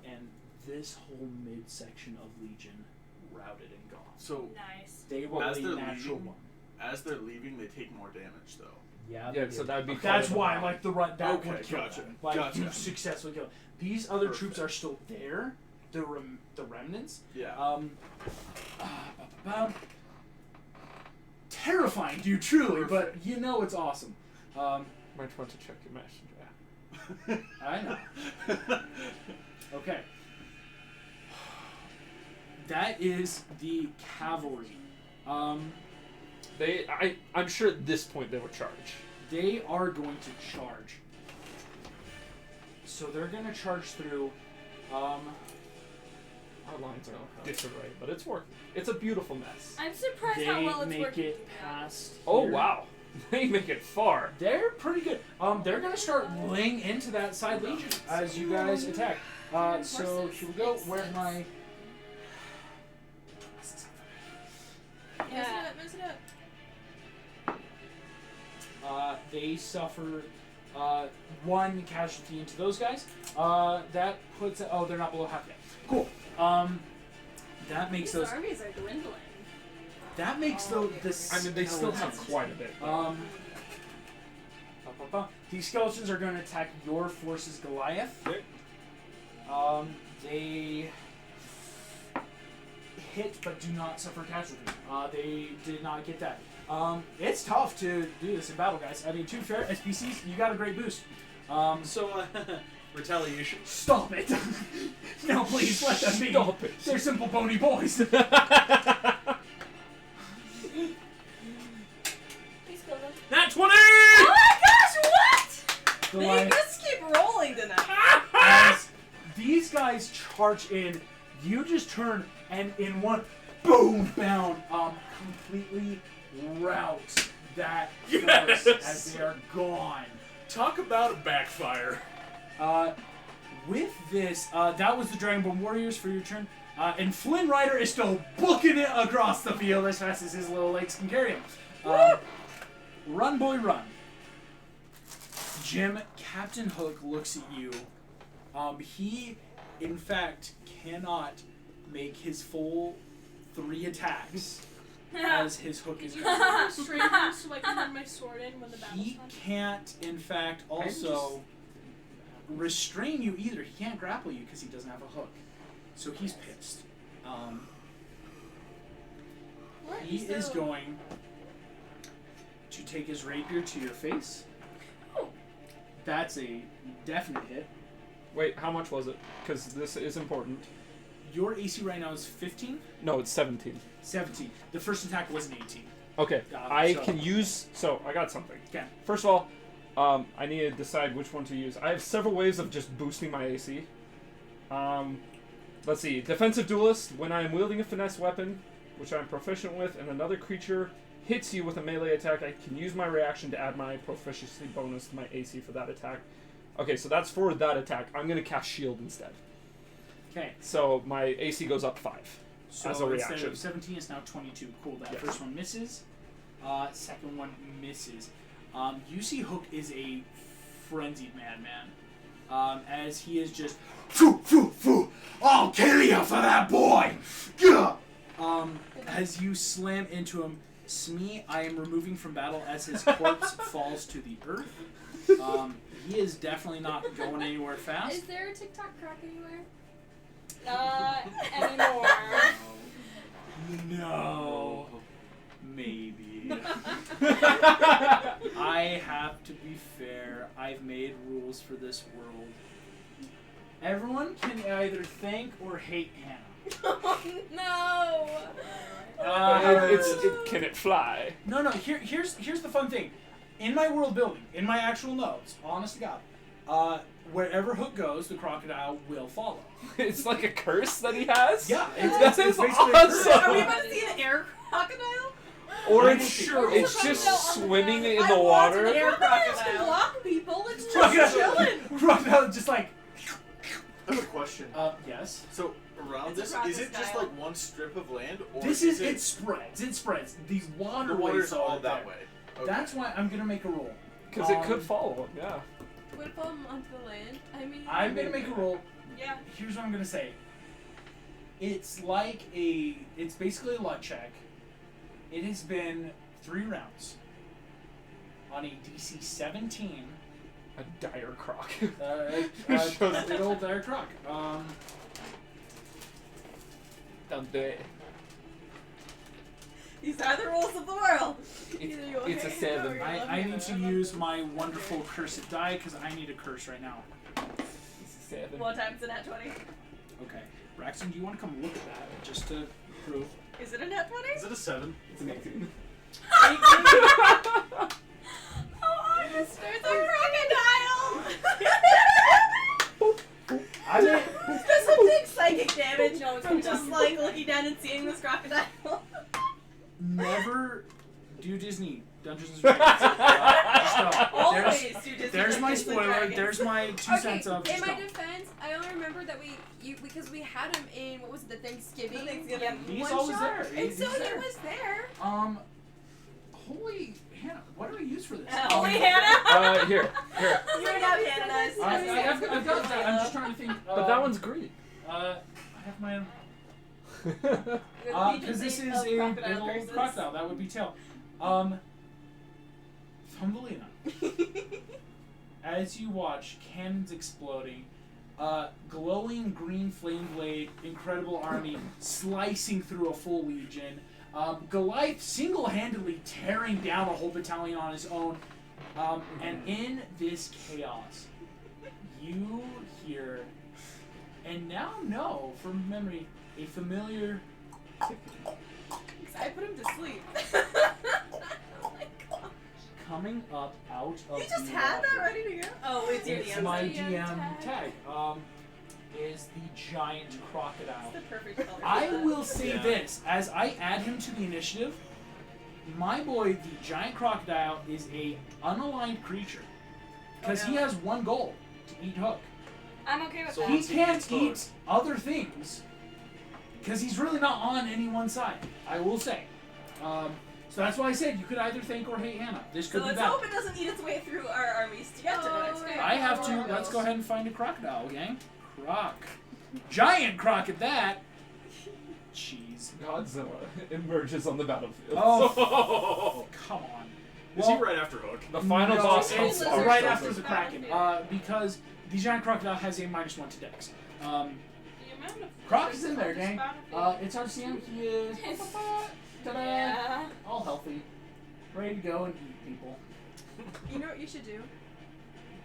And this whole midsection of Legion routed and gone. So Nice. They will as a they're natural leaving, one. As they're leaving, they take more damage though. Yeah, Yeah, so that would be. that's part of why, the- like the run that Okay, would kill gotcha, them. Like gotcha. you successfully kill them. These other troops Perfect. are still there. The remnants. Yeah. Terrifying, dude, truly, but you know it's awesome. Might want to check your messenger. I know. Okay. That is the cavalry. I'm sure at this point they would charge. They are going to charge. So they're going to charge through. Our lines are disarray, but it's working. It's a beautiful mess. I'm surprised They how well it's make working. it past. Oh here. wow, they make it far. They're pretty good. They're gonna start laying into that side legion as you guys attack. So here we go. Where's my? Yeah. Mess it up. They suffer 1 casualty into those guys. That puts. Oh, they're not below half yet. Cool. That makes These those. armies are dwindling. That makes this. I mean, they still have quite a bit. These skeletons are going to attack your forces, Goliath. Okay. They hit but do not suffer casualty. They did not get that. It's tough to do this in battle, guys. I mean, to be fair, SPCs, you got a great boost. So, retaliation. Stop it! No, please, let them be. Stop it. They're simple bony boys. Please kill them. Nat 20! Oh my gosh, what? Goliath. They just keep rolling tonight. As these guys charge in, you just turn and in one boom bound, completely rout that force as they are gone. Talk about a backfire. With this, that was the Dragonborn Warriors for your turn. And Flynn Rider is still booking it across the field as fast as his little legs can carry him. Run, boy, run. Jim, Captain Hook looks at you. He, in fact, cannot make his full 3 attacks as his hook is You going. have restrain him so I can run my sword in when the battle's He done. can't, in fact, also restrain you either. He can't grapple you because he doesn't have a hook. So he's pissed. He is going to take his rapier to your face. Oh. That's a definite hit. Wait, how much was it? Because this is important. Your AC right now is 15? No, it's 17. 17. The first attack was an 18. Okay, Got it, I so- can use. So I got something. Okay. First of all, I need to decide which one to use. I have several ways of just boosting my AC. Let's see. Defensive duelist. When I am wielding a finesse weapon, which I'm proficient with, and another creature hits you with a melee attack, I can use my reaction to add my proficiency bonus to my AC for that attack. Okay, so that's for that attack. I'm gonna cast shield instead. Okay. So my AC goes up 5 So as a instead reaction. of 17, it's now 22. Cool. That Yes. first one misses. Second one misses. You see Hook is a frenzied madman. As he is just, foo, foo, foo, I'll kill you for that boy! Gah! As you slam into him, Smee, I am removing from battle as his corpse falls to the earth. He is definitely not going anywhere fast. Is there a TikTok crack anywhere? Anymore. No. Maybe. this world. Everyone can either thank or hate Hannah. Oh, no. Can it fly? No. Here's the fun thing. In my world building, in my actual notes, honest to God, wherever Hook goes, the crocodile will follow. It's like a curse that he has? Yeah, That is basically a curse. awesome. Are we about to see an air crocodile? Or I'm it's sure it's it's just crocodile on the swimming ground. in I the want water. an air Crocodiles can crocodile. block people. It's just Crocodile, chilling. crocodile just like, I have a question. yes. So around It's a this, is it just crocodile. like one strip of land, or This is it it spreads. These the waterways water's are all that there. way? Okay. That's why I'm gonna make a roll. Because it could follow him, yeah. Would it fall onto the land? I mean. I'm gonna make a roll. Yeah. Here's what I'm gonna say. It's basically a luck check. It has been 3 rounds. On a DC 17. A dire croc. A big old dire croc. Don't do it. These are the rules of the world. Either you It's a hate it 7. or you I love need it. to use my wonderful cursed die because I need a curse right now. It's a 7. One time's a nat 20. Okay. Braxton, do you want to come look at that just to prove? Is it a nat 20? Is it a 7? It's an 18. Oh, August, there's a crocodile! I mean, Does it take psychic damage from just like looking down and seeing this crocodile? never do Disney Dungeons and Dragons. Just don't. Always do Disney There's my Dungeons and spoiler. Dragons. There's my 2 cents of in just my don't. defense, I only remember that because we had him in what was it, the Thanksgiving? The Thanksgiving. He's one always shot, there. And He's so there. he was there. Holy Hannah, what do I use for this? Holy Hannah! Here. You're now canonized. I've got that. I'm just trying to think. But that one's green. I have my own. Because Because this is a big old crocodile. That would be tail. Thumbelina. As you watch cannons exploding, glowing green flame blade, incredible army slicing through a full legion, Goliath single-handedly tearing down a whole battalion on his own, and in this chaos, you hear, and now know from memory, a familiar I put him to sleep. Oh my gosh. coming up out of You just the had that water. ready to go? Oh, it's your It's DM. my DM DM tag. tag. Is the giant crocodile. It's the perfect color. I will say Yeah. this, as I add him to the initiative, my boy, the giant crocodile, is a unaligned creature. Because he has one goal, to eat Hook. I'm okay with So that. He once he can't eats Hook- eat other things, because he's really not on any one side, I will say. So that's why I said you could either thank or hate Hannah. This So could be let's bad. hope it doesn't eat its way through our armies to get to the next phase. I have to. Let's go ahead and find a crocodile, gang. Giant croc at that. Jeez. Godzilla emerges on the battlefield. Oh, come on. Is he right after Hook? The final No, boss it's helps lizards. right Arthur. after the Kraken. Because the giant crocodile has a -1 to Dex. The amount of Croc is in there, on this gang. battlefield. It's hard to see him. He is ta-da, Yeah. all healthy, ready to go and eat people. You know what you should do?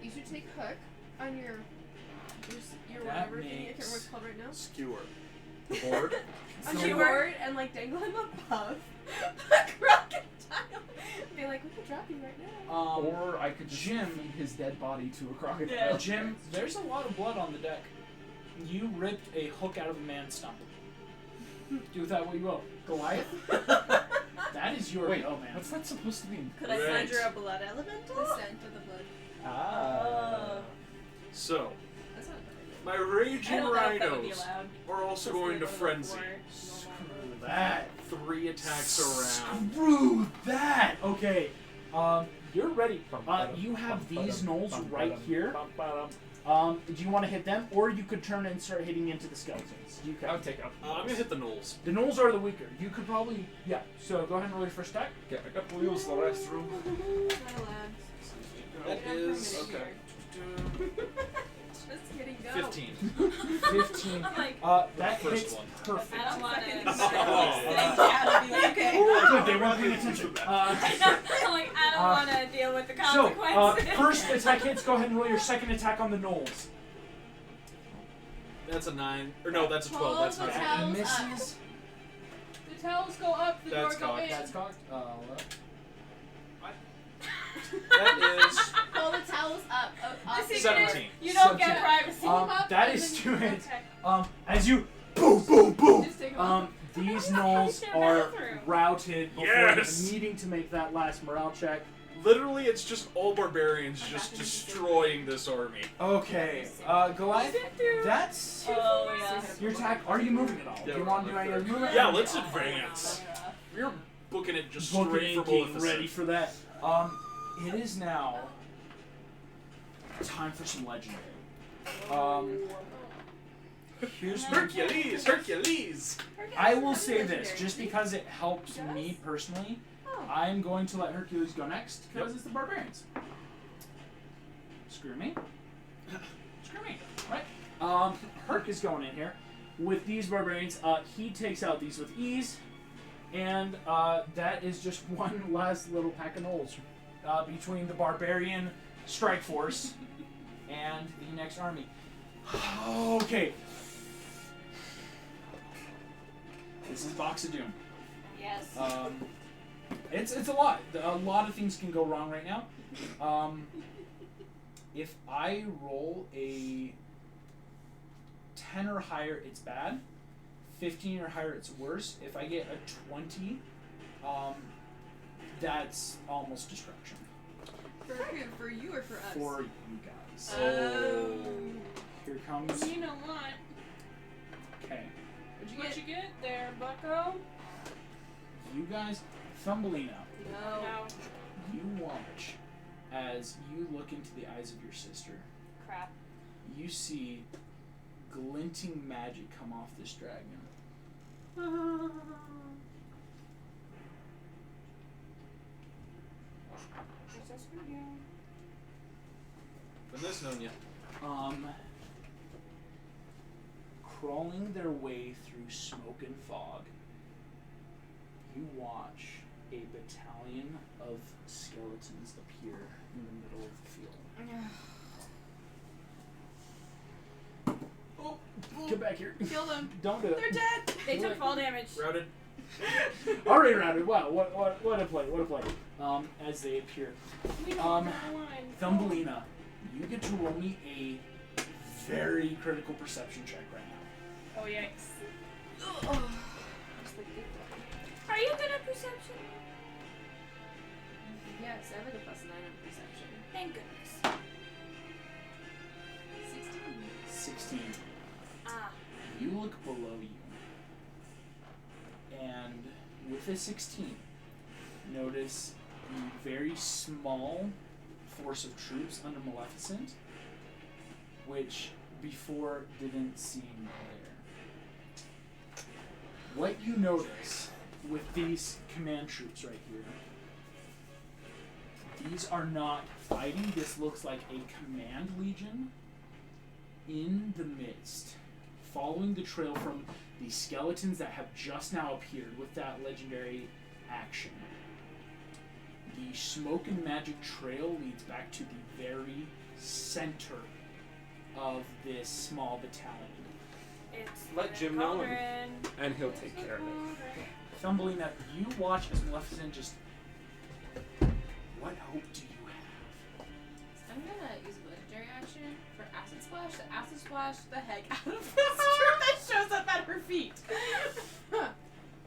You should take Hook on your That whatever thing. I can't makes- remember what it's called right now. Skewer. The board? On So your we're- board and like dangle him above. The crocodile. Be like, we could drop him right now. Or I could just Jim. feed his dead body to a crocodile. Yeah. Jim, there's a lot of blood on the deck. You ripped a hook out of a man's stomach. Do with that what you will. Goliath? That is your Wait, go, man. what's that supposed to mean? Could I Right. conjure a blood elemental? The scent of the blood. Oh. So, That's not perfect. my I raging don't know if that would be rhinos allowed. are also going to frenzy. Screw that. 3 attacks around. Screw that. Okay. You're ready. You have these gnolls right here. Do you want to hit them, or you could turn and start hitting into the skeletons? You I would can. take out. I'm gonna hit the gnolls. The gnolls are the weaker. You could probably, yeah. So go ahead and roll your first attack. Okay, I got the wheels the restroom. Not allowed. That You're not is permitted okay. here. Just kidding, go. 15. 15. I'm like, That First hits one. perfect. I don't want to. Oh. Be like, okay. Good, they weren't paying attention. I'm like, I don't want to deal with the So, consequences. first attack hits. Go ahead and roll your second attack on the gnolls. That's a 9. Or no, that's a 12. That's Pull not the bad. towels Misses. The towels go up, the That's door go cocked. in. That's cocked. That is Pull the towels up. The secret is 17. you don't get 17. privacy. That is 2 hits. Okay. As you boom, boom, boom. Just take 'em off. These I gnolls can't are bathroom. routed before Yes! needing to make that last morale check. literally, it's just all barbarians just destroying this army. Okay, Goliath, that's Oh yeah. your attack. Are you moving at all? Yeah, Do you we're want to on do any the other movement? Yeah, let's advance. We're booking it just straight Booking for and getting Maleficent. ready for that. It is now time for some legendary. Here's my Hercules! Hercules! I will say this, just because it helps me personally, I'm going to let Hercules go next, because it's the barbarians. Screw me. Screw me. Right? Herc is going in here. With these barbarians, he takes out these with ease, and that is just one last little pack of gnolls between the barbarian strike force and the next army. Okay. This is Box of Doom. Yes. It's a lot. A lot of things can go wrong right now. If I roll a 10 or higher, it's bad. 15 or higher, it's worse. If I get a 20, that's almost destruction. For who? For you or for us? For you guys. Oh. Here comes. You know what? Okay. What you get there, bucko? You guys, Thumbelina, No. No. you watch as you look into the eyes of your sister. Crap. You see glinting magic come off this dragon. Been this known yet. Crawling their way through smoke and fog, you watch a battalion of skeletons appear in the middle of the field. Oh, get back here. Kill them. Don't do it. They're dead. They took fall damage. Routed. Already routed. Wow, what a play, what a play. As they appear. We don't have a line. Thumbelina, you get to roll me a very critical perception check right now. Oh yikes. Are you good at perception? Yes, I have like a +9 on perception. Thank goodness. 16. Ah. You look below you. And with a 16, notice the very small force of troops under Maleficent, which before didn't seem there. What you notice with these command troops right here, these are not fighting. This looks like a command legion in the midst, following the trail from the skeletons that have just now appeared with that legendary action. The smoke and magic trail leads back to the very center of this small battalion. It's Let the Jim know cauldron. and he'll take care of it. Thumbelina, you watch as Maleficent just... What hope do you have? I'm gonna use a legendary action for acid splash to acid splash the heck out of this troop that shows up at her feet.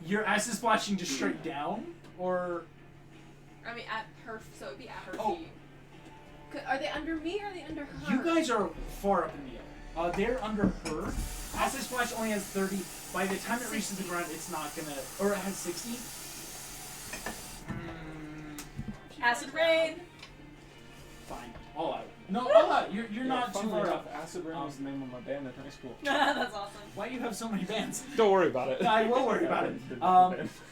You're acid splashing just straight down? Or... I mean, at her, so it'd be at her Oh. feet. Are they under me or are they under her? You guys are far up in the air. They're under her. Acid Splash only has 30. By the time it reaches the ground, it's not gonna... Or it has 60. Acid rain. Fine. All out. No, all out. You're not too Funnily far enough, up. Acid Rain was the name of my band in high school. That's awesome. Why do you have so many bands? Don't worry about it. I will worry about it.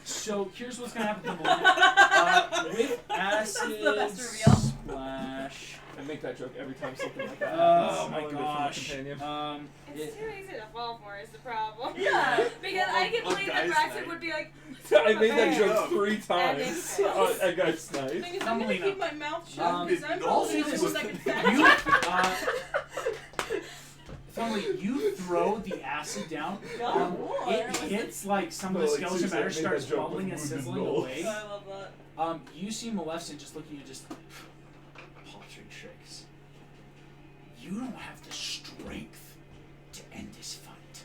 So here's what's gonna happen to Melina. With Acid That's the best reveal. Splash. I make that joke every time something like that Oh happens. my I'll leave it for my gosh. companion. It's too easy to fall for is the problem. Yeah. Because I can believe that guys' Braxton night. would be like, I made that Bam. joke 3 And times. then Oh, that guy's nice. Thing is, I'm gonna Thumbelina. keep my mouth shut because I'm I'll probably say the this. one that can You, fact. Thumbelina, you throw the acid down. It hits like some of the No, like, skeleton seriously, I batter made starts that joke bubbling with and wooden sizzling dolls. away. I love that. You see Maleficent just looking at you, just paltry tricks. You don't have the strength to end this fight.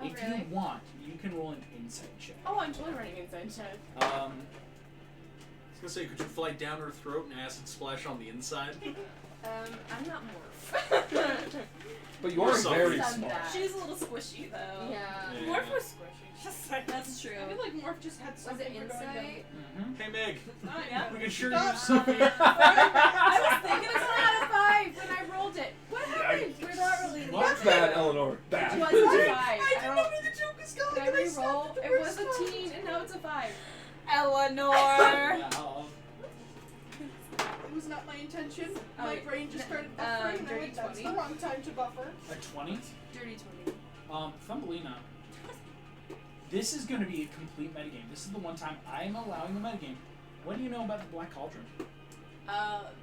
Oh, If really? you want, you can roll an insight check. Oh, I'm totally running inside check. I was gonna say, could you fly down her throat and acid splash on the inside? I'm not Morph. But you are Or very something. smart. She's a little squishy though. Yeah. Yeah. Morph was squishy. Just like That's true. I feel like Morph just had Was something it for going down. insight? Mm-hmm. Hey Meg, Yeah. we can sure Stop. use something. I was thinking it's 1 out of 5 when I rolled it. What happened? We're not related. Not bad, Eleanor. It Bad. was a 5. I I didn't don't. know where the joke was going. Did I and I re-roll? stopped at the It was first a one. teen, and now it's a 5. Eleanor. Wow. It was not my intention. Oh, My wait. brain just started buffering, and I dirty went, that's 20. the wrong time to buffer. A 20? Dirty 20. Thumbelina. This is going to be a complete metagame. This is the one time I'm allowing the metagame. What do you know about the Black Cauldron?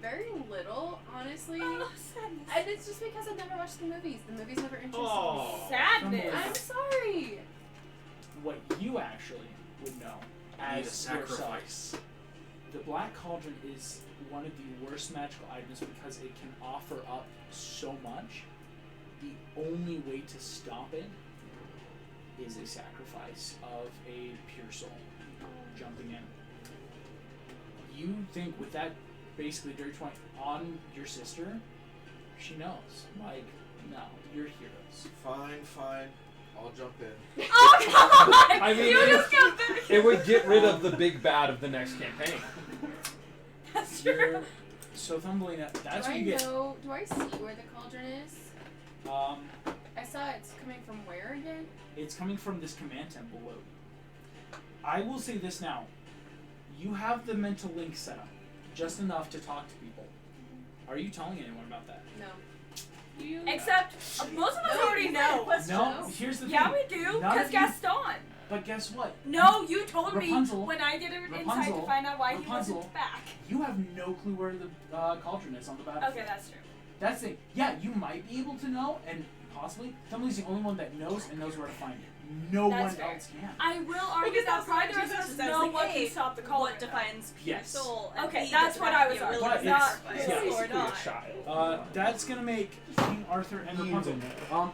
Very little, honestly. Oh, sadness. And it's just because I've never watched the movies. The movies never interested me. Oh. Sadness. I'm sorry. What you actually would know I need a as yourself. sacrifice. The Black Cauldron is one of the worst magical items because it can offer up so much. The only way to stop it is a sacrifice of a pure soul jumping in. You think with that basically dirty 20 on your sister, she knows. Like, no, you're heroes. Fine. I'll jump in. Oh come on! I mean, you it- just got back. It would get rid of the big bad of the next campaign. That's true. You're, so Thumbelina, that's Do what I you get. know? Do I see where the cauldron is? Um, I saw it's coming from where again? It's coming from this command temple load. I will say this now. You have the mental link set up. Just enough to talk to people. Are you telling anyone about that? No. You Except most of us already know. No, here's the Yeah, thing. we do. None Because of you- Gaston. But guess what? No, you told Rapunzel- me when I did an insight to Rapunzel- find out why he Rapunzel- wasn't back. You have no clue where the cauldron is on the battlefield. Okay, that's true. That's the thing. Yeah, you might be able to know, and possibly, Thumbelina's the only one that knows and knows where to find it. No That's one fair. else can. I will argue Because that that's probably what the rest of us Jesus says, know like, what hey, can stop the What cauldron. defines pure Yes. soul? And Okay, he that's gets what to I was be a really arguing. good But sacrifice. it's- Basically or a not. child. That's gonna make King Arthur and Rapunzel.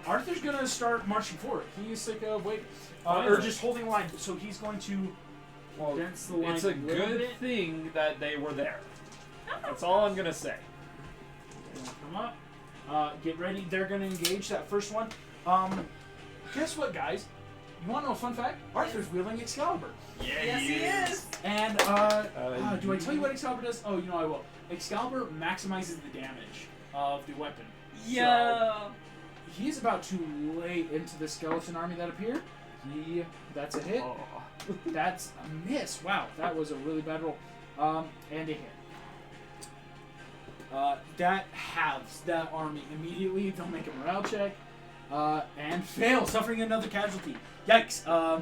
Arthur's gonna start marching forward. He's sick of waiting. Or just holding line. So he's going to Well, dance the line it's a little good bit. thing that they were there. That's all I'm gonna say. Come up. Get ready. They're gonna engage that first one. Guess what, guys? You want to know a fun fact? Arthur's wielding Excalibur. Yeah, Yes, he is. And do I tell you what Excalibur does? Oh, you know I will. Excalibur maximizes the damage of the weapon. Yo. He's about to lay into the skeleton army that appeared. That's a hit. Oh. That's a miss. Wow, that was a really bad roll. And a hit. That halves that army immediately. They'll make a morale check. And fail, suffering another casualty. Yikes.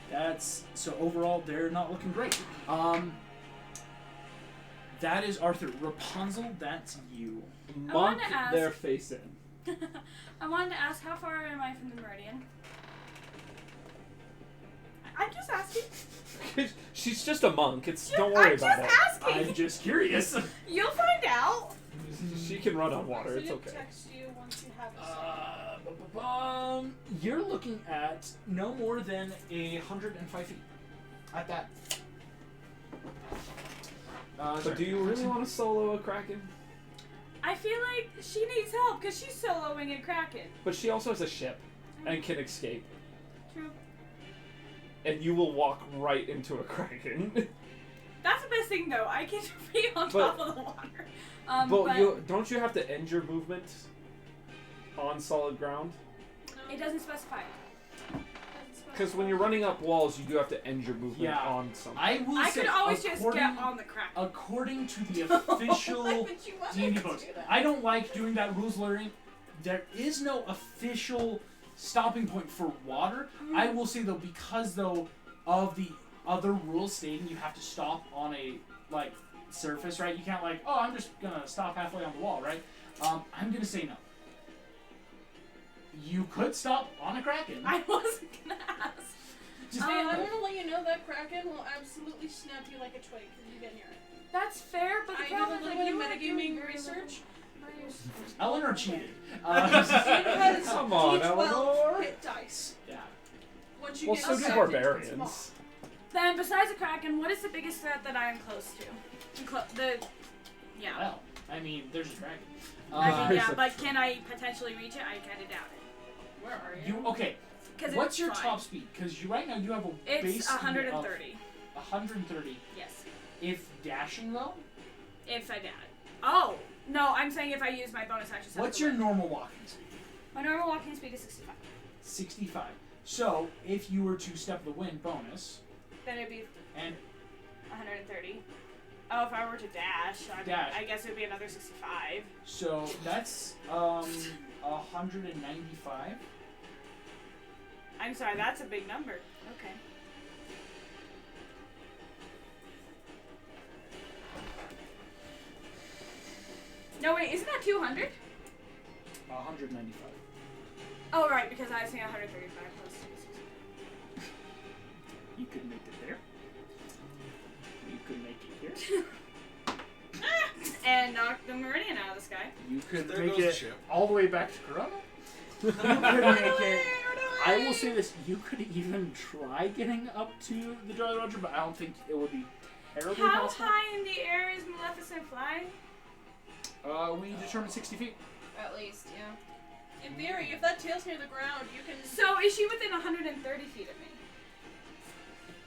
That's so overall they're not looking great. That is Arthur. Rapunzel, that's you. I Monk wanna ask- their face in. I wanted to ask, how far am I from the meridian? I'm just asking. She's just a monk. Don't worry I'm about just it. asking. I'm just curious. You'll find out. She can run on water. So It's you okay. text you once you have it. You're looking at no more than 105 feet. At that. But do you really want to solo a Kraken? I feel like she needs help because she's soloing in Kraken. But she also has a ship and can escape. True. And you will walk right into a Kraken. That's the best thing though. I can be on But- top of the water. But don't you have to end your movement on solid ground? it doesn't specify. Because when you're running up walls, you do have to end your movement Yeah. on something. I will I say, could always just according, get on the crack. according to the official Why would you want D&D to books, do that? I don't like doing that rules learning. There is no official stopping point for water. I will say though, because though of the other rules stating you have to stop on a like surface, right? You can't like, oh, I'm just gonna stop halfway on the wall, right? I'm gonna say no. You could stop on a kraken. I wasn't gonna ask. Just Hey, I want to let you know that Kraken will absolutely snap you like a twig if you get near it. That's fair, but the I did a problem is little like bit you of were doing metagaming very little. research. Eleanor cheated. It has Come on, D12 Eleanor. hit dice. Yeah. Once you Well, get so do sucked barbarians. into its Then, besides the Kraken, what is the biggest threat that I am close to? Yeah. Well, I mean, there's a dragon. I mean, yeah, but can I potentially reach it? I kind of doubt it. Where are you? You okay? 'Cause What's it's your fine. top speed? Because you right now you have a base It's speed of 130. 130. Yes. If dashing though, If I dash. Oh! No, I'm saying if I use my bonus action. what's your normal walking speed? My normal walking speed is 65. 65. So if you were to step the wind bonus Then it'd be and 130. Oh, if I were to dash, Dash. I guess it would be another 65. so that's 195. I'm sorry, that's a big number. Okay. No, wait, isn't that 200? 195. Oh, right, because I was saying 135 plus 60. You could make it there. You could make it here. And knock the meridian out of the sky. You could There make goes the it ship. all the way back to Corona. You could make it. I will say this: you could even try getting up to the Jolly Roger, but I don't think it would be terribly How possible. high in the air is Maleficent flying? We determined 60 feet. At least, yeah. In theory, if that tail's near the ground, you can. So is she within 130 feet of me?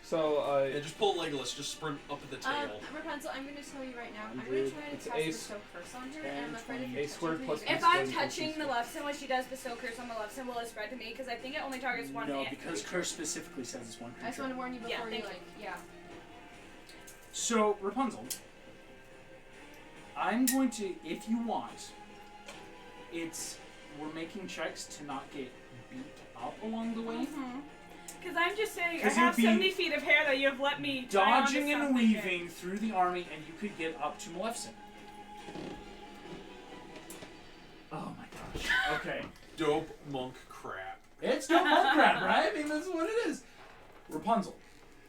So, Yeah, just pull Legolas, just sprint up at the tail. Rapunzel, I'm going to tell you right now. I'm 100, going to try to it's cast ace, Bestow Curse on her, 10, and I'm afraid if 20, you ace touch squared her, plus you're If ace gonna- I'm squared. touching Maleficent when she does bestow curse on Maleficent, will it spread to me? Because I think it only targets one No, hit. because curse specifically says it's one I just creature. want to warn you Yeah, before you, thank you. yeah. So Rapunzel, I'm going to, if you want, we're making checks to not get beat up along the way. Because I'm just saying, I 'Cause have you'd be 70 feet of hair that you've let me try onto Dodging and something weaving through the army, and you could get up to Maleficent. Oh my gosh. Okay. Dope monk crap. It's no monk crap, right? I mean, that's what it is. Rapunzel,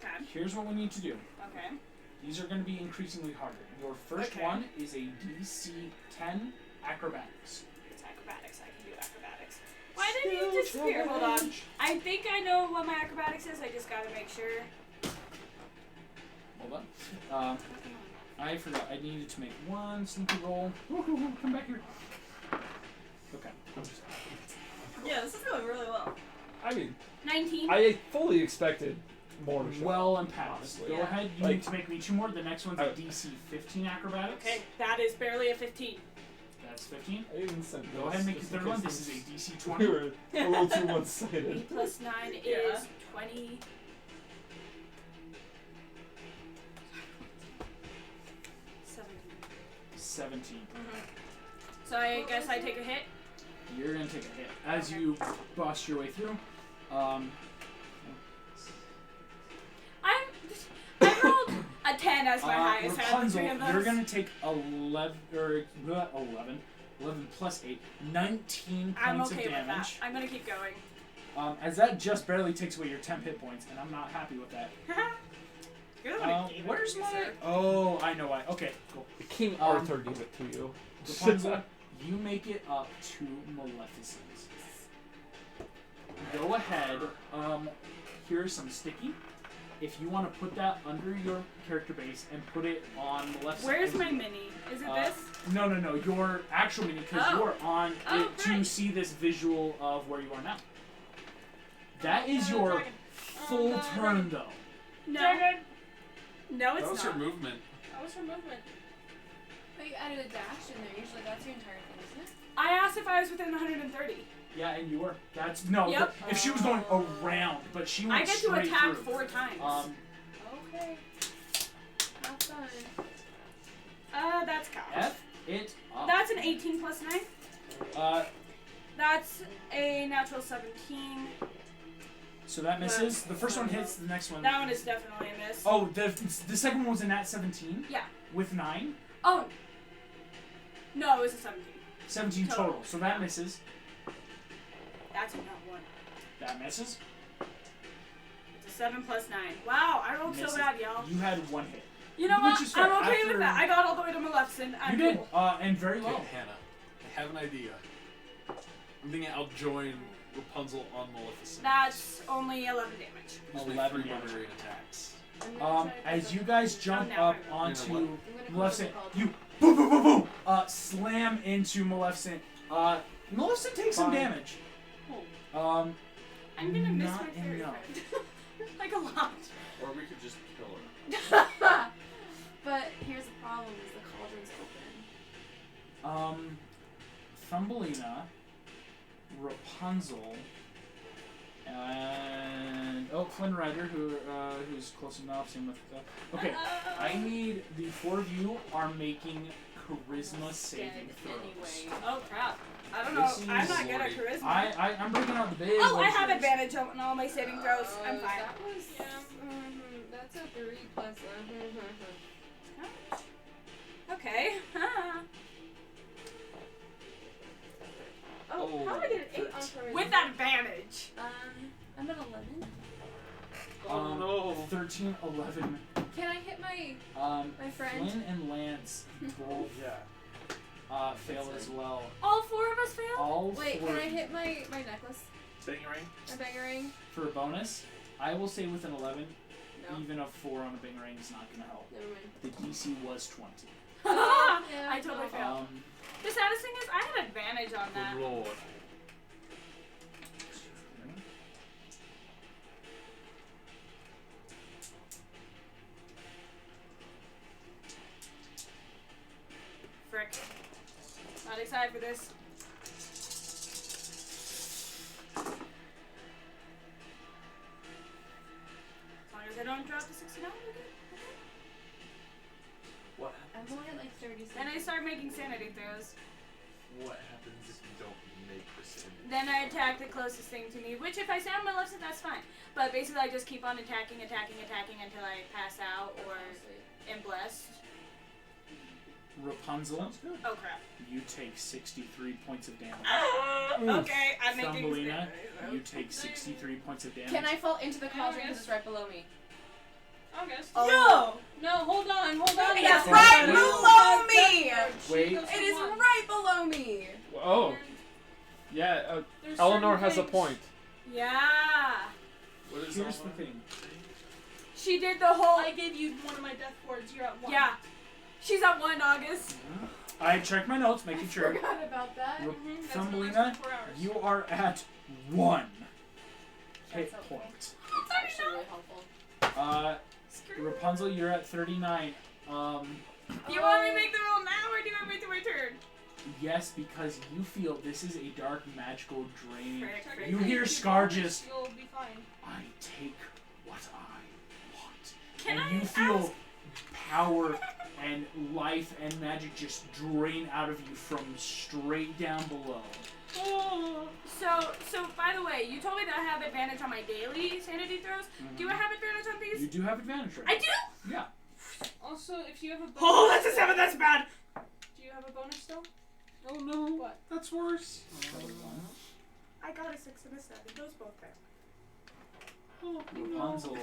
Okay. here's what we need to do. Okay. These are going to be increasingly harder. Your first Okay. one is a DC 10 acrobatics. It's acrobatics. I can do acrobatics. Why did you disappear? Hold on. I think I know what my acrobatics is. I just gotta make sure. Hold on. I forgot. I needed to make one sneaky roll. Woohoo, come back here. Okay. Yeah, this is going really well. I mean, 19. I fully expected more to show. Well and passed. honestly. Go Yeah. ahead. You Like- need to make me two more. The next one's a DC 15 acrobatics. Okay, that is barely a 15. That's 15. I even sent Go ahead and make your just in third one. case This is a DC we 20. were a little too 8 one-sided. plus 9 Yeah. is 20. Mm-hmm. 17. So I guess I take a hit. You're gonna take a hit as you bust your way through. I rolled a 10 as my highest out of the Rapunzel, three of those. you're gonna take 11 plus 8, 19 I'm points okay of with that. damage. I'm gonna keep going. As that just barely takes away your 10 hit points, and I'm not happy with that. You're the one who gave it Where's to me, my? sir. Oh, I know why. Okay, cool. King Arthur gave it to you. Rapunzel, you make it up to Maleficent. Go ahead. Here's some sticky. If you want to put that under your character base and put it on Maleficent. Where's my mini? Is it this? No, your actual mini, because Oh. you're on Oh, it to great. see this visual of where you are now. That is your dragon. full turn, though. No. No, That it's was not. her movement. That was her movement. But you added a dash in there. Usually that's your entire thing, isn't it? I asked if I was within 130. Yeah, and you were. That's no. Yep. If she was going around, but she went I get to straight attack through. 4 times. Okay. Have fun. That's counts. F it up. That's an 18 plus 9. Uh, That's a natural 17. so that misses. The first one hits. The next one. That one is definitely a miss. Oh, the second one was a nat 17. Yeah. With 9. Oh. No, it was a 17. 17 total. So that misses. That's a not 1. That misses. It's a 7 plus 9. Wow, I rolled Misses. so bad, y'all. You had 1 hit. You know Which what? is fair. I'm okay After- with that. I got all the way to Maleficent. I'm You did. cool. And very Okay, low. Hannah, I have an idea. I'm thinking I'll join Rapunzel on Maleficent. That's only 11 damage. Use my 11 3 damage. barbarian attacks. I'm gonna try to As go- you guys jump Oh, now up I know. onto You know I'm gonna go Maleficent, to the you boom, boom, boom, boom, slam into Maleficent. Maleficent takes some Fine. damage. I'm gonna miss Not my fairy enough. friend. Like a lot. Or we could just kill her. But here's the problem: is the cauldron's open. Thumbelina, Rapunzel, and Flynn Rider, who's close enough. Same with. Okay, I need the 4 of you are making charisma saving Dead throws. anyway. Oh crap. I don't know. This I'm is not good at Lordy. charisma. I'm breaking out the big. Oh, I have wizards. advantage on all my saving throws. I'm fine. That was. That's a 3 plus. Okay. Oh, how did I get an 8 on charisma? With advantage. I'm at 11. Oh no. 13, 11. Can I hit my my friend? Flynn and Lance both fail as well. All 4 of us failed? All Wait, 4 can I hit my necklace? Bangarang? My bangering? for a bonus. I will say with an 11, No. even a 4 on a boomerang is not going to help. Never mind. The DC was 20. Yeah, I totally no. failed. The saddest thing is I had advantage on that. Good lord. Frick. Not excited for this. As long as I don't drop to 69, we're good. What I'm only at like 36. Then I start making sanity throws. What happens if you don't make this in? Then I attack the closest thing to me, which if I sound my left, that's fine. But basically I just keep on attacking until I pass out or am blessed. Rapunzel, Oh crap. you take 63 points of damage. Okay, I'm making Thumbelina, sanity you take 63 points of damage. Can I fall into the cauldron because it's right below me? August. Oh. No, hold on, hold on. It's Yeah. right Yeah. below me! Wait. Goes It to is one. right below me! Oh, yeah. There's Eleanor certain has a things. point. Yeah. What is Here's the Alma thing. She did the whole. I gave you one of my death wards. You're at 1. Yeah. She's at 1 August. I checked my notes, making sure. Forgot about that. That's Thumbelina, 4 hours. you are at 1 hit That's helpful. point. It's actually really helpful. Rapunzel, you're at 39. Do you want me to make the roll now or do you want me to wait my turn? Yes, because you feel this is a dark magical drain. Frick. You hear Scar just, You'll be fine. I take what I want. Can and I you feel ask- power and life and magic just drain out of you from straight down below. So by the way, you told me that I have advantage on my daily sanity throws. Do I have advantage on these? You do have advantage right I now. do? Yeah. Also, if you have a bonus. Oh, that's a 7, that's bad. Do you have a bonus still? Oh no. What? That's worse. I got a 6 and a 7. Those both fail. Rapunzel,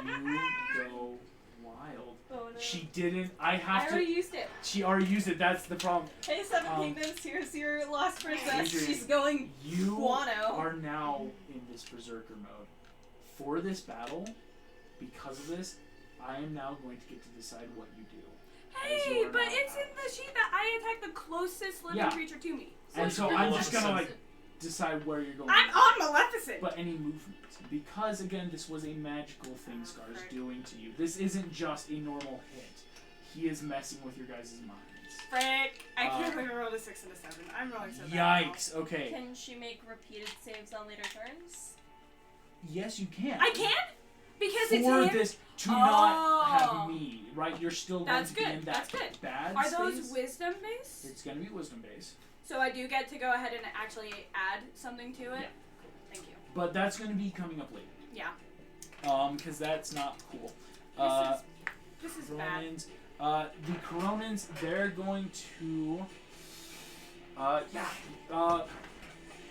you go wild. Oh no. She didn't. I I have already to. used it. She already used it. That's the problem. Hey, Seven Um, Kingdoms, here's your lost princess. Adrian, She's going You guano. are now in this berserker mode. For this battle, because of this, I am now going to get to decide what you do. Hey, you are but now it's in the sheet that I attack the closest living Yeah. creature to me. And so I'm just gonna like decide where you're going. I'm on Maleficent. But any movement, because again, this was a magical thing Scar's Correct. doing to you. This isn't just a normal hit. He is messing with your guys' minds. Frick! I can't believe I rolled a 6 and a 7. I'm rolling so bad. Yikes. Okay. Can she make repeated saves on later turns? Yes, you can. I can? Because For it's him? this to not Oh. have me, right? You're still going That's to be good. in that That's good. bad Are those space. wisdom based? It's going to be wisdom based. So I do get to go ahead and actually add something to it? Yeah. Thank you. But that's going to be coming up later. Yeah. Because that's not cool. This is bad. Coronins. The Coronins, they're going to...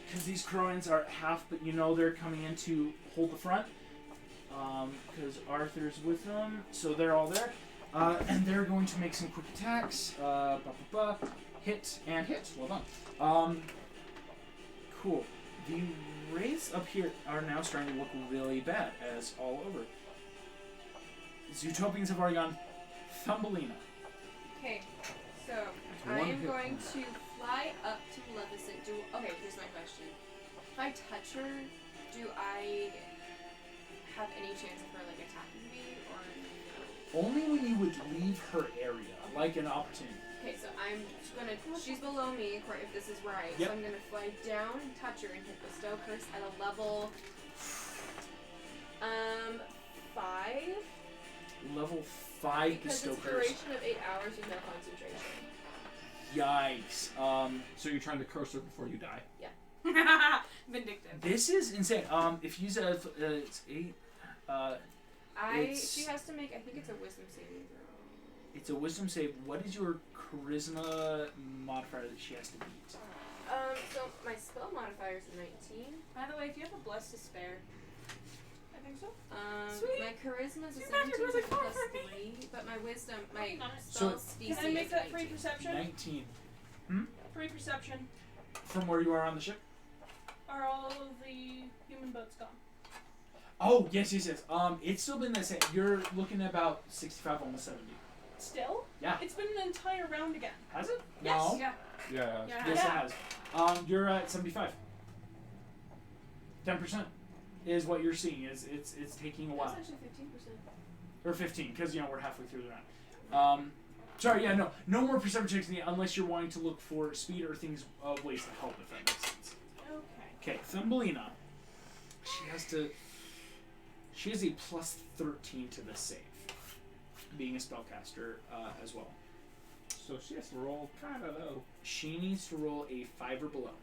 because these Coronins are half, but you know they're coming in to hold the front. Because Arthur's with them, so they're all there. And they're going to make some quick attacks. Hit and hit. Well done. Cool. The wraiths up here are now starting to look really bad, as all over. Zootopians have already gone. Thumbelina. Okay, so One I am hit going point. to fly up to Maleficent. Okay, here's my question. If I touch her, do I have any chance of her like attacking me or no? Only when you would leave her area, like an opportunity. Okay, so I'm just gonna. She's below me, if this is right. Yep. So I'm gonna fly down, touch her, and hit bestow curse at a level 5. Level 5 Because bestow it's a curse. duration of 8 hours with no concentration. Yikes. So you're trying to curse her before you die. Vindictive. This is insane. If you said it's 8, She has to make. I think it's a wisdom saving throw. it's a wisdom save. What is your charisma modifier that she has to beat? So my spell modifier is 19. By the way, if you have a bless to spare, I think so. My charisma is a Sweet 17 magic was like plus 4 for me. 3, but my wisdom, my So- spell DC Can I make is that free 19. perception? 19. Free perception. From where you are on the ship? Are all of the human boats gone? Oh, yes. It's still been the same. You're looking at about 65, almost 70. Still? Yeah. It's been an entire round again. Has it? Yes. No. Yeah. Yeah. Yeah. Yes, it has. You're at 75. 10% is what you're seeing. It's taking a while. That's actually 15%. Or 15, because we're halfway through the round. Sorry, no more perception checks unless you're wanting to look for speed or things ways to help, if that makes sense. Okay. Okay, Thumbelina. She has a plus 13 to the save, being a spellcaster as well. So she has to roll kind of low. She needs to roll a 5 or below.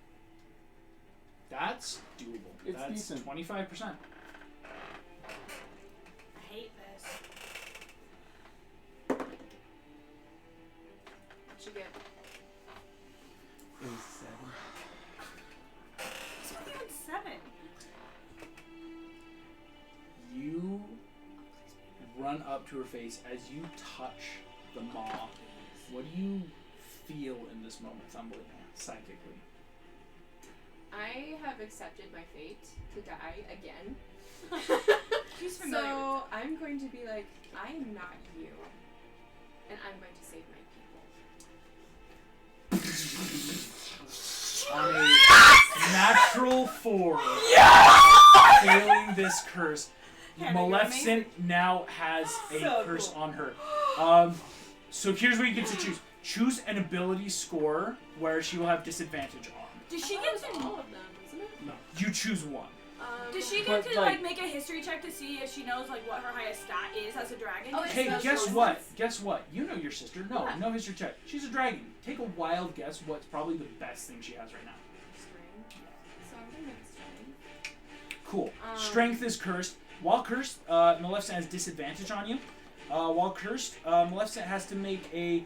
That's doable. It's That's decent. 25%. I hate this. What'd you get? It was 7. It's only on 7. You run up to her face as you touch the maw. What do you feel in this moment, Thumbelina, psychically? I have accepted my fate to die again. She's familiar with So I'm going to be like, I am not you, and I'm going to save my people. On a natural 4, failing this curse, Hannah, you're Maleficent now has a So curse cool. on her. So here's where you get to choose. Choose an ability score where she will have disadvantage on. Does she I get thought it was to? all of them, isn't it? No. You choose one. Does she But, get to like- make a history check to see if she knows what her highest stat is as a dragon? Oh, Hey, That's guess no what? sense. Guess what? You know your sister. No, What? no history check. She's a dragon. Take a wild guess what's probably the best thing she has right now. Strength. So I'm gonna make strength. Cool. Um, Strength is cursed. While cursed, Maleficent has disadvantage on you. While cursed, Maleficent has to make a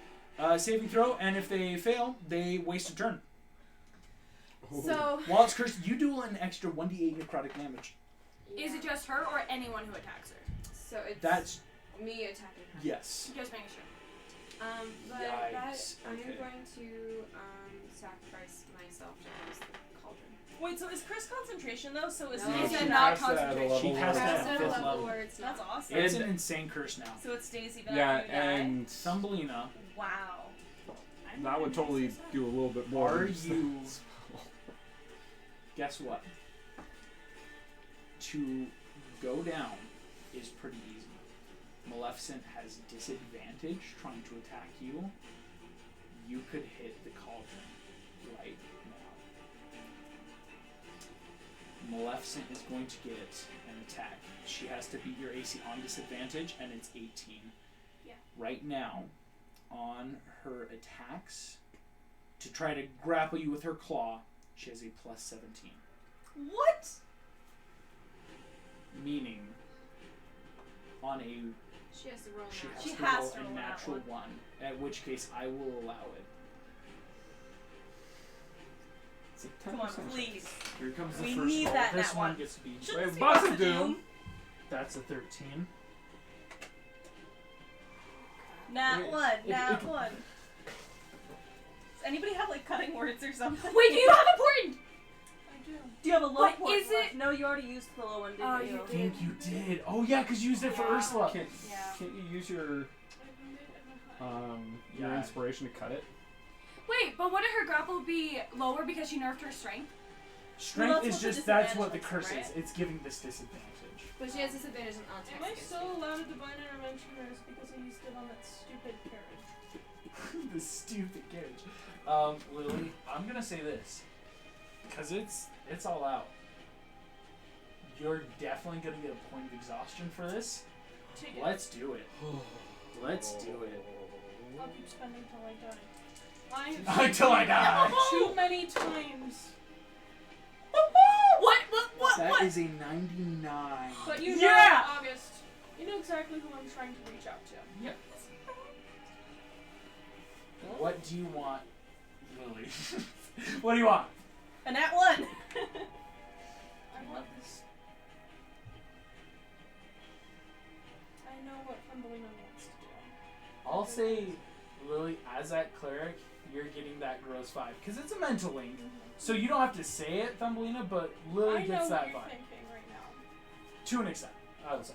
saving throw, and if they fail, they waste a turn. So While it's cursed, you do an extra 1d8 necrotic damage. Is it just her or anyone who attacks her? So it's That's me attacking her. yes. Just making sure. But Yikes, that I'm okay. going to sacrifice myself to use the cauldron. Wait, so is curse concentration though? So is No, Daisy she not passed that at a concentration? level She passed where- that Cast at at a 5th level level. where it's That's not. awesome. It's And- an insane curse now. So it's Daisy that Yeah, you die. and Thumbelina, Wow. that would totally do a little bit more. are than just you... that. Guess what? To go down is pretty easy. Maleficent has disadvantage trying to attack you. you could hit the cauldron right now. Maleficent is going to get an attack. She has to beat your AC on disadvantage, and it's 18. Yeah. Right now, on her attacks, to try to grapple you with her claw, she has a plus 17. What? Meaning, on a She has to roll she that. has She to has roll to a roll that natural one. one. At which case, I will allow it. It's a 10% Come on, chance. please. Here comes the We first need roll. that This nat one one. gets to be. Shouldn't Wait, see Boss what's of to Doom. That's a 13. Nat Wait, one. it- Nat it- one. Does anybody have like cutting words or something? Wait, do you have important? I do. Do you have a low What point is left? it? No, you already used the low one, didn't Oh, you? you I think you did. Oh yeah, because you used it for Yeah. Ursula. Can't Yeah. you use your Yeah. inspiration to cut it? Wait, but wouldn't her grapple be lower because she nerfed her strength? Strength Well, that's is what the just that's what the disadvantage curse was, is. It's giving this disadvantage. But she has disadvantage on attacks. Am I against still you. allowed a divine intervention, or is it because I used it on that stupid carriage? The stupid carriage. Lily, I'm gonna say this, because it's all out. You're definitely gonna get a point of exhaustion for this. Take it. Let's do it. Let's do it. I'll keep spending till I die. I Until I die. too many times. What? That is a 99. But you know, Yeah! August, you know exactly who I'm trying to reach out to. Yep. What do you want, Lily? What do you want? A nat one. I want this. I know what Thumbelina wants to do. I'll say, Lily, as that cleric, you're getting that gross vibe. Because it's a mental link. So you don't have to say it, Thumbelina, but Lily I know gets what that you're vibe. thinking right now. To an extent, I will say.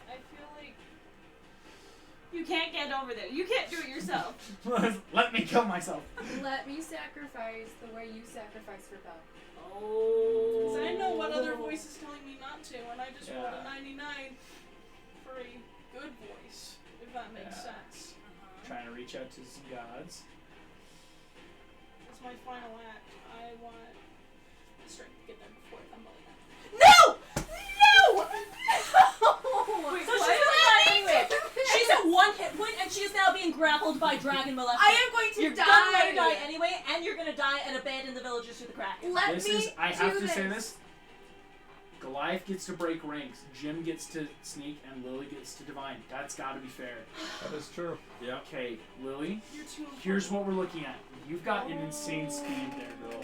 I feel like You can't get over there. You can't do it yourself. Let me kill myself. Let me sacrifice the way you sacrifice for Belle. Oh. because I know what other voice is telling me not to, and I just rolled Yeah. a 99 for a good voice, if that makes Yeah. sense. Trying to reach out to some gods. That's my final act. I want strength to get there before Thumbelina. No! No! Wait, So what? anyway. She's at one hit point, and she is now being grappled by Dragon Maleficent. I am going to You're die. gonna let her die anyway, and you're gonna die and abandon the villagers to the Kraken. Let This me is, I have do to say this. Goliath gets to break ranks, Jim gets to sneak, and Lily gets to divine. That's gotta be fair. That is true. Yeah. Okay, Lily, You're too important. here's what we're looking at. You've got an insane speed there, girl.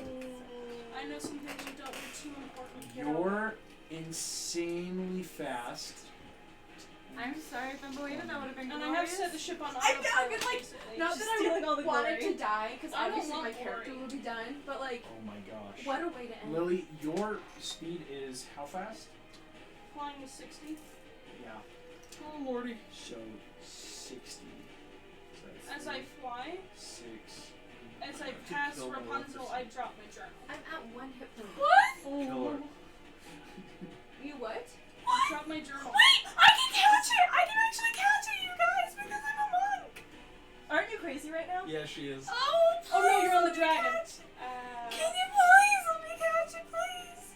I know some things you don't. You're too important. Get out. You're insanely fast. I'm sorry, Thumbelina. That would have been And glorious. I have set the ship on I know, autopilot, but, like, basically. Not She's that I stealing all the wanted glory. to die, because I don't obviously want my character glory. will be done, but like, Oh my gosh. what a way to end. Lily, your speed is how fast? Flying was 60. Yeah. Oh lordy. So 60. So As I fly, 6. as I pass kill Rapunzel, I drop my journal. I'm at one hit point. Kill her. You what? I drop my journal. Wait, I can catch it. I can actually catch it, you guys, because I'm a monk. Aren't you crazy right now? Yeah, she is. Oh, Oh no, you're on the please, dragon. let me catch it. Can you please let me catch it, please?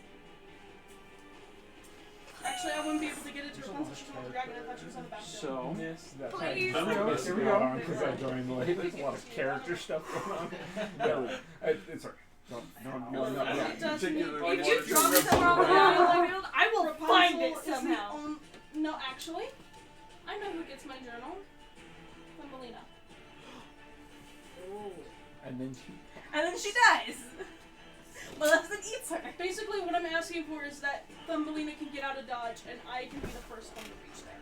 Actually, I wouldn't be able to get it to Rapunzel. She's on the dragon. I thought she was on the battlefield. So, Yes, that's Please. right. Here we go. Here we go. Because I joined late. There's a lot of character stuff going on. No, it's alright. No. It does make Particularly If me- you drop it somewhere on the battlefield, I will Rapunzel find it is the somehow. No, actually, I know who gets my journal. Thumbelina. And then And then she dies. Maleficent eats her. Basically, what I'm asking for is that Thumbelina can get out of dodge, and I can be the first one to reach there.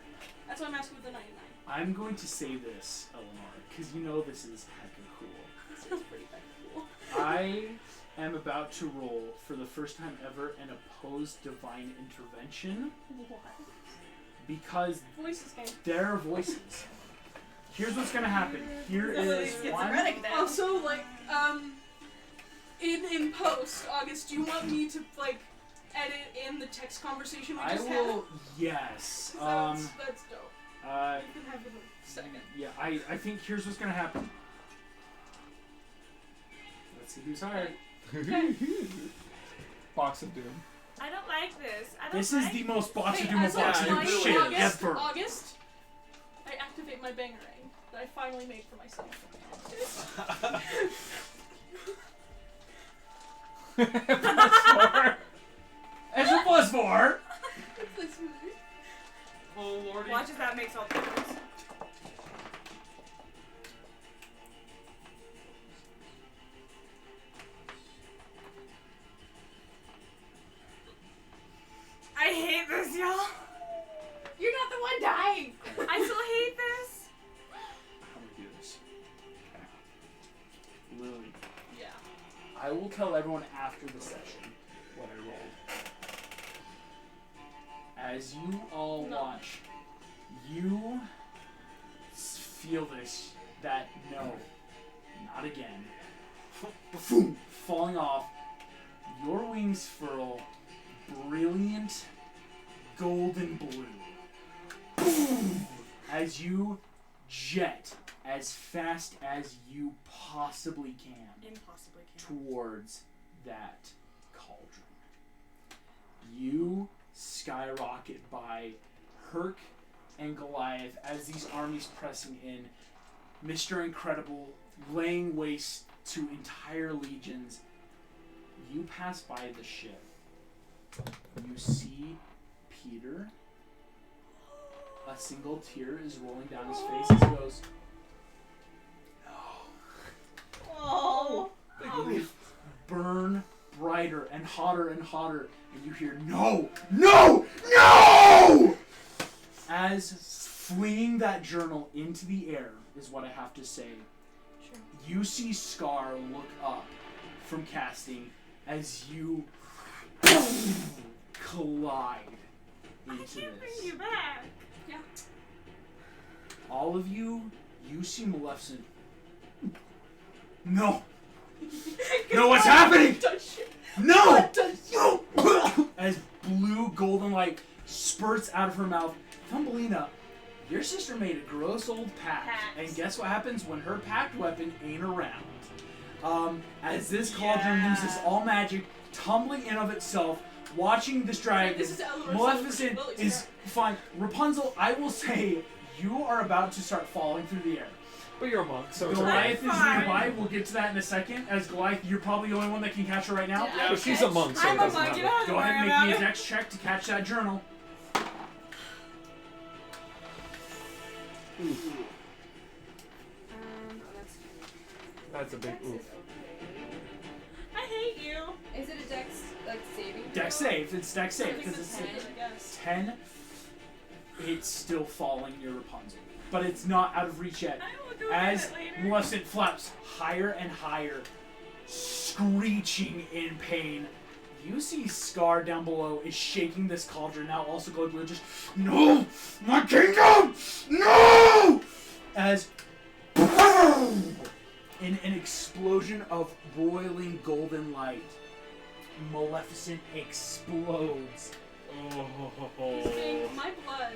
That's why I'm asking with the 99. I'm going to say this, Eleanor, because you know this is hecka cool. This is pretty fucking cool. I am about to roll, for the first time ever, an opposed divine intervention because Voices game. there are voices. Here's what's gonna happen. Here is one. Schizophrenic now. Also, like, in post, August, do you want me to, like, edit in the text conversation we I just will. Yes. had? That's dope. You can have the second. Yeah, I think here's what's gonna happen. Let's see who's hired. Box of Doom. I don't like this. I don't This like is the most Box of Hey, Doom as of Box of of Doom August, shit August, ever. August, I activate my bangerang that I finally made for myself. +4. As a +4. Oh lordy. Watch as that makes all the difference. I hate this, y'all. You're not the one dying. I still hate this. How do we do this? Okay. Lily, Yeah. I will tell everyone after the session what I rolled. As you all watch, you feel this, that no, not again. Boom, falling off. Your wings furl brilliant golden blue. Boom, as you jet as fast as you possibly can Impossibly can. towards that cauldron. You skyrocket by Herc and Goliath as these armies pressing in. Mr. Incredible laying waste to entire legions. You pass by the ship. You see Peter. A single tear is rolling down his face as he goes, Oh. you burn brighter and hotter, and you hear no, no, no! As flinging that journal into the air is what I have to say. Sure. You see Scar look up from casting as you collide I into can't bring this. you back. Yeah. All of you see Maleficent. No! No, what's happening? No! No! As blue golden light spurts out of her mouth. Thumbelina, your sister made a gross old pact. And guess what happens when her pact weapon ain't around? As this cauldron loses all magic, tumbling in of itself, watching this dragon, This is Eleanor's Maleficent Lily's is fine. Rapunzel, I will say, you are about to start falling through the air. But you're a monk, so it's Goliath is fine. nearby. We'll get to that in a second. As Goliath, you're probably the only one that can catch her right now. Yeah. But she's a monk, so I'm it a doesn't monk, you matter. don't have to Go ahead and worry make me a about it. dex check to catch that journal. That's a big Dex oof. is okay. I hate you. Is it a dex like saving? Dex throw? save. It's dex save Something because that's it's stupid, I guess. 10. It's still falling near Rapunzel, but it's not out of reach yet. I will go As get it later. Maleficent flaps higher and higher, screeching in pain. You see Scar down below is shaking this cauldron, now also going blue, just, no! My kingdom! No! As, in an explosion of broiling golden light, Maleficent explodes. He's saying, my blood.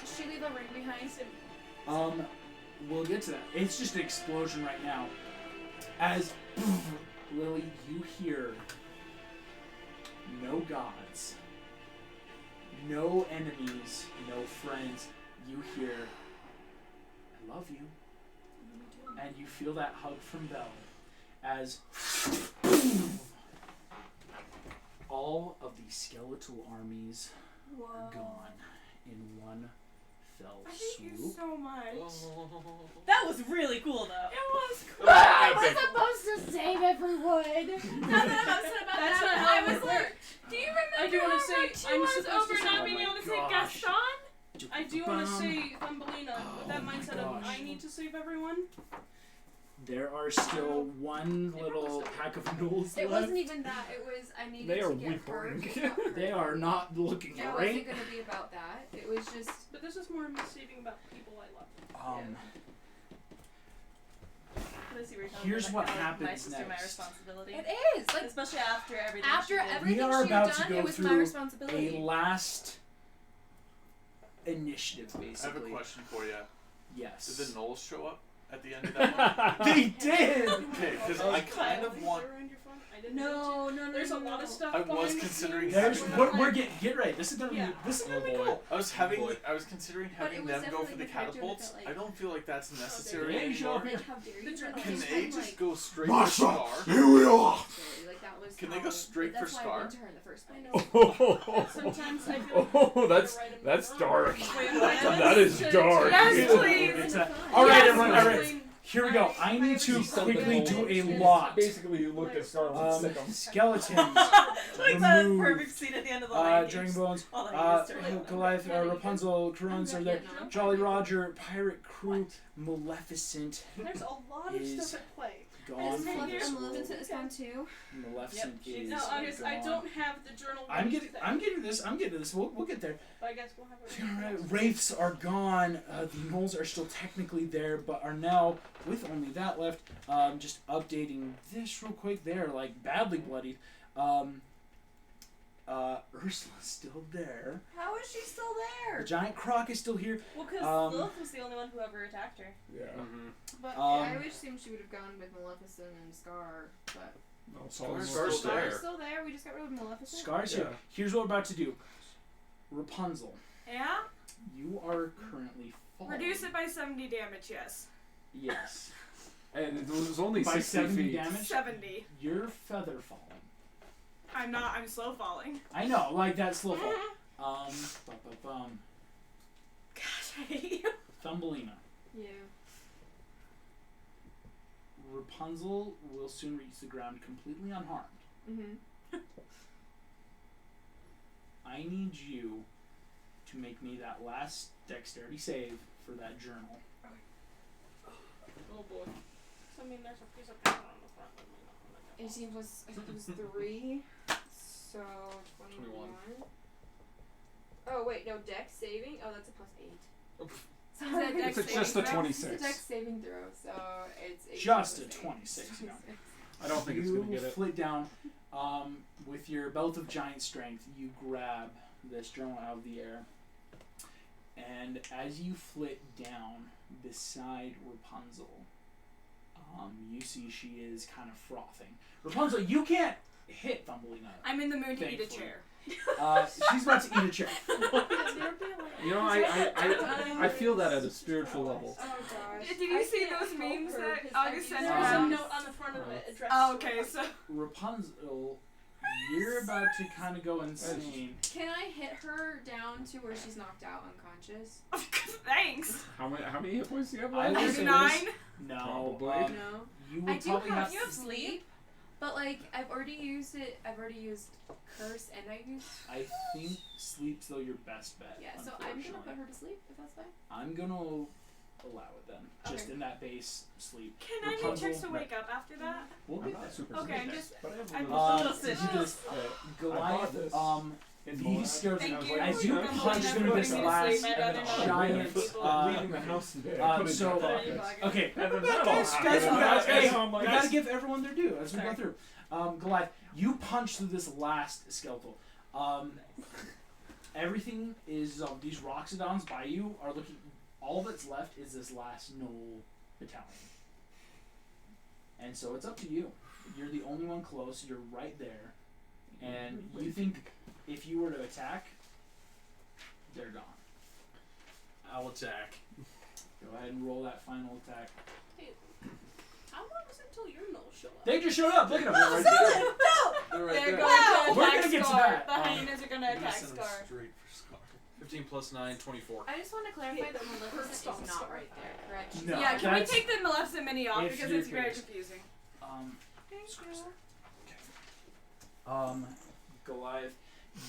Does she leave a ring behind? We'll get to that. It's just an explosion right now. As, Lily, you hear no gods, no enemies, no friends. You hear, I love you. And you feel that hug from Belle as all of the skeletal armies are gone in one fell I hate you swoop. so much. That was really cool, though. It was cool. We're supposed to save everyone. Now that I'm upset about That's that, not how I it was would like, work. do you I remember do wanna how say, much I'm was supposed to over say- not oh being my able to save gosh. Gaston? I do want to say Thumbelina, with that mindset of gosh. I need to save everyone. There are still one little pack of gnolls It left. wasn't even that. It was I needed They to are get whimpering. her. to not hurt They her. are not looking It wasn't great. gonna be about that. It was just. But this is more me saving about people I love. I see where you're coming Here's from, what like, happens my sister, my next. responsibility. It is like Especially after everything. after she did. everything We are she about had to done, go it was my through responsibility. a last initiative, I have a basically. question for you. Yes. Did the gnolls show up at the end of that one? They did! Okay, because I kind of want. No. There's a lot of stuff. I was considering There's, having we're getting, get ready. This is gonna Yeah. be, this is Oh gonna be boy. cool. I was considering But having it was them go for definitely the the character that catapults. felt like- I don't feel like that's necessary They show up anymore. here. How dare The you? journal Can just they had, just like, go straight for Masha, Scar? here we are. Like that was Can they go straight that's for why I Scar? went to her in the first place. Oh, Sometimes I feel like oh, I that's write 'em that's down. dark. Wait, That is dark. Yes, please. It's all right, Yes, everyone. All right. Explain- Here we go. I need to She's something quickly do a old. lot. Basically, you looked at Scar and sick 'em. Skeletons. Like that Remove, perfect scene at the end of the Lion Dragon Games. Bones. All the Lion Games. Goliath, Rapunzel, Crones are there. No. Jolly Roger, Pirate Crew, Maleficent There's a lot of Is- stuff at play. gone from Maleficent this Maleficent world. is gone too. Maleficent is No, I gone. don't have the journal. I'm ready getting today, to this. We'll get there. But I guess we'll have it. Alright, wraiths are gone. The gnolls are still technically there, but are now, with only that left, just updating this real quick. They're like badly bloodied. Ursula's still there. How is she still The there? giant croc is still here. Well, because Lilith was the only one who ever attacked her. Yeah. But Um, I wish she would have gone with Maleficent and Scar, but No, Scar's Scar's still there. Scar's still there. We just got rid of Maleficent. Scar's here. Yeah. Here's what we're about to do. Rapunzel, Yeah? you are currently falling. Reduce it by 70 damage, yes. Yes. And it was only By 60 70 feet. damage, 70. you're feather falling. I'm slow falling. I know, like that slow fall. Bum. Gosh, I hate you. Thumbelina. Yeah. Rapunzel will soon reach the ground completely unharmed. Mhm. I need you to make me that last dexterity save for that journal. Oh boy. So, I mean, there's a piece of paper on the front. But we don't want to 18 plus, I think it was 3, so 21. Oh wait, no, dex saving? Oh, that's a plus 8. Is that dex It's just a saving throw? 26. It's a dex saving throw, so it's 18 Just a plus 8. 26, yeah. I don't think it's you gonna get it. flit down with your belt of giant strength. You grab this journal out of the air, and as you flit down beside Rapunzel, you see she is kind of frothing. Rapunzel, you can't hit Thumbelina. I'm in the mood to eat a Thankfully. chair. She's about to eat a chair. You know, I feel that at a spiritual level. Oh gosh. Did you see those memes that August sent There's a around? note on the front of it addressed Oh, to okay, Rapunzel. so Rapunzel, you're about to kind of go insane. Can I hit her down to where she's knocked out unconscious? thanks. How many hit points do you have I left? will say 39. this. No. Probably. No. You will I do probably have You have sleep, but like I've already used it. I've already used curse and I used. I think sleep's though your best bet. Yeah, so I'm gonna unfortunately. put her to sleep if that's fine. I'm gonna allow it then. Just Okay. in that base sleep. Can I need Rapunzel, checks to wake up after that? We'll I'm get not there. super Okay, I'm sick, just- but I have a I'm little just- Did you just I Goliath? bought this. These Moab. scares Thank you. as you I'm punch never through putting this me to last sleep. I'd rather not giant. put people leaving the house today. I put it in so- my pockets. Okay, And then guys, that guys, all happened. hey, And I'm we like, gotta give everyone their due as we go Sorry. through. Goliath, you punch through this last skeletal. Everything is these Roxodons by you are looking. All that's left is this last Gnoll battalion, and so it's up to you. You're the only one close. You're right there, and you think if you were to attack, they're gone. I'll attack. Go ahead and roll that final attack. How long was it until your nose showed up? They just showed up. Look at them. They're right there. They're right They're there. going to We're attack gonna get to Scar. that. The hyenas are going to I'm gonna attack send him Scar. straight for Scar. 15 plus 9, 24. I just want to clarify that Maleficent First is off, not Scar. right there, correct? No, Yeah, can we that's- take the Maleficent mini off if because you're it's very curious. confusing. Goliath,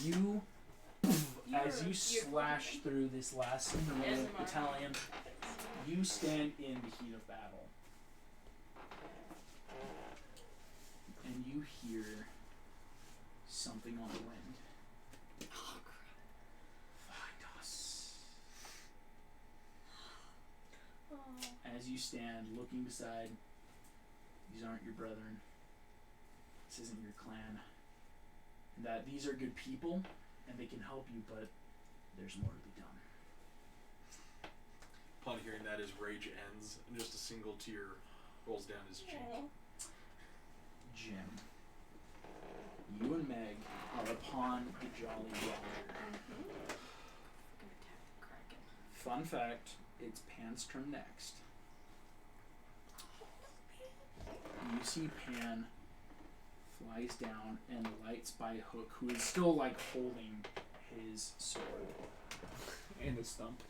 you as you slash through this last Gnoll battalion, you stand in the heat of battle, and you hear something on the wind. Find us. As you stand looking beside, these aren't your brethren. This isn't your clan. And that these are good people, and they can help you, but there's more to be done. upon hearing that, his rage ends, and just a single tear rolls down his cheek. Jim, you and Meg are upon the Jolly Roger. Fun fact, it's Pan's turn next. You see Pan flies down and lights by Hook, who is still like holding his sword. And his stump.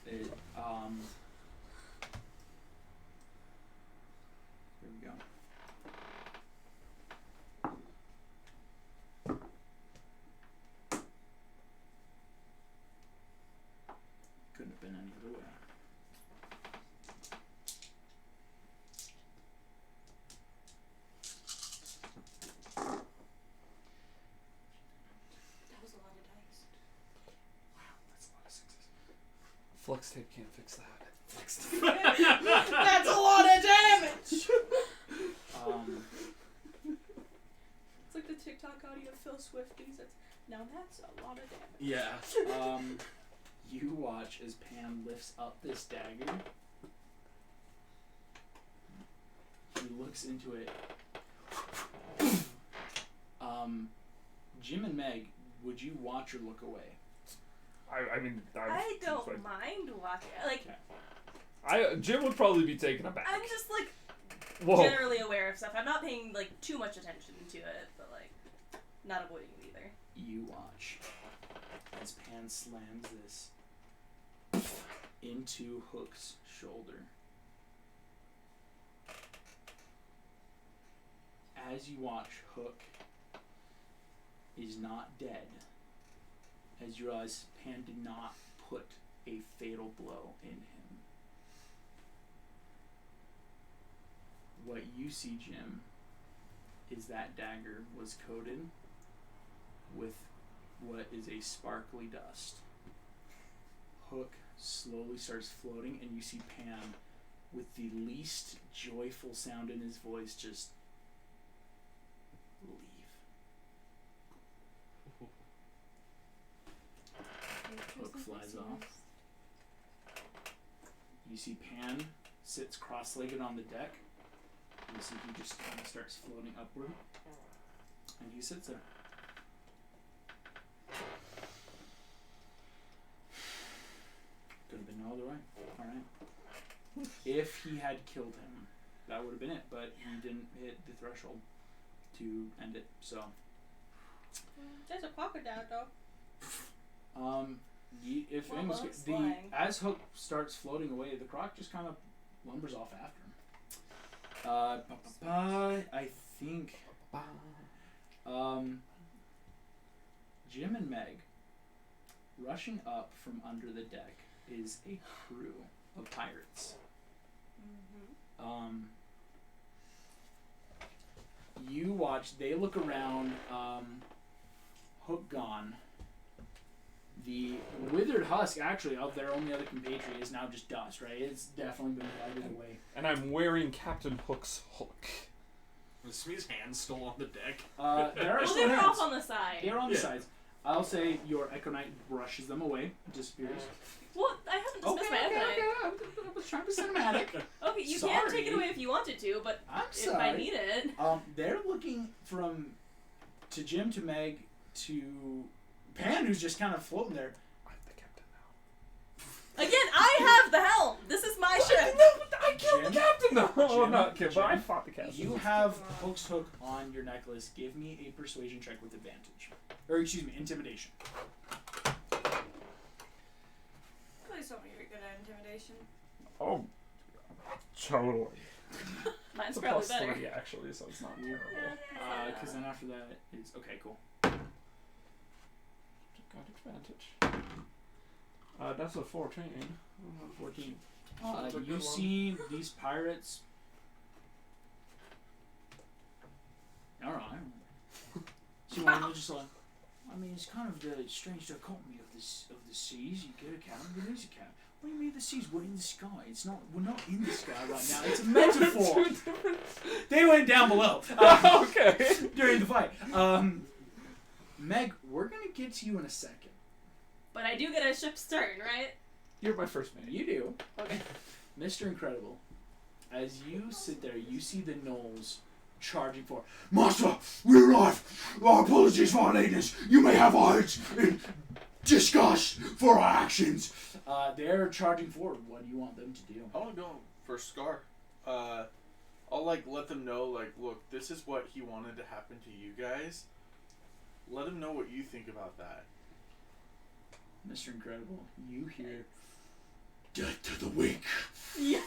Here we go. Couldn't have been any other way. That was a lot of dice. Wow, that's a lot of sixes. Flux tape can't fix that. That's a lot of damage! It's like the TikTok audio of Phil Swifties. Now that's a lot of damage. Yeah. You watch as Pan lifts up this dagger. He looks into it. Jim and Meg, would you watch or look away? I mean, I don't mind watching. Like, Jim would probably be taken aback. I'm just like Whoa. generally aware of stuff. I'm not paying like too much attention to it, but like not avoiding it either. You watch as Pan slams this into Hook's shoulder. As you watch, Hook is not dead. As you realize Pan did not put a fatal blow in him. What you see, Jim, is that dagger was coated with what is a sparkly dust. Hook slowly starts floating, and you see Pan, with the least joyful sound in his voice, just leave. Hook flies off. You see Pan sits cross-legged on the deck. You see he just kind of starts floating upward, and he sits there. Could have been no other way. Alright. If he had killed him, that would have been it, but he didn't hit the threshold to end it, so. There's a pocket down though. If Well, anyone's Hook's flying. as Hook starts floating away, the croc just kind of lumbers off after him. I think Jim and Meg rushing up from under the deck is a crew of pirates. You watch, they look around, Hook gone. The withered husk, actually, of their only other compatriot is now just dust, right? It's definitely been withered away. And I'm wearing Captain Hook's hook. Is Smee's hand still on the deck? There are Well, still they were hands. off on the side. They are on the sides. I'll say your Echo Knight brushes them away, disappears. Well, I haven't dismissed my Echo Knight. I was trying to be cinematic. Okay, you can take it away if you wanted to, but I'm if sorry. I need it. They're looking to Jim, to Meg, to Pan, who's just kind of floating there. I'm the captain now. Again, I have the helm. This is my ship. I killed the captain now. Oh, Jim, not killed, but I Jim, fought the captain. You have Hook's hook on your necklace. Give me a persuasion check with advantage. Or, excuse me, intimidation. Please tell me you're good at intimidation. Oh, totally. Mine's It's a probably plus better. 3 actually, so it's not terrible. Because then after that is... Okay, cool. Got advantage. That's a 14. 14. That's a good You one. see these pirates... Alright. See, one of them just like... I mean, it's kind of the strange dichotomy of the seas. You get a cabin, you lose a cabin. What do you mean the seas? We're in the sky. It's not. We're not in the sky right now. It's a metaphor. They went down below. Okay. During the fight. Meg, we're gonna get to you in a second. But I do get a ship's turn, right? You're my first man. You do. Okay. Mr. Incredible, as you sit there, you see the gnolls charging for. Master, we're alive! Our apologies for our lateness. You may have our heads in disgust for our actions. They're charging forward. What do you want them to do? I want to go for Scar. I'll like let them know, like, look, this is what he wanted to happen to you guys. Let him know what you think about that. Mr. Incredible, you hear death to the weak. Yeah.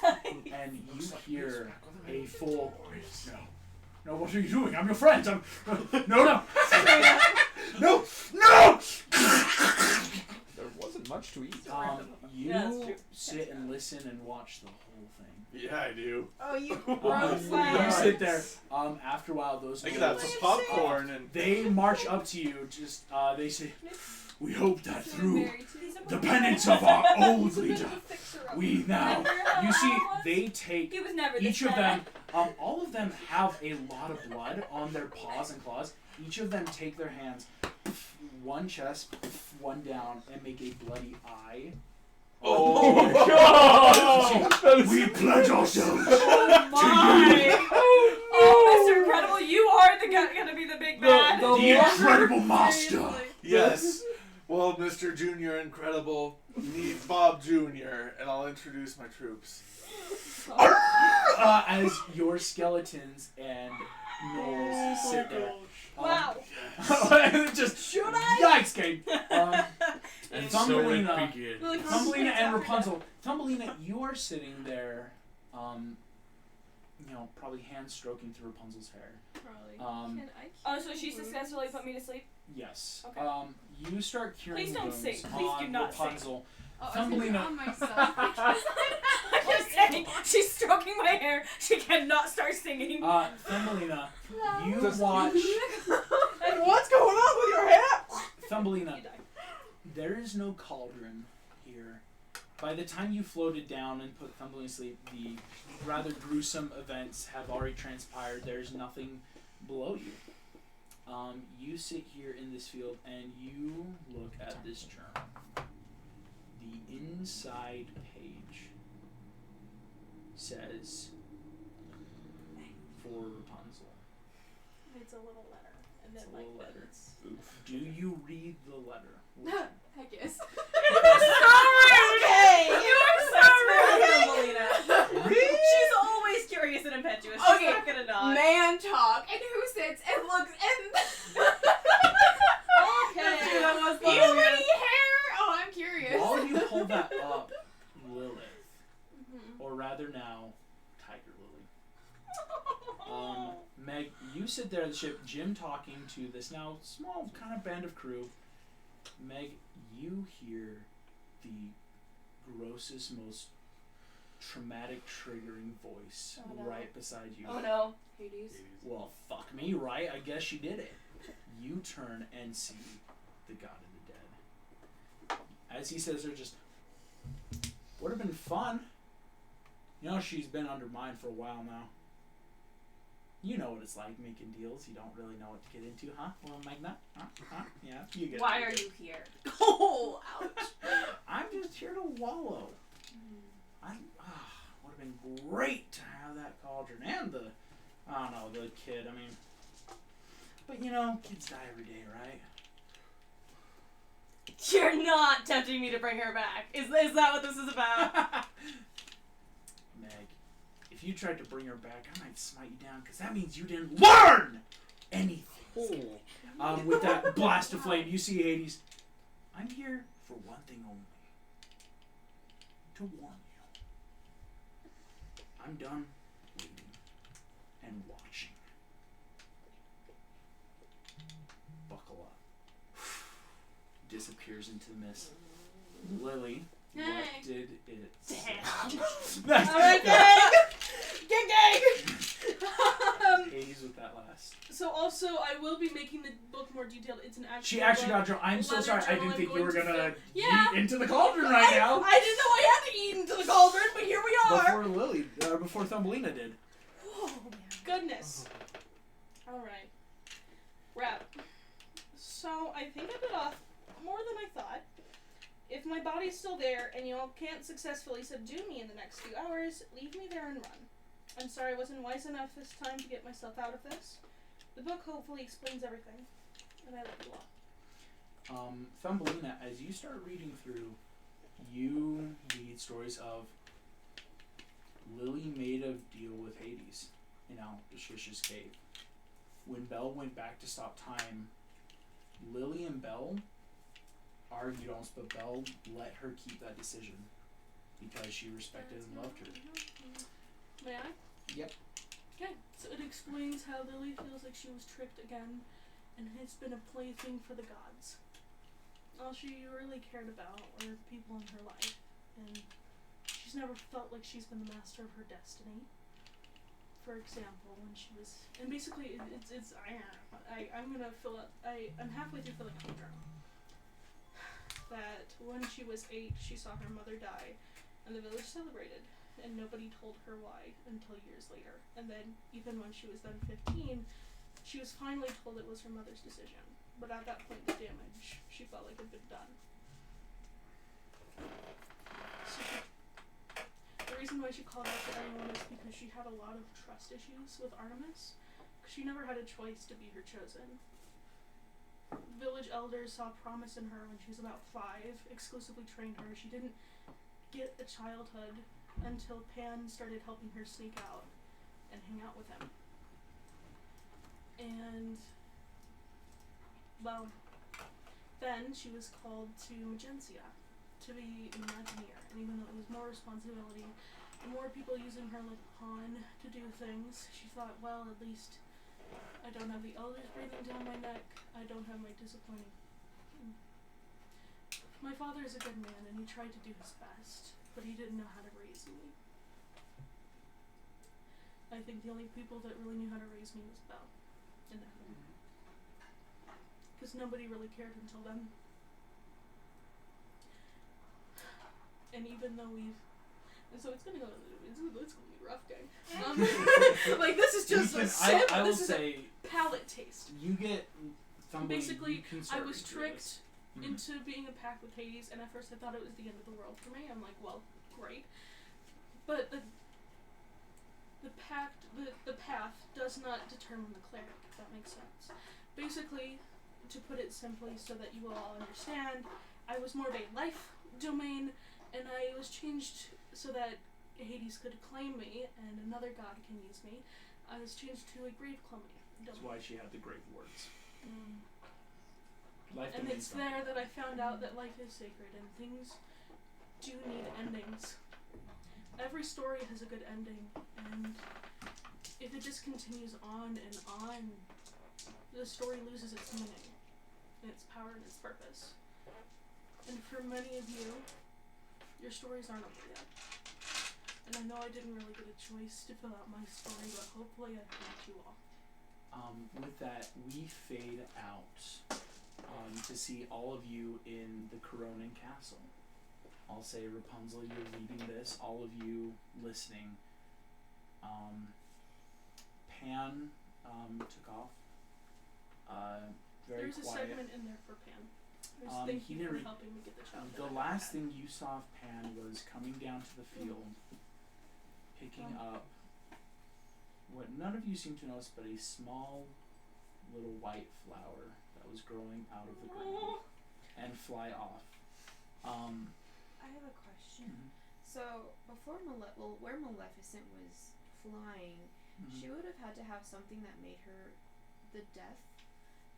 And you hear a full No, what are you doing? I'm your friend. I'm no. No. There wasn't much to eat. You Yeah, that's true. sit and listen and watch the whole thing. Yeah, I do. Oh, you You gross sit there. After a while, those I can have some popcorn and. they march up to you. Just they say, "We hope that through the penance of our old leader, we now." You see, they take He was never each this of bad. them. All of them have a lot of blood on their paws and claws. Each of them take their hands, one chest, one down, and make a bloody eye. Oh God! We pledge ourselves. Oh my! Oh, Mr. Incredible, you are gonna be the big bad. the The incredible master. Yes. Well, Mr. Junior Incredible needs Bob Junior, and I'll introduce my troops. As your skeletons and gnolls sit there. Wow. Just yikes, game. And Thumbelina, so it began. Really Thumbelina and complicated. Rapunzel. Thumbelina, you are sitting there, probably hand stroking through Rapunzel's hair. Probably. Oh, so she successfully put me to sleep? Yes. Okay. You start curing Please don't wounds sing. Please do on not sing. Rapunzel. Oh, Thumbelina. on myself. I'm just saying, she's stroking my hair. She cannot start singing. Thumbelina, you Just- watch. And what's going on with your hair? Thumbelina, You die. there is no cauldron here. By the time you floated down and put Thumbelina to sleep, the rather gruesome events have already transpired. There's nothing below you. You sit here in this field and you look at this journal. The inside page says, for Rapunzel. It's a little letter. And It's then a little like letter. this. Do you read the letter? Heck yes. Okay. You are so rude. Melina. She's always curious and impetuous. She's Okay, not gonna not. Man talk, and who sits and looks and That's true, that was puberty Melina. hair. Oh, I'm curious. While you pull that up, Lilith, or rather now, Tiger Lily. Meg, you sit there at the ship, Jim talking to this now small kind of band of crew. Meg, you hear the grossest, most traumatic, triggering voice Oh, no. right beside you. Oh no. Hades. Well, fuck me, right? I guess you did it. You turn and see the God of the Dead. As he says, they're just, would have been fun. You know, she's been undermined for a while now. You know what it's like making deals you don't really know what to get into, huh? Well, Magna? Huh? Yeah, you get Why it. are you here? Oh, ouch. I'm just here to wallow. Would have been great to have that cauldron and the, I don't know, the kid. I mean, but you know, kids die every day, right? You're not tempting me to bring her back. Is that what this is about? Meg, if you tried to bring her back, I might smite you down because that means you didn't learn anything. With that blast of flame, you see Hades. I'm here for one thing only. To warn you. I'm done waiting and watching. Buckle up. Disappears into the mist. Lily, what Hey. did it say? Damn. Alright, gang! Gang! Hades with that last. So also, I will be making the book more detailed. It's an actual. She actually book. got drunk. I'm so Leather sorry. I journal didn't I'm think you going were to gonna Yeah. eat into the cauldron right now. I didn't know I had to eat into the cauldron, but here we are. Before Lily, before Thumbelina did. Oh, Goodness. All right. Wrap. So I think I bit off more than I thought. If my body's still there and y'all can't successfully subdue me in the next few hours, leave me there and run. I'm sorry I wasn't wise enough this time to get myself out of this. The book hopefully explains everything, and I like it a lot. Thumbelina, as you start reading through, you read stories of Lily made a deal with Hades in Al-Shish's cave. When Belle went back to stop time, Lily and Belle argued almost, but Belle let her keep that decision because she respected and loved her. May I? Yep. Okay, so it explains how Lily feels like she was tricked again and has been a plaything for the gods. All she really cared about were people in her life, and she's never felt like she's been the master of her destiny. For example, when she was, and basically I'm gonna fill up, I'm halfway through filling out the journal. That when she was 8, she saw her mother die, and the village celebrated, and nobody told her why until years later. And then, even when she was then 15, she was finally told it was her mother's decision. But at that point, the damage she felt like had been done. So the reason why she called out to everyone is because she had a lot of trust issues with Artemis, because she never had a choice to be her chosen. Village elders saw promise in her when she was about 5, exclusively trained her. She didn't get a childhood until Pan started helping her sneak out and hang out with him. And, well, then she was called to Magencia to be an Imagineer. And even though it was more responsibility and more people using her like a pawn to do things, she thought, well, at least I don't have the elders breathing down my neck. I don't have my disappointing. My father is a good man, and he tried to do his best, but he didn't know how to raise me. I think the only people that really knew how to raise me was Belle and Adam, because nobody really cared until then. And even though and so it's gonna go. It's gonna be rough, gang. Like this is just a sip. I will this say, is a palate taste. you get Basically, I was into tricked this. into being a pact with Hades, and at first I thought it was the end of the world for me. I'm like, well, great, but the path does not determine the cleric. If that makes sense. Basically, to put it simply, so that you will all understand, I was more of a life domain, and I was changed so that Hades could claim me and another god can use me. I was changed to a grave domain. That's why she had the grave words. And it's there that I found out that life is sacred and things do need endings. Every story has a good ending, and if it just continues on and on, the story loses its meaning, and its power and its purpose. And for many of you, your stories aren't over yet. And I know I didn't really get a choice to fill out my story, but hopefully I helped you all. With that, we fade out to see all of you in the Coronan Castle. I'll say, Rapunzel, you're reading this. All of you listening. Pan took off. Very There's quiet. a segment in there for Pan. Thank he you for didn't helping me get the child. The last thing you saw of Pan was coming down to the field, picking up what none of you seem to notice, but a small little white flower that was growing out of the ground and fly off. I have a question. So before where Maleficent was flying, she would have had to have something that made her the death.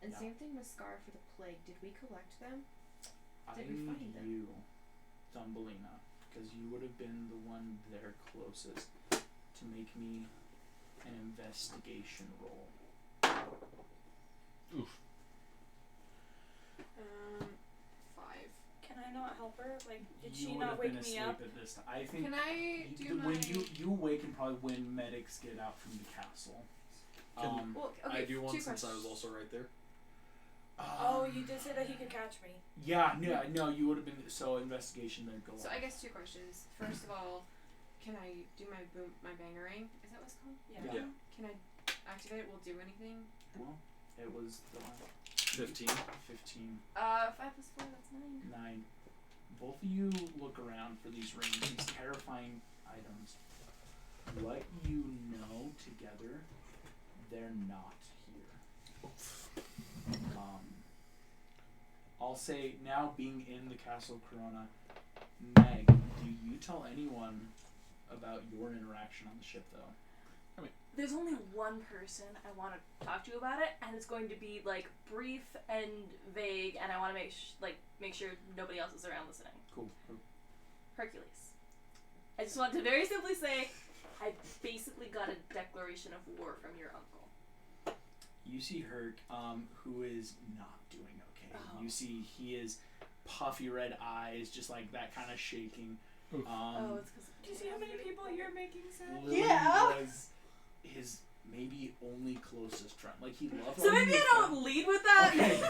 And same thing with Scar for the plague. Did we collect them? I need you, Thumbelina, because you would have been the one there closest to make me an investigation roll. Oof. 5. Can I not help her? Like, did You she would not have wake been me asleep up? at this time. I think Can I do when my... you awaken probably when medics get out from the castle. Well, okay, I do one 2 since I questions. was also right there. Oh, you did say that he could catch me. Yeah, no, you would have been so investigation then go. So I guess 2 questions. First of all, can I do my bangerang? Is that what it's called? Yeah. Can I activate it? Will it do anything? Well, it was the 15. 15, 5 plus 4, that's 9. 9. both of you look around for these rings, these terrifying items. What you know together, they're not here. I'll say now, being in the Castle of Corona, Meg, do you tell anyone about your interaction on the ship, though? There's only one person I want to talk to you about it, and it's going to be like brief and vague, and I want to make sure nobody else is around listening. Cool. Hercules. I just want to very simply say, I basically got a declaration of war from your uncle. You see Herc, who is not doing okay. Oh. You see he is puffy red eyes, just like that kind of shaking. It's because. Do you see how many people you're making sad? Lily was his maybe only closest friend. Like, he loved So maybe I don't lead with that. Okay.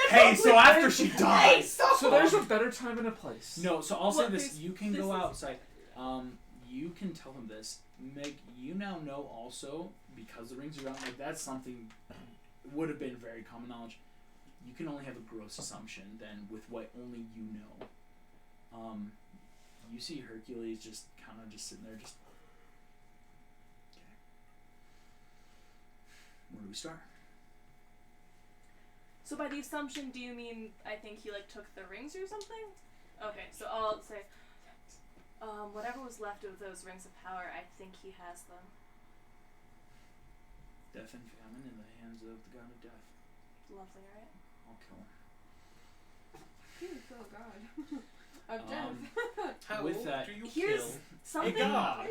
Hey, so after she dies. So there's a better time and a place. No, so I'll say Look, this. You can this go is- outside. You can tell him this. Meg, you now know also, because the rings are around, like, that's something would have been very common knowledge. You can only have a gross assumption then with what only you know. You see Hercules just kind of just sitting there, just. Okay. Where do we start? So by the assumption, do you mean I think he like took the rings or something? Okay, so I'll say, whatever was left of those rings of power, I think he has them. Death and famine in the hands of the god of death. Lovely, right? I'll kill him. Oh God. Of death. How With that, do you Here's kill something. a god?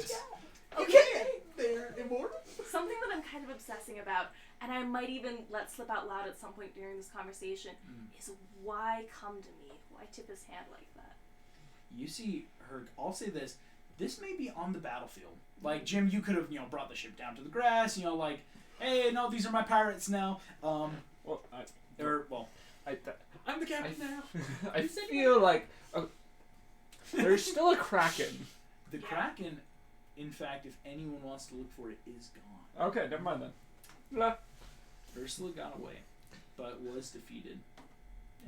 Okay. They're immortal. Something that I'm kind of obsessing about, and I might even let slip out loud at some point during this conversation, is why come to me? Why tip his hand like that? You see her. I'll say this. This may be on the battlefield. Like, Jim, you could have, brought the ship down to the grass. Like, hey, no, these are my pirates now. Well, I'm the captain now. I feel like there's still a Kraken. The Kraken, in fact, if anyone wants to look for it, is gone. Okay, never mind then. Blah. Ursula got away, but was defeated.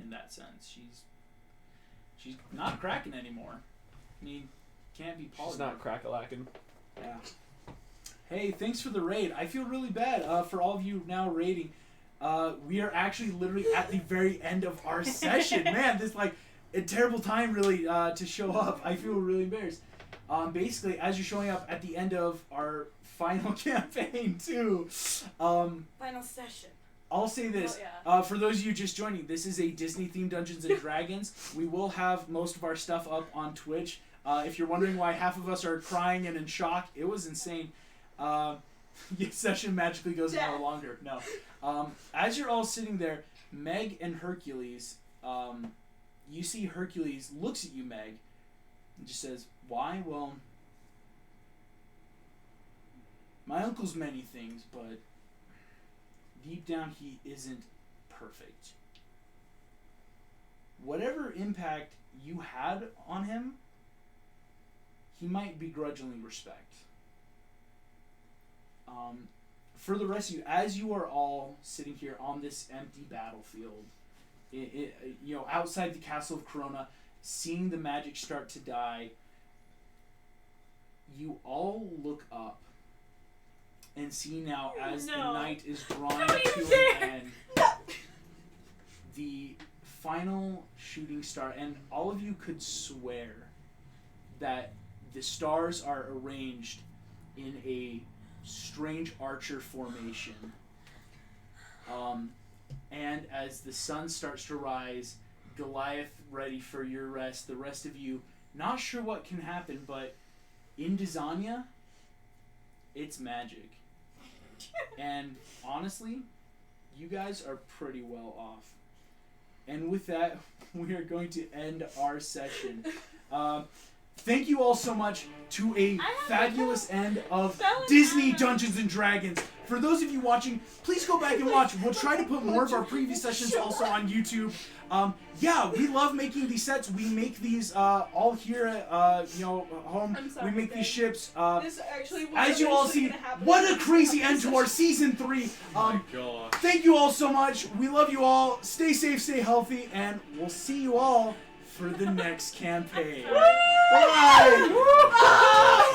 In that sense, she's not Kraken anymore. I mean, can't be She's polymorph. not crack-a-lacking. Yeah. Hey, thanks for the raid. I feel really bad for all of you now raiding. We are actually literally at the very end of our session. Man, this like a terrible time really to show up. I feel really embarrassed. Basically, as you're showing up at the end of our final campaign too. Final session. I'll say this, for those of you just joining, this is a Disney-themed Dungeons & Dragons. We will have most of our stuff up on Twitch. If you're wondering why half of us are crying and in shock, it was insane. Session magically goes an hour longer. No. As you're all sitting there, Meg and Hercules, you see Hercules looks at you, Meg, and just says, why? Well, my uncle's many things, but deep down he isn't perfect. Whatever impact you had on him, he might begrudgingly respect. For the rest of you, as you are all sitting here on this empty battlefield, outside the Castle of Corona, seeing the magic start to die, you all look up and see now as the night is drawing to an end, the final shooting star, and all of you could swear that the stars are arranged in a strange archer formation. And as the sun starts to rise, Goliath ready for your rest, the rest of you not sure what can happen, but in Desania, it's magic. And honestly, you guys are pretty well off. And with that, we are going to end our session. Thank you all so much to a fabulous end of Disney Dungeons & Dragons. For those of you watching, please go back and watch. We'll try to put more of our previous sessions also on YouTube. We love making these sets. We make these all here at home. We make these ships. This actually was As you all see, what a crazy end to our season 3. My God. Thank you all so much. We love you all. Stay safe, stay healthy, and we'll see you all for the next campaign. Bye.